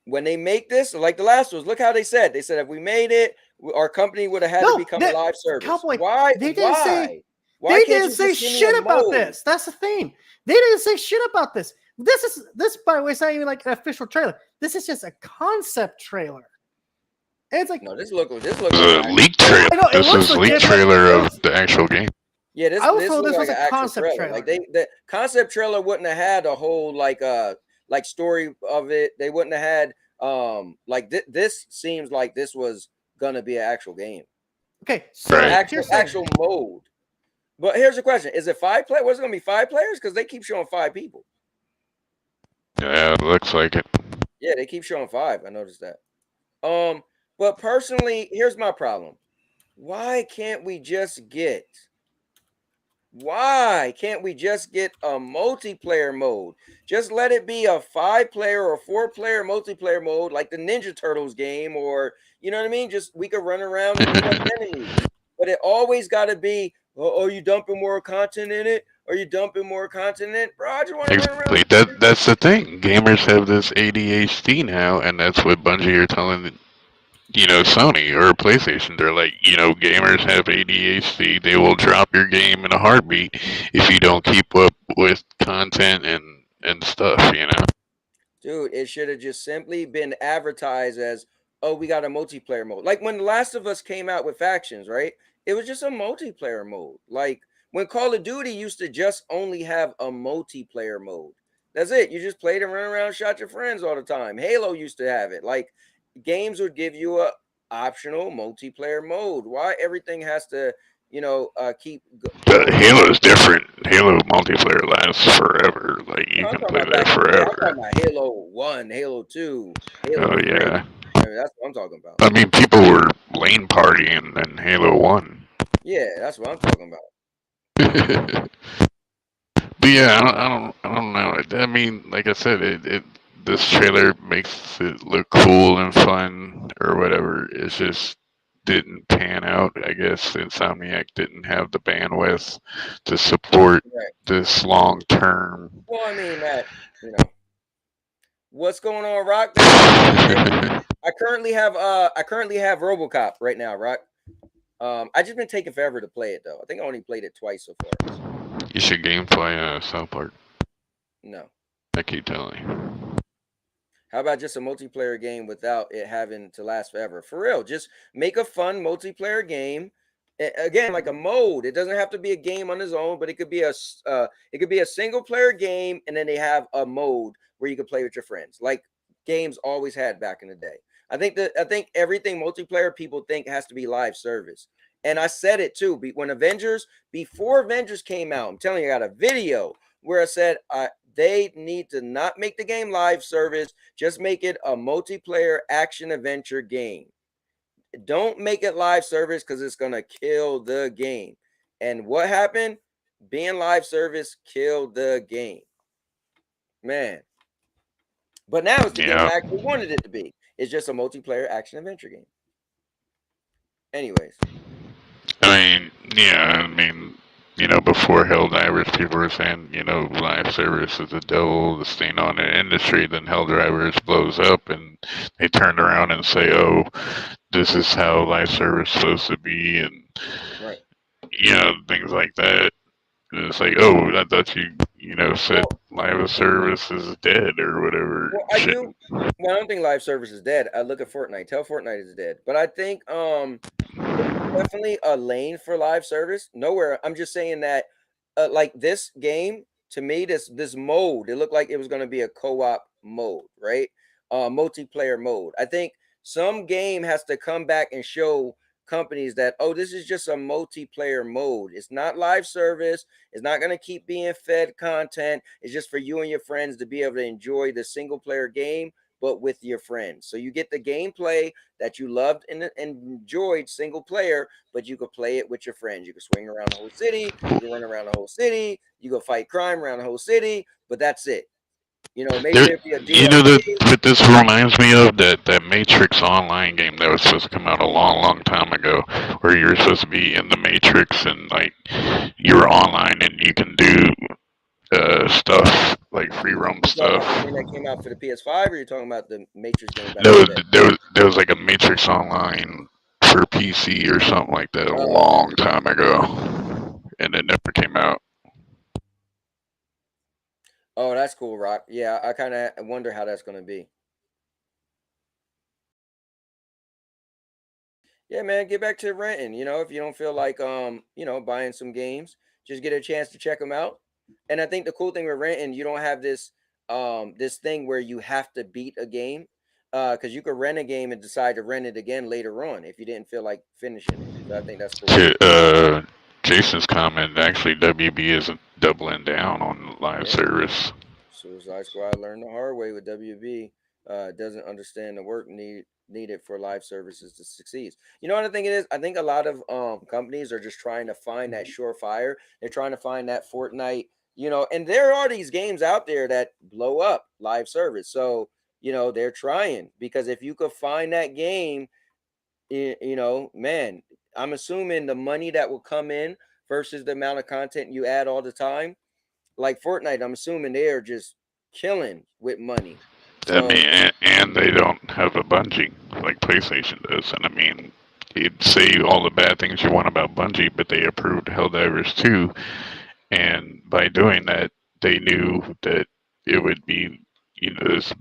When they make this, like the last ones, look how they said. They said if we made it, our company would have had to become a live service. Cowboy, Why? they didn't say. Why They can't didn't you say just give me shit a about mode? this. That's the thing. They didn't say shit about this. This by the way, it's not even like an official trailer. This is just a concept trailer. And it's like No, this look This is like a leak trailer. I know, it This looks is leak legit, but trailer it of was- the actual game. Yeah, this I was this told looked this like was an a actual concept trailer. trailer. Like the concept trailer wouldn't have had a whole like story of it. They wouldn't have had like this seems like this was gonna be an actual game. Okay, so Right. Actual mode. But here's the question: is it 5 players? Was it gonna be 5 players? Because they keep showing 5 people. Yeah, it looks like it. Yeah, they keep showing 5. I noticed that. But personally, here's my problem. Why can't we just get a multiplayer mode? Just let it be a 5-player or 4-player multiplayer mode like the Ninja Turtles game, or you know what I mean? Just we could run around and beat up enemies. But it always got to be, oh, are you dumping more content in it? Are you dumping more content in it? Bro, I just want to run around. Exactly. That's the thing. Gamers have this ADHD now, and that's what Bungie are telling, Sony or PlayStation. They're like, gamers have ADHD. They will drop your game in a heartbeat if you don't keep up with content and stuff. Dude, it should have just simply been advertised as, oh, we got a multiplayer mode. Like when The Last of Us came out with factions, right? It was just a multiplayer mode. Like when Call of Duty used to just only have a multiplayer mode. That's it. You just played and ran around, shot your friends all the time. Halo used to have it. Like games would give you a optional multiplayer mode. Why everything has to, keep Halo is different. Halo multiplayer lasts forever. Like you can play that I'm forever. talking about Halo 1, Halo 2, Halo Oh 3. yeah. I mean, that's what I'm talking about. I mean, people were lane partying in Halo 1. Yeah, that's what I'm talking about. But yeah, I don't know. I mean, like I said, this trailer makes it look cool and fun or whatever. It just didn't pan out. I guess Insomniac didn't have the bandwidth to support this long term. Well, I mean that, what's going on, Rock? I currently have RoboCop right now, Rock. I just been taking forever to play it though. I think I only played it twice so far. You should gameplay South Park. No. I keep telling you. How about just a multiplayer game without it having to last forever? For real, just make a fun multiplayer game. Again, like a mode. It doesn't have to be a game on its own, but it could be a single player game, and then they have a mode where you can play with your friends, like games always had back in the day. I think everything multiplayer people think has to be live service. And I said it too. Before Avengers came out, I'm telling you, I got a video where I said they need to not make the game live service, just make it a multiplayer action adventure game. Don't make it live service because it's gonna kill the game. And what happened? Being live service killed the game, man. But now it's the game I actually wanted it to be. It's just a multiplayer action adventure game. Anyways. Before HellDivers, people were saying, live service is the devil, the stain on the industry. Then HellDivers blows up, and they turned around and say, "Oh, this is how live service is supposed to be," and things like that. And it's like, oh, I thought you said live service is dead or whatever. Well, I don't think live service is dead. I look at Fortnite. Tell Fortnite is dead. But I think definitely a lane for live service. Nowhere. I'm just saying that like this game, to me, this mode, it looked like it was going to be a co-op mode, right? Multiplayer mode. I think some game has to come back and show companies that, oh, this is just a multiplayer mode. It's not live service. It's not going to keep being fed content. It's just for you and your friends to be able to enjoy the single player game, but with your friends. So you get the gameplay that you loved and enjoyed single player, but you could play it with your friends. You could swing around the whole city. You can run around the whole city. You go fight crime around the whole city, but that's it. You know, maybe There, there'd be a you know that DLC. what this reminds me of, that Matrix Online game that was supposed to come out a long time ago, where you were supposed to be in the Matrix and like you were online and you can do stuff like free roam You talking stuff. about the thing that came out for the PS5, or you talking about the Matrix game back in No, the day? there was like a Matrix Online for PC or something like that a long time ago, and it never came out. Oh, that's cool, Rock. Yeah, I kind of wonder how that's going to be. Yeah, man, get back to renting. You know, if you don't feel like buying some games, just get a chance to check them out. And I think the cool thing with renting, you don't have this thing where you have to beat a game, because you could rent a game and decide to rent it again later on if you didn't feel like finishing it. So I think that's cool. Jason's comment, actually WB isn't doubling down on live Yeah. service. Suicide Squad learned the hard way with WB. Doesn't understand the work needed for live services to succeed. You know what I think it is? I think a lot of companies are just trying to find that surefire. They're trying to find that Fortnite, and there are these games out there that blow up live service. So, they're trying, because if you could find that game, man, I'm assuming the money that will come in versus the amount of content you add all the time, like Fortnite, I'm assuming they are just killing with money. I So mean, and they don't have a Bungie like PlayStation does. And I mean, you'd say all the bad things you want about Bungie, but they approved HellDivers 2, and by doing that, they knew that it would be, this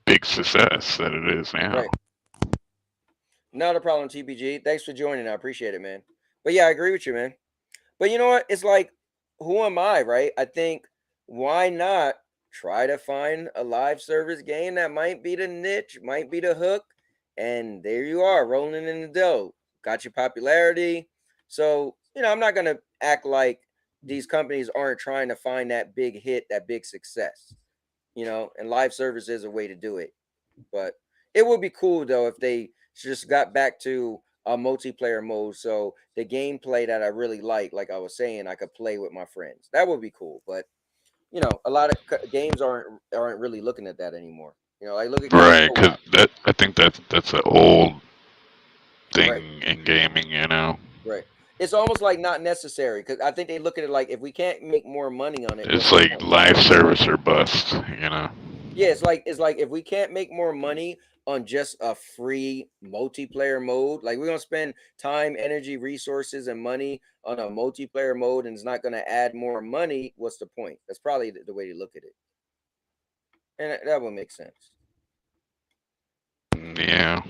big success that it is now. right. Not a problem, TPG. Thanks for joining. I appreciate it, man. But yeah, I agree with you, man. But you know what? It's like, who am I, right? I think, why not try to find a live service game that might be the niche, might be the hook, and there you are, rolling in the dough. Got your popularity. So, I'm not gonna act like these companies aren't trying to find that big hit, that big success. And live service is a way to do it. But it would be cool though if they just got back to a multiplayer mode, so the gameplay that I really like I was saying, I could play with my friends. That would be cool. But a lot of games aren't really looking at that anymore. Like, look at Right, co-op. because I think that's an old thing Right. in gaming. Right. It's almost like not necessary, because I think they look at it like, if we can't make more money on it, It's what's the like point? live service or bust. Yeah, it's like if we can't make more money on just a free multiplayer mode, like, we're gonna spend time, energy, resources, and money on a multiplayer mode, and it's not gonna add more money. What's the point? That's probably the way to look at it, and that would make sense. Yeah.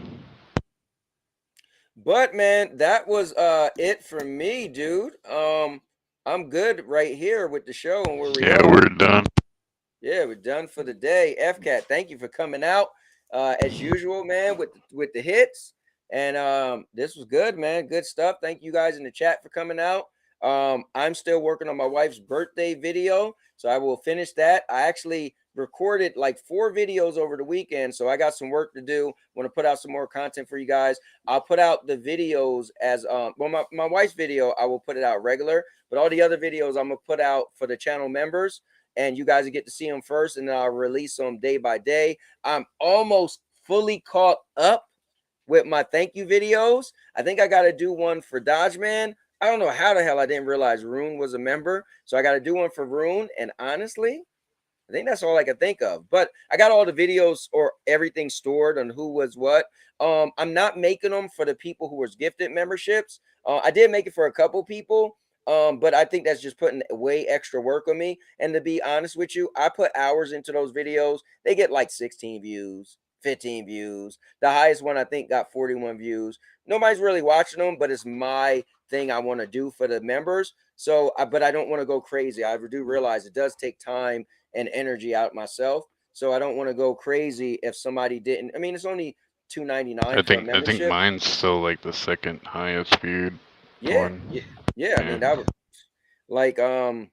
But man, that was it for me, dude. I'm good right here with the show, and where we Yeah, are. we're done. Yeah, we're done for the day. FCAT, thank you for coming out as usual, man, with the hits. And this was good, man. Good stuff. Thank you guys in the chat for coming out. I'm still working on my wife's birthday video, so I will finish that. I actually recorded like 4 videos over the weekend, so I got some work to do. Want to put out some more content for you guys. I'll put out the videos as my wife's video, I will put it out regular, but all the other videos I'm gonna put out for the channel members, and you guys will get to see them first, and then I'll release them day by day. I'm almost fully caught up with my thank you videos. I think I got to do one for Dodge Man. I don't know how the hell I didn't realize Rune was a member, so I got to do one for Rune. And honestly, I think that's all I can think of. But I got all the videos or everything stored on who was what. I'm not making them for the people who was gifted memberships. I did make it for a couple people, but I think that's just putting way extra work on me. And to be honest with you, I put hours into those videos. They get like 16 views, 15 views. The highest one I think got 41 views. Nobody's really watching them, but it's my thing I want to do for the members. So, but I don't want to go crazy. I do realize it does take time and energy out myself. So I don't want to go crazy if somebody didn't. I mean, it's only $2.99 for a membership. I think mine's still like the second highest viewed one. Yeah. I mean, that would like yeah,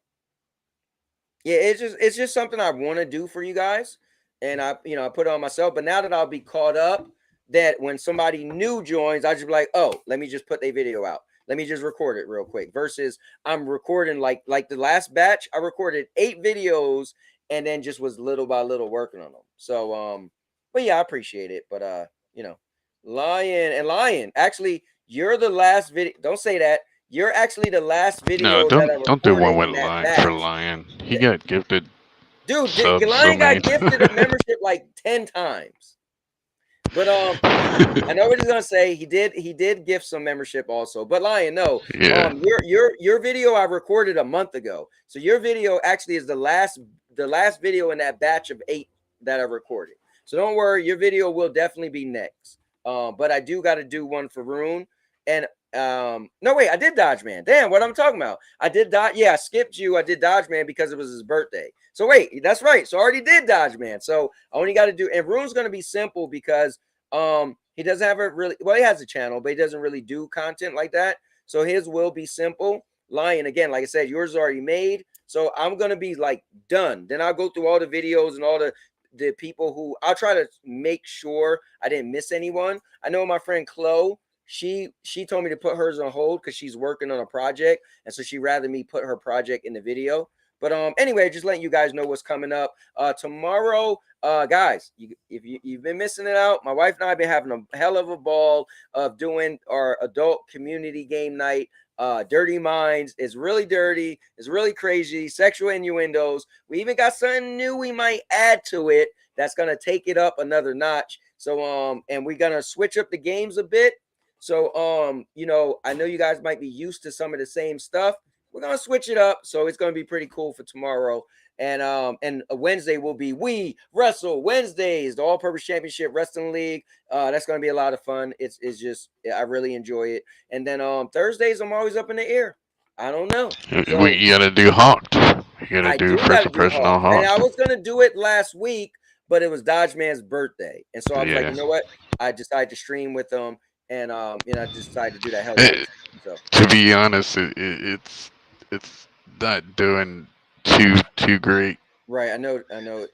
it's just something I want to do for you guys, and I put it on myself. But now that I'll be caught up, that when somebody new joins, I just be like, oh, let me just put their video out. Let me just record it real quick. Versus I'm recording like the last batch, I recorded 8 videos and then just was little by little working on them. So but yeah, I appreciate it. But you know, Lion, actually, you're the last video. Don't say that. You're actually the last video No, that I don't do one recorded with in that Lion for batch. Lion. He got gifted Dude, subs so Lion many got gifted a membership like 10 times. But I know what he's gonna say. He did gift some membership also. But Lion, no. Yeah. Your video I recorded a month ago. So your video actually is the last video in that batch of 8 that I recorded. So don't worry, your video will definitely be next. But I do got to do one for Rune. And no wait, I did Dodge Man. Damn, what I'm talking about. I did Dodge. Yeah, I skipped you. I did Dodge Man because it was his birthday. So wait, that's right. So I already did Dodge Man. So I only got to do, and Rune's gonna be simple because he doesn't have a really, well, he has a channel, but he doesn't really do content like that. So his will be simple. Lion, again, like I said, yours is already made. So I'm gonna be like done. Then I'll go through all the videos and all the people who I'll try to make sure I didn't miss anyone. I know my friend Chloe. She told me to put hers on hold because she's working on a project, and so she'd rather me put her project in the video. But anyway, just letting you guys know what's coming up tomorrow. Guys, if you've been missing it out, my wife and I have been having a hell of a ball of doing our adult community game night. Dirty Minds is really dirty. It's really crazy. Sexual innuendos. We even got something new we might add to it that's gonna take it up another notch. So and we're gonna switch up the games a bit. So you know, I know you guys might be used to some of the same stuff. We're gonna switch it up, so it's gonna be pretty cool for tomorrow. And a Wednesday will be We Wrestle Wednesdays, the All-Purpose Championship Wrestling League. That's gonna be a lot of fun. It's just I really enjoy it. And then Thursdays I'm always up in the air. I don't know. So You gotta do Hawked. You gotta do first gotta impression on Hawk. And I Hawked. was gonna do it last week, but it was Dodge Man's birthday, and so I was like, you know what? I decided to stream with him, and you know, I decided to do that HellDivers2. So To be honest, it's not doing too great. right, I know.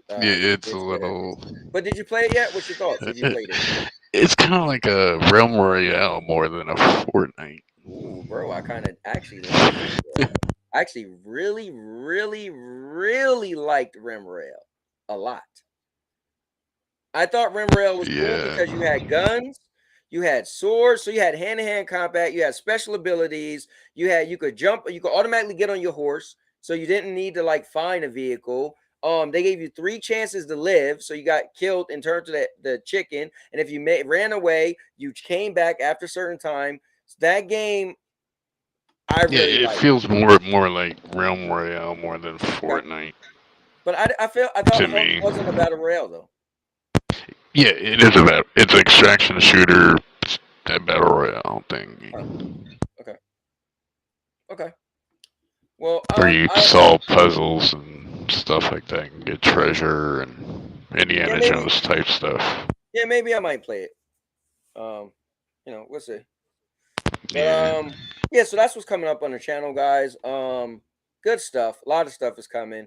It's a little. But did you play it yet? What's your thoughts? Have you played it? It's kind of like a Realm Royale more than a Fortnite. Ooh, bro, I kind of actually liked it. I actually really liked Rimrail a lot. I thought Rimrail was cool because you had guns, you had swords, so you had hand-to-hand combat, you had special abilities, you could jump, you could automatically get on your horse, so you didn't need to like find a vehicle. They gave you 3 chances to live, so you got killed and turned to the chicken, and if you ran away, you came back after a certain time. That game, I really it feels more like Realm Royale more than Fortnite. But I thought it wasn't a battle royale though. Yeah, it is it's an extraction shooter, that battle royale thing. Okay. Well, where you solve puzzles and stuff like that, and get treasure and Indiana Jones type stuff. Yeah, maybe I might play it. You know, we'll see. Yeah. So that's what's coming up on the channel, guys. Good stuff. A lot of stuff is coming.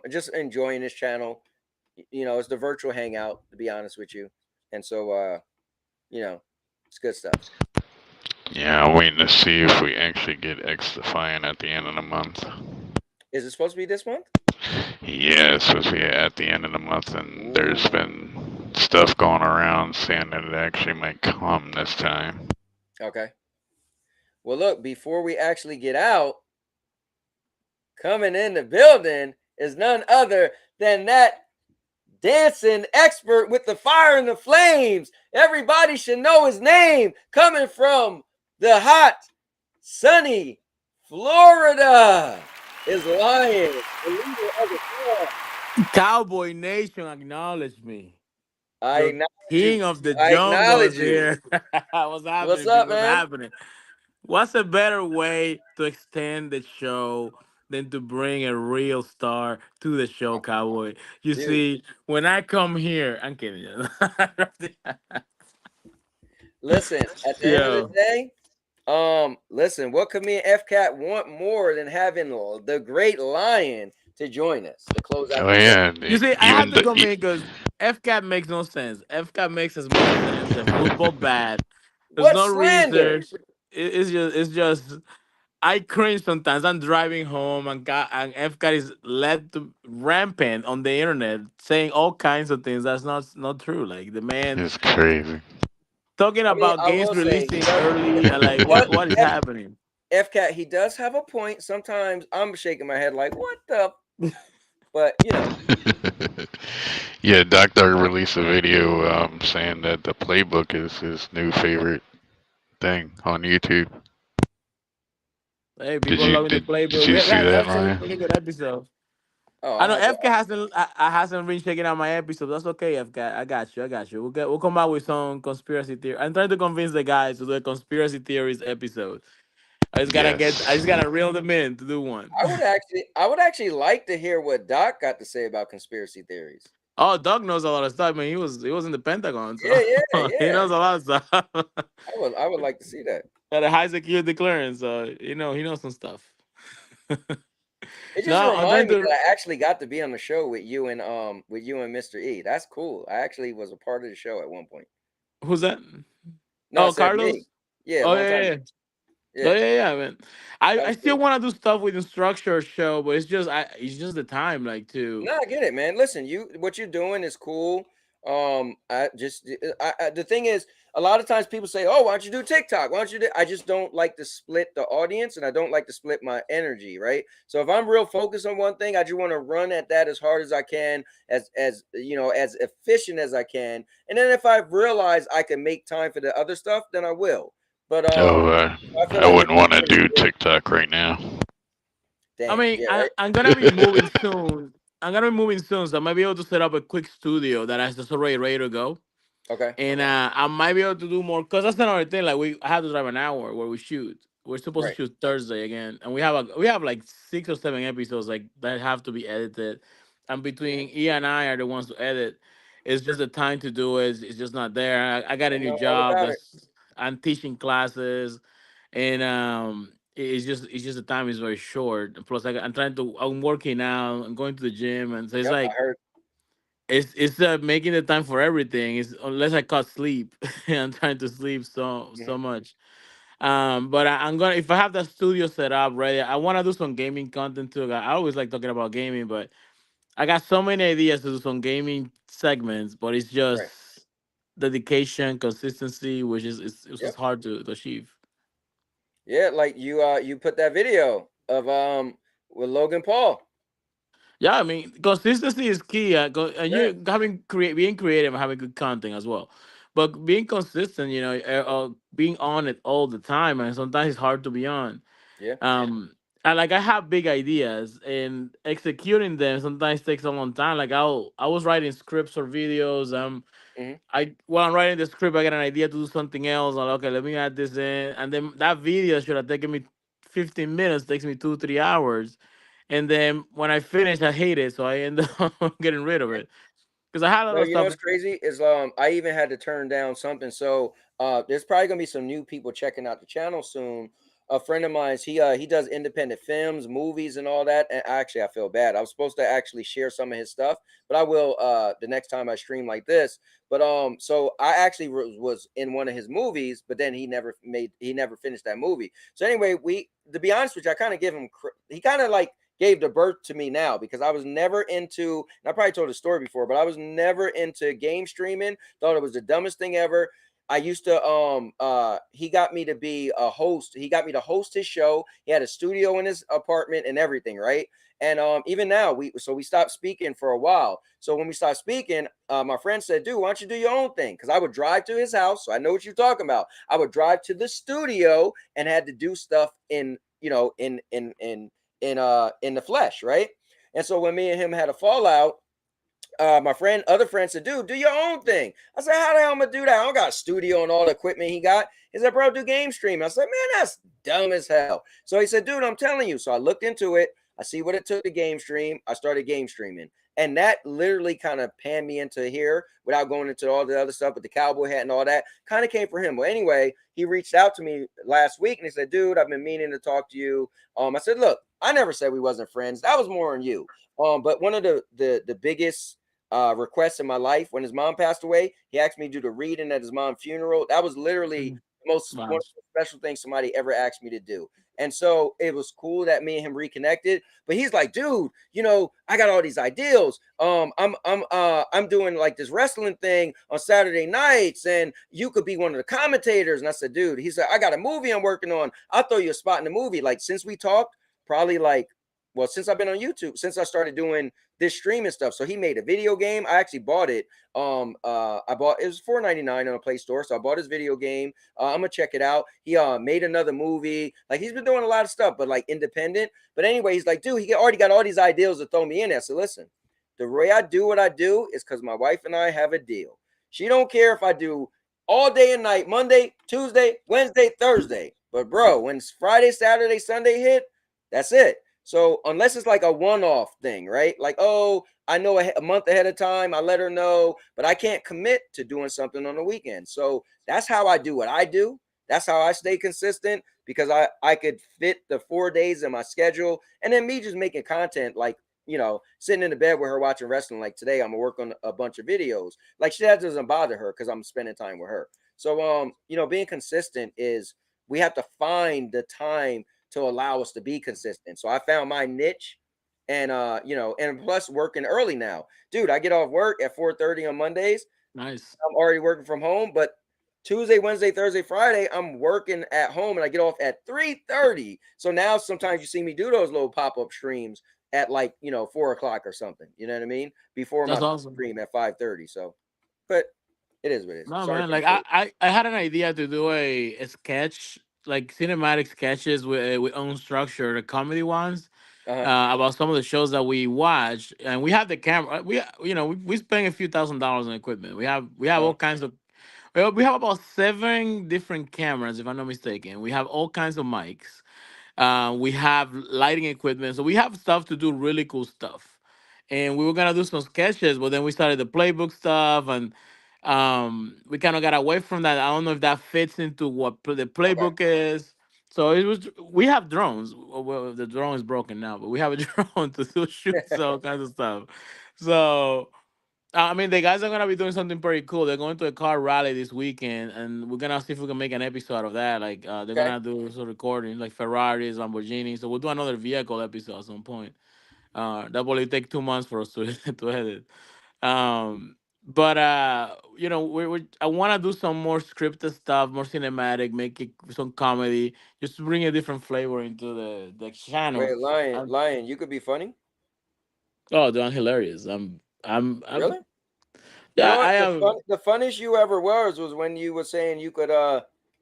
Just enjoying this channel. You know, it's the virtual hangout, to be honest with you. And so you know, it's good stuff. Yeah, I'm waiting to see if we actually get X-Defiant at the end of the month. Is it supposed to be this month? Yeah, it's supposed to be at the end of the month, and there's been stuff going around saying that it actually might come this time. Okay. Well, look, before we actually get out, coming in the building is none other than that dancing expert with the fire and the flames. Everybody should know his name. Coming from the hot, sunny Florida is Lion, the leader of the club. Cowboy Nation, acknowledge me. I acknowledge King you. of the I jungle acknowledge is you. here. What's happening? What's up, What's man? happening? What's a better way to extend the show than to bring a real star to the show, Cowboy? You see, when I come here, I'm kidding you. Listen, at the end of the day, listen, what could me and FCat want more than having the great Lion to join us to close out? Oh yeah. You see, I have to come in because FCat makes no sense. FCat makes as much sense than football bad. There's What no slander? research. It's just I cringe sometimes. I'm driving home and F cat is led to rampant on the internet saying all kinds of things that's not true. Like the man It's crazy. talking I mean, about I games will say releasing early and like he does, what is happening. FCat, he does have a point. Sometimes I'm shaking my head like, what the? But you know, Yeah, Doctor released a video saying that the playbook is his new favorite thing on YouTube. Hey, Did people you loving the did did playbook. you We see had that, actually Ryan? really good episode. oh, I I know had to. FK hasn't I hasn't been checking out my episode. That's okay, FK. I got you. I got you. We'll come out with some conspiracy theory. I'm trying to convince the guys to do a conspiracy theories episode. I just Yes. gotta reel them in to do one. I would actually like to hear what Doc got to say about conspiracy theories. Oh, Doug knows a lot of stuff. Man, he was in the Pentagon, so Yeah, yeah, he yeah. knows a lot of stuff. I would like to see that. Got a high security clearance, so he knows some stuff. It just No, I'm trying reminded me to. that I actually got to be on the show with you and Mr. E. That's cool. I actually was a part of the show at one point. Who's that? No, I Oh, said me. Carlos. Yeah, a Oh long yeah, time yeah. ago. Oh Yeah, yeah, man. that I was still cool. want to do stuff with the structure show, but it's just the time, like to. No, I get it, man. Listen, what you're doing is cool. I just the thing is, a lot of times people say, "Oh, why don't you do TikTok? Why don't you do?" I just don't like to split the audience, and I don't like to split my energy, right? So if I'm real focused on one thing, I just want to run at that as hard as I can, as you know, as efficient as I can. And then if I realize I can make time for the other stuff, then I will. But Oh, I feel I like what wouldn't you're want to doing is do good. TikTok right now. I Damn, mean, yeah, right. I'm gonna be moving soon. I'm gonna be moving soon, so I might be able to set up a quick studio that has just already ready to go. Okay, And I might be able to do more because that's another thing. Like I have to drive an hour where we shoot. We're supposed to right. shoot Thursday again, and we have like 6 or 7 episodes like that have to be edited. And between E and I are the ones to edit. It's just the time to do it. It's just not there. I got I a new know all job. about it. That's I'm teaching classes, and it's just the time is very short. And plus, I'm working out. I'm going to the gym, and so it's Yep, I like heard. it's making the time for everything. It's unless I cut sleep. I'm trying to sleep so Mhm. much. But I'm gonna if I have that studio set up ready, I want to do some gaming content too. I always like talking about gaming, but I got so many ideas to do some gaming segments. But it's just Right. dedication, consistency, which it's just Yep. hard to achieve. Yeah, like you put that video of with Logan Paul. Yeah, I mean, consistency is key. And Yeah, you being creative and having good content as well. But being consistent, being on it all the time, and sometimes it's hard to be on. yeah. And like I have big ideas, and executing them sometimes takes a long time. Like I was writing scripts or videos. Hmm. While I'm writing the script, I get an idea to do something else. I'm like, okay, let me add this in, and then that video should have taken me 15 minutes. Takes me 2 3 hours, and then when I finish, I hate it, so I end up getting rid of it because I had a lot No, of you know stuff. what's crazy is I even had to turn down something. So there's probably gonna be some new people checking out the channel soon. A friend of mine, he does independent films, movies, and all that. And actually, I feel bad. I was supposed to actually share some of his stuff, but I will the next time I stream like this. But so I actually was in one of his movies, but then he never finished that movie. So anyway, we to be honest with you, I kind of give him he kind of like gave the birth to me now because I was never into, and I probably told the story before, but I was never into game streaming. Thought it was the dumbest thing ever. I used to he got me to be a host. He got me to host his show. He had a studio in his apartment and everything, right? And even now we stopped speaking for a while. So when we stopped speaking, my friend said, "Dude, why don't you do your own thing?" Because I would drive to his house, so I know what you're talking about. I would drive to the studio and had to do stuff in in the flesh, right? And so when me and him had a fallout, my other friend said, "Dude, do your own thing." I said, "How the hell am I gonna do that? I don't got a studio and all the equipment he got." He said, "Bro, do game streaming." I said, "Man, that's dumb as hell." So he said, "Dude, I'm telling you." So I looked into it. I see what it took to game stream. I started game streaming. And that literally kind of panned me into here without going into all the other stuff with the cowboy hat and all that. Kind of came for him. Well, anyway, he reached out to me last week and he said, "Dude, I've been meaning to talk to you." I said, "Look, I never said we wasn't friends. That was more on you." But one of the biggest requests in my life when his mom passed away, he asked me to do the reading at his mom's funeral. That was literally Mm. the most one Wow. of the special things somebody ever asked me to do. And so it was cool that me and him reconnected. But he's like, dude, you know, I got all these ideals. I'm doing like this wrestling thing on Saturday nights, and you could be one of the commentators. And I said, dude, he said, I got a movie I'm working on. I'll throw you a spot in the movie. Like, since we talked, probably like, well, since I've been on YouTube, since I started doing this streaming stuff. So he made a video game. I actually bought it. I bought it was $4.99 on a Play Store. So I bought his video game. I'm gonna check it out. He made another movie. Like, he's been doing a lot of stuff, but like independent. But anyway, he's like, dude, he already got all these ideas to throw me in there. So listen, the way I do what I do is because my wife and I have a deal. She don't care if I do all day and night, Monday, Tuesday, Wednesday, Thursday. But bro, when Friday, Saturday, Sunday hit, that's it. So unless it's like a one-off thing, right? Like, oh, I know a month ahead of time, I let her know, but I can't commit to doing something on the weekend. So that's how I do what I do. That's how I stay consistent, because I could fit the 4 days in my schedule. And then me just making content, like, you know, sitting in the bed with her watching wrestling. Like today, I'm gonna work on a bunch of videos. Like, that doesn't bother her because I'm spending time with her. So you know, being consistent is, we have to find the time to allow us to be consistent. So I found my niche, and you know, and plus working early now. Dude, I get off work at 4:30 on Mondays. Nice. I'm already working from home, but Tuesday, Wednesday, Thursday, Friday, I'm working at home, and I get off at 3:30. So now sometimes you see me do those little pop-up streams at like, you know, 4 o'clock or something. You know what I mean? Before That's my awesome. stream at 5:30. So, but it is what it is. No, Sorry man. for Like, the short. I had an idea to do a sketch, like cinematic sketches with unstructured comedy ones, Uh-huh. about some of the shows that we watch, and we have the camera. We spend a few $1,000s on equipment. We have all kinds of. Well, we have about 7 different cameras, if I'm not mistaken. We have all kinds of mics. We have lighting equipment, so we have stuff to do really cool stuff. And we were gonna do some sketches, but then we started the playbook stuff, and we kind of got away from that. I don't know if that fits into what the Okay. playbook is. So it was. We have drones. Well, the drone is broken now, but we have a drone to do shoots, all kinds of stuff. So I mean, the guys are gonna be doing something pretty cool. They're going to a car rally this weekend, and we're gonna see if we can make an episode of that. Like, they're Okay. gonna do some recording, like Ferraris, Lamborghinis. So we'll do another vehicle episode at some point. That will only take 2 months for us to to edit. But you know, I want to do some more scripted stuff, more cinematic, make it some comedy, just to bring a different flavor into the channel. Wait, Lion, you could be funny? Oh, they're hilarious. I'm Really? You yeah, know I what? am. The funniest you ever was when you were saying you could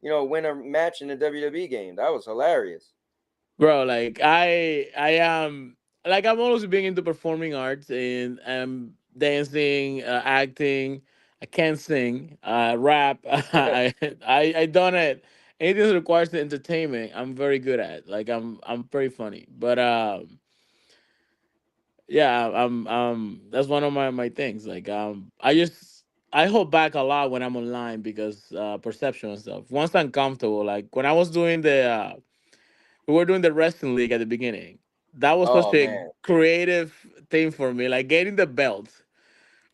you know, win a match in the WWE game. That was hilarious. Bro, like I am, like, I'm always being into performing arts, and dancing, acting. I can't sing, rap. I done it. Anything that requires the entertainment, I'm very good at. Like, I'm pretty funny. But yeah, that's one of my things. Like, I hold back a lot when I'm online because perception and stuff. Once I'm comfortable, like when I was doing we were doing the wrestling league at the beginning. That was such Oh a man, creative thing for me, like getting the belt.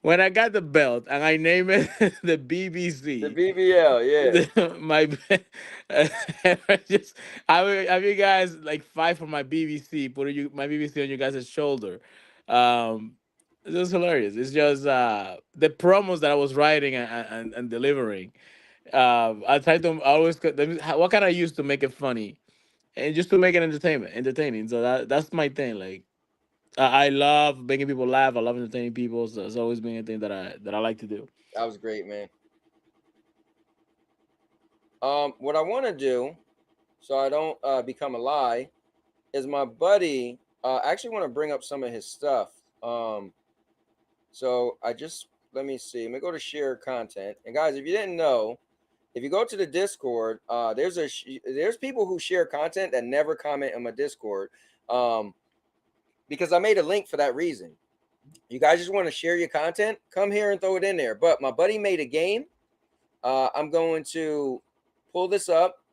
When I got the belt and I named it the the BBC, BBL, yeah. my just have you guys like fight for my BBC, putting my BBC on you guys' shoulder. Um, it was hilarious. It's just the promos that I was writing and delivering. I tried to always what can I use to make it funny and just to make it entertaining. So that's my thing. Like, I love making people laugh. I love entertaining people. So it's always been a thing that I like to do. That was great, man. What I want to do, so I don't become a lie, is my buddy. I actually want to bring up some of his stuff. So I just let me see. Let me go to share content. And guys, if you didn't know, if you go to the Discord, there's people who share content that never comment on my Discord, because I made a link for that reason. You guys just want to share your content, come here and throw it in there. But my buddy made a game. I'm going to pull this up.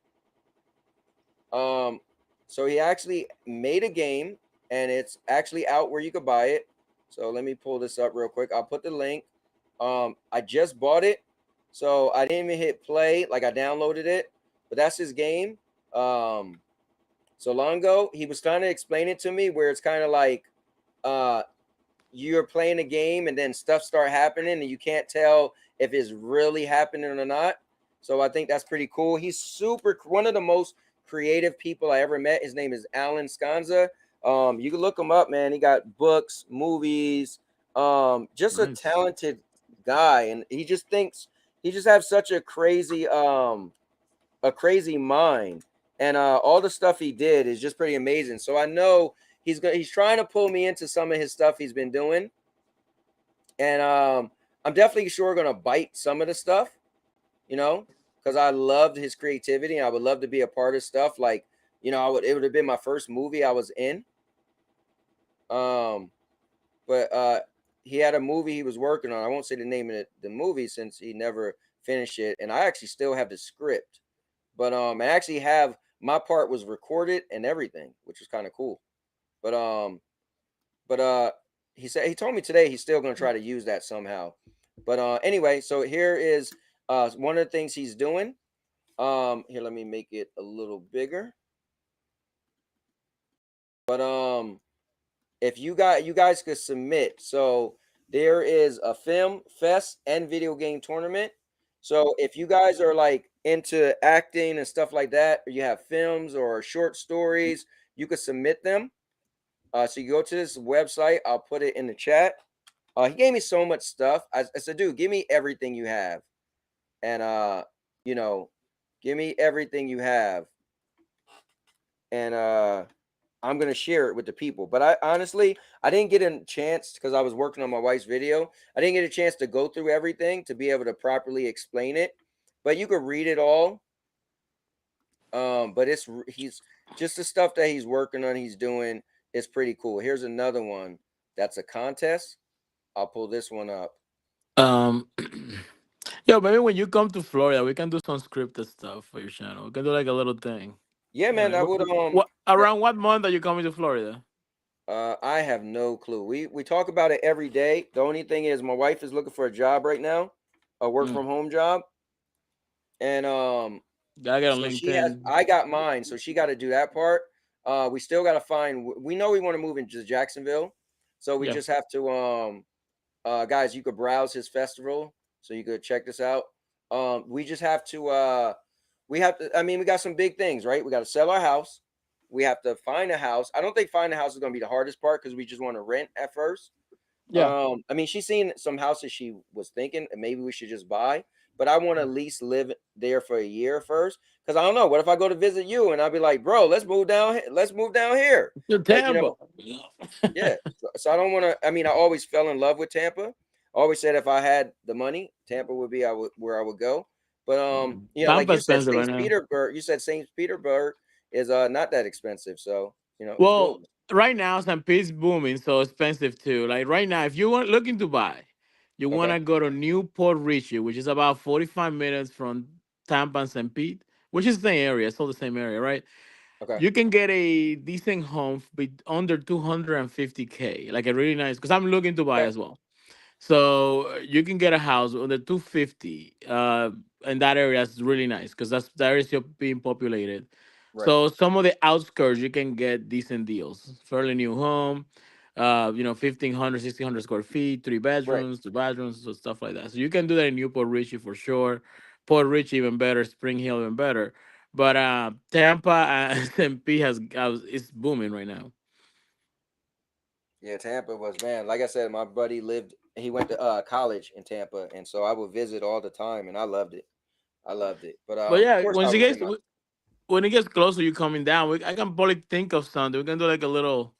So he actually made a game, and it's actually out where you could buy it. So let me pull this up real quick. I'll put the link. I just bought it, so I didn't even hit play. Like, I downloaded it, but that's his game. so long ago. He was trying to explain it to me where it's kind of like you're playing a game and then stuff start happening and you can't tell if it's really happening or not. So I think that's pretty cool. He's one of the most creative people I ever met. His name is Alan Scanza. You can look him up, man. He got books, movies, just a Nice. talented guy. And he just has such a crazy mind. And all the stuff he did is just pretty amazing. So I know he's trying to pull me into some of his stuff he's been doing. And I'm definitely sure going to bite some of the stuff, because I loved his creativity and I would love to be a part of stuff. Like, it would have been my first movie I was in. But he had a movie he was working on. I won't say the name of the movie since he never finished it. And I actually still have the script, but I actually have my part was recorded and everything, which was kind of cool. But he told me today he's still going to try to use that somehow. But anyway, so here is one of the things he's doing. Here, let me make it a little bigger. But if you guys could submit, so there is a film fest and video game tournament. So if you guys are like into acting and stuff like that, or you have films or short stories, you could submit them. So you go to this website. I'll put it in the chat. He gave me so much stuff. I said, dude, give me everything you have. And, give me everything you have. And I'm going to share it with the people. But I didn't get a chance because I was working on my wife's video. I didn't get a chance to go through everything to be able to properly explain it. But you could read it all. But he's just the stuff that he's working on, he's doing. It's pretty cool. Here's another one. That's a contest. I'll pull this one up. Yo, maybe when you come to Florida, we can do some scripted stuff for your channel. We can do like a little thing. Yeah, man. I would. Around what month are you coming to Florida? I have no clue. We talk about it every day. The only thing is, my wife is looking for a job right now, a work from home job, and Gotta get on so LinkedIn. I got mine, so she got to do that part. We still got to find. We know we want to move into Jacksonville, so we just have to. Guys, you could browse his festival, so you could check this out. We just have to. We got some big things, right? We got to sell our house. We have to find a house. I don't think finding a house is going to be the hardest part because we just want to rent at first. Yeah. She's seen some houses she was thinking maybe we should just buy, but I want to at least live there for a year first because I don't know. What if I go to visit you and I'll be like, bro, let's move down. Let's move down here. To Tampa. Yeah. So I don't want to. I always fell in love with Tampa. I always said if I had the money, Tampa would be where I would go. But like you said, St. Petersburg. You said St. Petersburg is not that expensive. So well, right now St. Pete's booming, so expensive too. Like right now, if you want looking to buy, you want to go to Newport Richie, which is about 45 minutes from Tampa and St. Pete, which is the same area. It's all the same area, right? Okay. You can get a decent home with under 250K, like a really nice. Because I'm looking to buy as well. So you can get a house under 250, and that area is really nice because that area is being populated. Right. So some of the outskirts you can get decent deals. Fairly new home, 1,500, 1,600 square feet, 3 bedrooms, 2 bathrooms, so stuff like that. So you can do that in Newport Richie for sure. Port Richie even better, Spring Hill even better. But Tampa and St. Pete is booming right now. Yeah, Tampa was, man. Like I said, my buddy he went to college in Tampa, and so I would visit all the time, and I loved it. But yeah, when it gets closer, you coming down. I can probably think of something. We can do like a little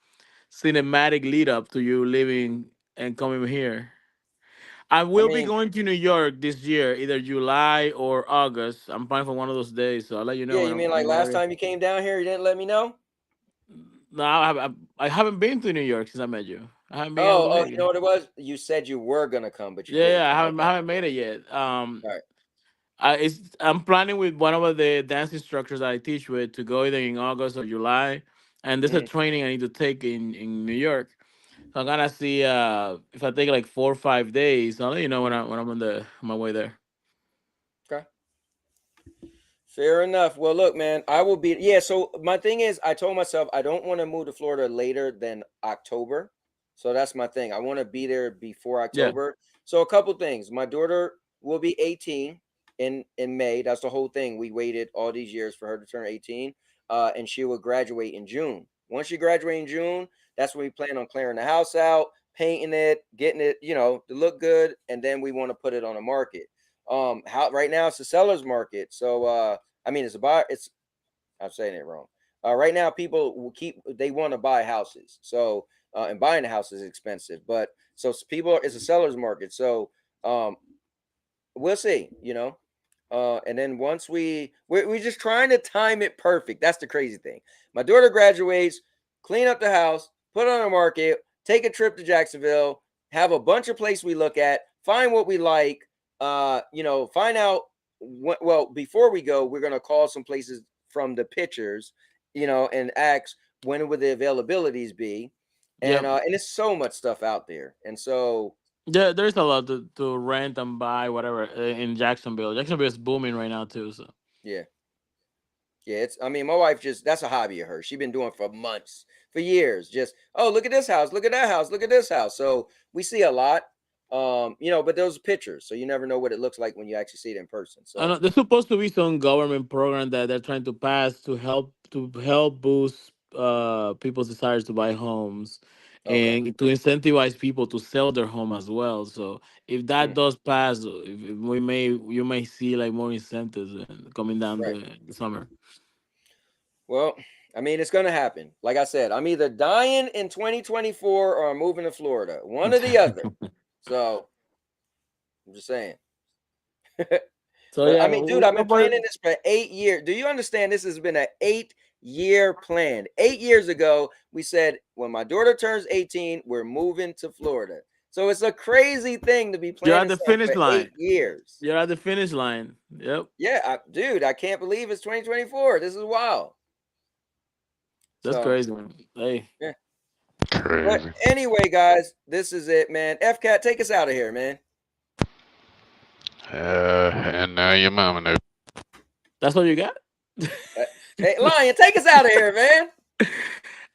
cinematic lead up to you leaving and coming here. I will be going to New York this year, either July or August. I'm planning for one of those days, so I'll let you know. Yeah, you mean like last time you came down here, you didn't let me know? No, I haven't been to New York since I met you. I haven't been. Oh, you know what it was? You said you were gonna come, but you didn't. I haven't made it yet. All right. I'm planning with one of the dance instructors that I teach with to go either in August or July, and there's a training I need to take in New York. So I'm gonna see if I take like 4 or 5 days. I'll let you know when I'm on my way there. Okay. Fair enough. Well, look, man, I will be. Yeah. So my thing is, I told myself I don't want to move to Florida later than October. So that's my thing. I want to be there before Yeah. October. So a couple things. My daughter will be 18 in May. That's the whole thing. We waited all these years for her to turn 18, and she will graduate in June. Once she graduates in June, that's when we plan on clearing the house out, painting it, getting it, to look good, and then we want to put it on the market. How right now it's a seller's market. So I mean, I'm saying it wrong. Right now, people they want to buy houses. So, and buying a house is expensive, but it's a seller's market. So, we'll see, and then once we're just trying to time it perfect. That's the crazy thing. My daughter graduates, clean up the house, put it on the market, take a trip to Jacksonville, have a bunch of places we look at, find what we like, find out well, before we go, we're going to call some places from the pictures, and ask when would the availabilities be. And and there's so much stuff out there. And so Yeah, there's a lot to rent and buy, whatever, in Jacksonville. Jacksonville is booming right now too. So yeah. I mean, my wife that's a hobby of hers. She's been doing it for months, for years. Just, oh, look at this house, look at that house, look at this house. So we see a lot. But those pictures, so you never know what it looks like when you actually see it in person. I know So there's supposed to be some government program that they're trying to pass to help boost people's desires to buy homes okay, and to incentivize people to sell their home as well. So if that Hmm. does pass, if you may see like more incentives coming down Right. the summer. Well, I mean, it's gonna happen. Like I said, I'm either dying in 2024 or I'm moving to Florida. One or the other. So I'm just saying. So But I yeah, mean, dude, I've been planning this for 8 years. Do you understand? This has been an 8-year plan. 8 years ago, we said when my daughter turns 18, we're moving to Florida. So it's a crazy thing to be you're at planning the something finish for line. 8 years. You're at the finish line. Yep. Yeah, dude, I can't believe it's 2024. This is wild. That's So crazy, man. Hey. yeah. But Crazy. anyway, guys, this is it, man. FCAT, take us out of here, man. And now your mama knows. That's what you got? Hey, Lion, take us out of here, man.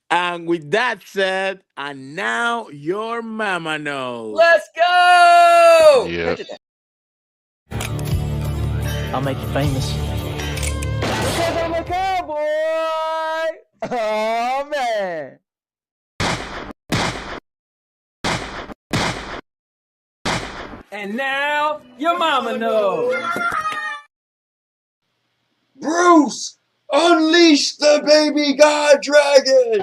And with that said, and now your mama knows. Let's go. Yep. I'll make you famous. Because I'm a cowboy. Oh, man. And now your mama knows. Bruce, unleash the baby god dragon.